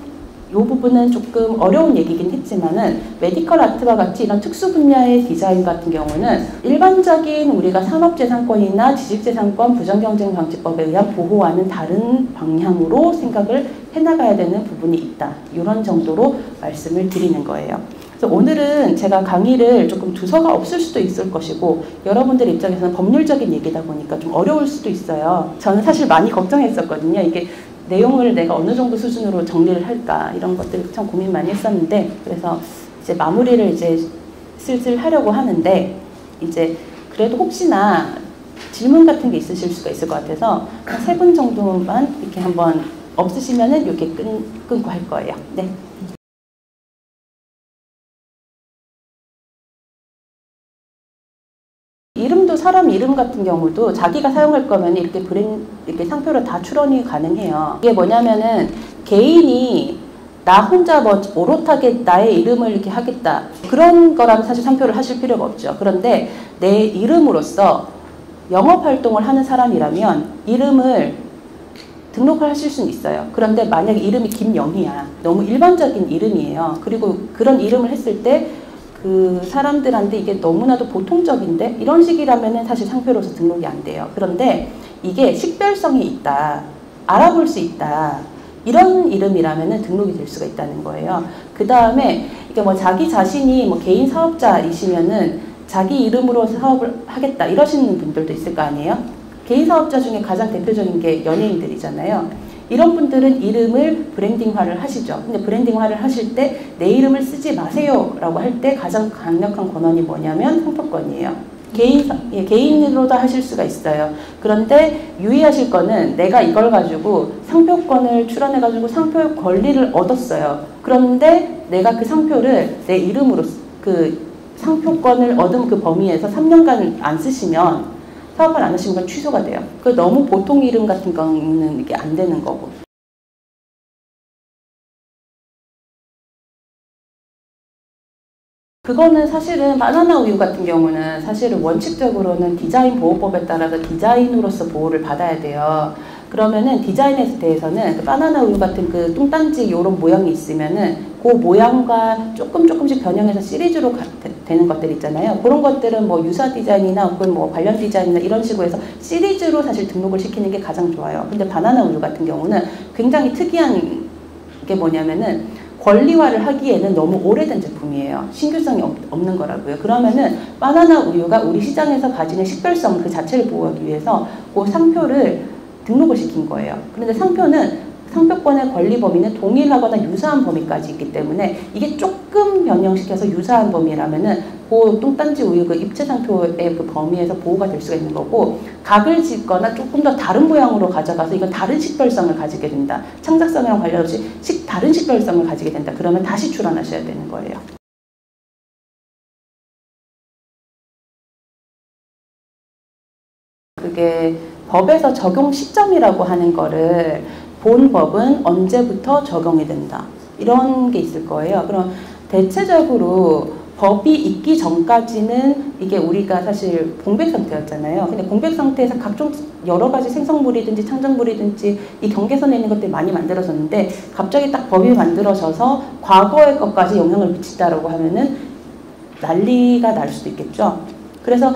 이 부분은 조금 어려운 얘기긴 했지만은, 메디컬 아트와 같이 이런 특수 분야의 디자인 같은 경우는 일반적인 우리가 산업재산권이나 지식재산권 부정경쟁방지법에 의한 보호와는 다른 방향으로 생각을 해나가야 되는 부분이 있다, 이런 정도로 말씀을 드리는 거예요. 그래서 오늘은 제가 강의를 조금 두서가 없을 수도 있을 것이고, 여러분들 입장에서는 법률적인 얘기다 보니까 좀 어려울 수도 있어요. 저는 사실 많이 걱정했었거든요. 이게 내용을 내가 어느 정도 수준으로 정리를 할까, 이런 것들 참 고민 많이 했었는데, 그래서 이제 마무리를 이제 슬슬 하려고 하는데, 이제 그래도 혹시나 질문 같은 게 있으실 수가 있을 것 같아서 한 3분 정도만 이렇게 한번, 없으시면은 이렇게 끊고 할 거예요. 네. 이름도 사람 이름 같은 경우도 자기가 사용할 거면 이렇게 이렇게 상표로 다 출원이 가능해요. 이게 뭐냐면은 개인이 나 혼자 뭐 오롯하게 나의 이름을 이렇게 하겠다, 그런 거라면 사실 상표를 하실 필요가 없죠. 그런데 내 이름으로서 영업 활동을 하는 사람이라면 이름을 등록을 하실 수는 있어요. 그런데 만약에 이름이 김영희야, 너무 일반적인 이름이에요. 그리고 그런 이름을 했을 때 그 사람들한테 이게 너무나도 보통적인데, 이런 식이라면 사실 상표로서 등록이 안 돼요. 그런데 이게 식별성이 있다, 알아볼 수 있다, 이런 이름이라면 등록이 될 수가 있다는 거예요. 그 다음에 이게 뭐 자기 자신이 뭐 개인 사업자이시면은 자기 이름으로 사업을 하겠다 이러시는 분들도 있을 거 아니에요. 개인 사업자 중에 가장 대표적인 게 연예인들이잖아요. 이런 분들은 이름을 브랜딩화를 하시죠. 근데 브랜딩화를 하실 때 내 이름을 쓰지 마세요 라고 할 때 가장 강력한 권한이 뭐냐면 상표권이에요. 개인으로도 하실 수가 있어요. 그런데 유의하실 거는, 내가 이걸 가지고 상표권을 출원해가지고 상표 권리를 얻었어요. 그런데 내가 그 상표를 내 이름으로, 그 상표권을 얻은 그 범위에서 3년간 안 쓰시면, 사업을 안 하시면 취소가 돼요. 그 너무 보통 이름 같은 경우는 이게 안 되는 거고. 그거는 사실은 바나나 우유 같은 경우는 사실은 원칙적으로는 디자인 보호법에 따라서 디자인으로서 보호를 받아야 돼요. 그러면은 디자인에 대해서는 그 바나나 우유 같은 그 뚱딴지 이런 모양이 있으면은 그 모양과 조금씩 변형해서 시리즈로 되는 것들 있잖아요. 그런 것들은 뭐 유사 디자인이나 혹은 뭐 관련 디자인이나 이런 식으로 해서 시리즈로 사실 등록을 시키는 게 가장 좋아요. 근데 바나나 우유 같은 경우는 굉장히 특이한 게 뭐냐면은 권리화를 하기에는 너무 오래된 제품이에요. 신규성이 없는 거라고요. 그러면은 바나나 우유가 우리 시장에서 가지는 식별성 그 자체를 보호하기 위해서 그 상표를 등록을 시킨 거예요. 그런데 상표권의 권리 범위는 동일하거나 유사한 범위까지 있기 때문에 이게 조금 변형시켜서 유사한 범위라면은 그 뚱딴지 우유 그 입체 상표의 그 범위에서 보호가 될 수가 있는 거고, 각을 짓거나 조금 더 다른 모양으로 가져가서 이건 다른 식별성을 가지게 된다, 창작성이랑 관련없이 다른 식별성을 가지게 된다, 그러면 다시 출원하셔야 되는 거예요. 그게 법에서 적용 시점이라고 하는 거를 본 법은 언제부터 적용이 된다, 이런 게 있을 거예요. 그럼 대체적으로 법이 있기 전까지는 이게 우리가 사실 공백 상태였잖아요. 근데 공백 상태에서 각종 여러 가지 생성물이든지 창작물이든지 이 경계선에 있는 것들이 많이 만들어졌는데 갑자기 딱 법이 만들어져서 과거의 것까지 영향을 미친다라고 하면은 난리가 날 수도 있겠죠. 그래서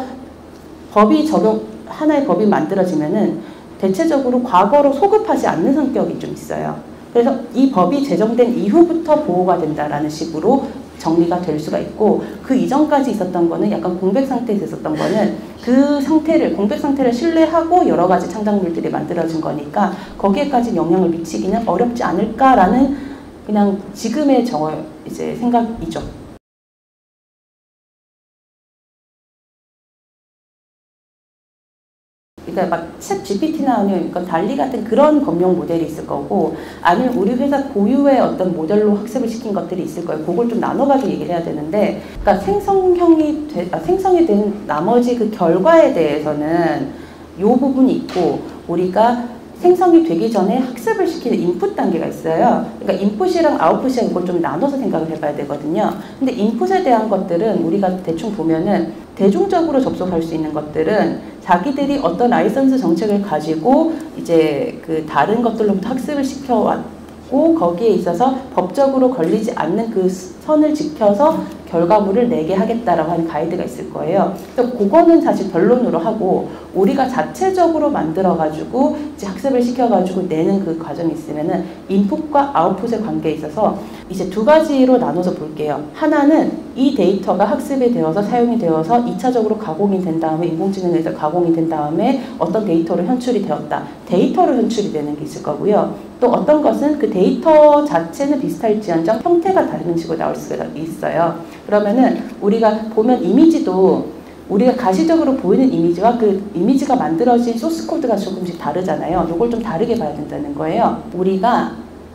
하나의 법이 만들어지면은 대체적으로 과거로 소급하지 않는 성격이 좀 있어요. 그래서 이 법이 제정된 이후부터 보호가 된다라는 식으로 정리가 될 수가 있고, 그 이전까지 있었던 거는 약간 공백 상태에서 있었던 거는 그 상태를, 공백 상태를 신뢰하고 여러 가지 창작물들이 만들어진 거니까 거기에까지 영향을 미치기는 어렵지 않을까라는 그냥 지금의 이제 생각이죠. 그러니까 막 챗 GPT나 아니면 달리 같은 그런 검용 모델이 있을 거고, 아니면 우리 회사 고유의 어떤 모델로 학습을 시킨 것들이 있을 거예요. 그걸 좀 나눠가지고 얘기를 해야 되는데, 그러니까 생성이 된 나머지 그 결과에 대해서는 이 부분이 있고, 우리가 생성이 되기 전에 학습을 시키는 인풋 단계가 있어요. 그러니까 인풋이랑 아웃풋이랑 이걸 좀 나눠서 생각을 해봐야 되거든요. 근데 인풋에 대한 것들은 우리가 대충 보면은 대중적으로 접속할 수 있는 것들은 자기들이 어떤 라이선스 정책을 가지고 이제 그 다른 것들로부터 학습을 시켜왔고, 거기에 있어서 법적으로 걸리지 않는 그 선을 지켜서 결과물을 내게 하겠다라고 하는 가이드가 있을 거예요. 그래서 그거는 사실 변론으로 하고, 우리가 자체적으로 만들어가지고 이제 학습을 시켜가지고 내는 그 과정이 있으면은 인풋과 아웃풋의 관계에 있어서 이제 두 가지로 나눠서 볼게요. 하나는 이 데이터가 학습이 되어서 사용이 되어서 2차적으로 가공이 된 다음에, 인공지능에서 가공이 된 다음에 어떤 데이터로 현출이 되었다. 데이터로 현출이 되는 게 있을 거고요. 또 어떤 것은 그 데이터 자체는 비슷할지언정 형태가 다른 식으로 나올 수가 있어요. 그러면은 우리가 보면 이미지도 우리가 가시적으로 보이는 이미지와 그 이미지가 만들어진 소스 코드가 조금씩 다르잖아요. 이걸 좀 다르게 봐야 된다는 거예요. 우리가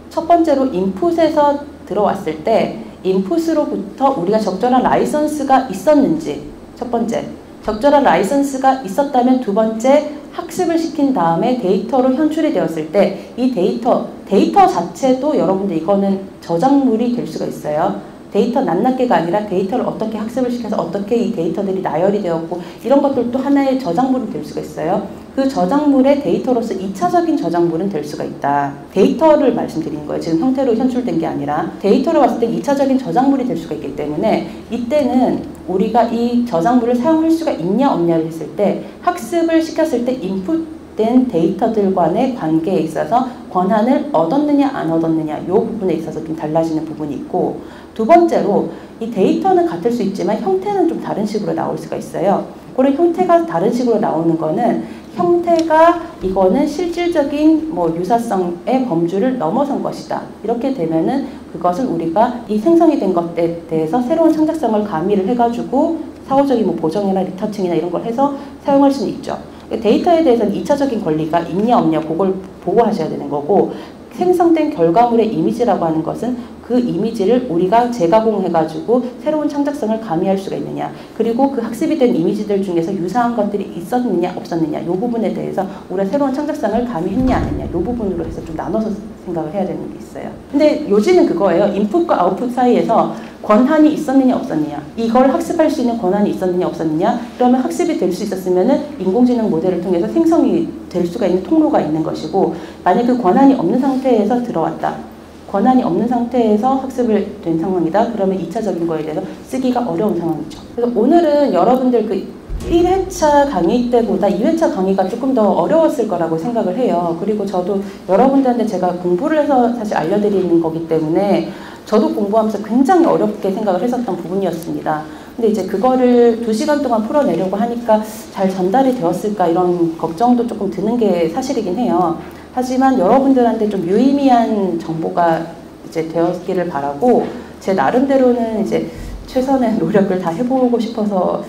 첫 번째로 인풋에서 들어왔을 때 인풋으로부터 우리가 적절한 라이선스가 있었는지, 첫 번째 적절한 라이선스가 있었다면, 두 번째 학습을 시킨 다음에 데이터로 현출이 되었을 때 이 데이터 자체도 여러분들 이거는 저작물이 될 수가 있어요. 데이터 낱낱개가 아니라 데이터를 어떻게 학습을 시켜서 어떻게 이 데이터들이 나열이 되었고, 이런 것들도 하나의 저작물이 될 수가 있어요. 그 저작물의 데이터로서 2차적인 저작물은 될 수가 있다. 데이터를 말씀드린 거예요. 지금 형태로 현출된 게 아니라 데이터로 봤을 때 2차적인 저작물이 될 수가 있기 때문에, 이때는 우리가 이 저작물을 사용할 수가 있냐 없냐를 했을 때, 학습을 시켰을 때 인풋된 데이터들 간의 관계에 있어서 권한을 얻었느냐 안 얻었느냐, 이 부분에 있어서 좀 달라지는 부분이 있고, 두 번째로 이 데이터는 같을 수 있지만 형태는 좀 다른 식으로 나올 수가 있어요. 그런 형태가 다른 식으로 나오는 거는 형태가 이거는 실질적인 유사성의 범주를 넘어선 것이다. 이렇게 되면은 그것은 우리가 이 생성이 된 것에 대해서 새로운 창작성을 가미를 해가지고 사후적인 보정이나 리터칭이나 이런 걸 해서 사용할 수는 있죠. 데이터에 대해서는 2차적인 권리가 있냐 없냐 그걸 보고하셔야 되는 거고, 생성된 결과물의 이미지라고 하는 것은 그 이미지를 우리가 재가공해가지고 새로운 창작성을 가미할 수가 있느냐, 그리고 그 학습이 된 이미지들 중에서 유사한 것들이 있었느냐 없었느냐, 이 부분에 대해서 우리가 새로운 창작성을 가미했냐 안 했냐, 이 부분으로 해서 좀 나눠서 생각을 해야 되는 게 있어요. 근데 요지는 그거예요. 인풋과 아웃풋 사이에서 권한이 있었느냐 없었느냐, 이걸 학습할 수 있는 권한이 있었느냐 없었느냐, 그러면 학습이 될 수 있었으면은 인공지능 모델을 통해서 생성이 될 수가 있는 통로가 있는 것이고, 만약 그 권한이 없는 상태에서 들어왔다, 권한이 없는 상태에서 학습을 된 상황이다, 그러면 2차적인 거에 대해서 쓰기가 어려운 상황이죠. 그래서 오늘은 여러분들 그 1회차 강의 때보다 2회차 강의가 조금 더 어려웠을 거라고 생각을 해요. 그리고 저도 여러분들한테 제가 공부를 해서 사실 알려드리는 거기 때문에 저도 공부하면서 굉장히 어렵게 생각을 했었던 부분이었습니다. 근데 이제 그거를 2시간 동안 풀어내려고 하니까 잘 전달이 되었을까, 이런 걱정도 조금 드는 게 사실이긴 해요. 하지만 여러분들한테 좀 유의미한 정보가 이제 되었기를 바라고, 제 나름대로는 이제 최선의 노력을 다 해보고 싶어서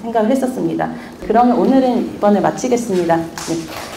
생각을 했었습니다. 그러면 오늘은 이번에 마치겠습니다. 네.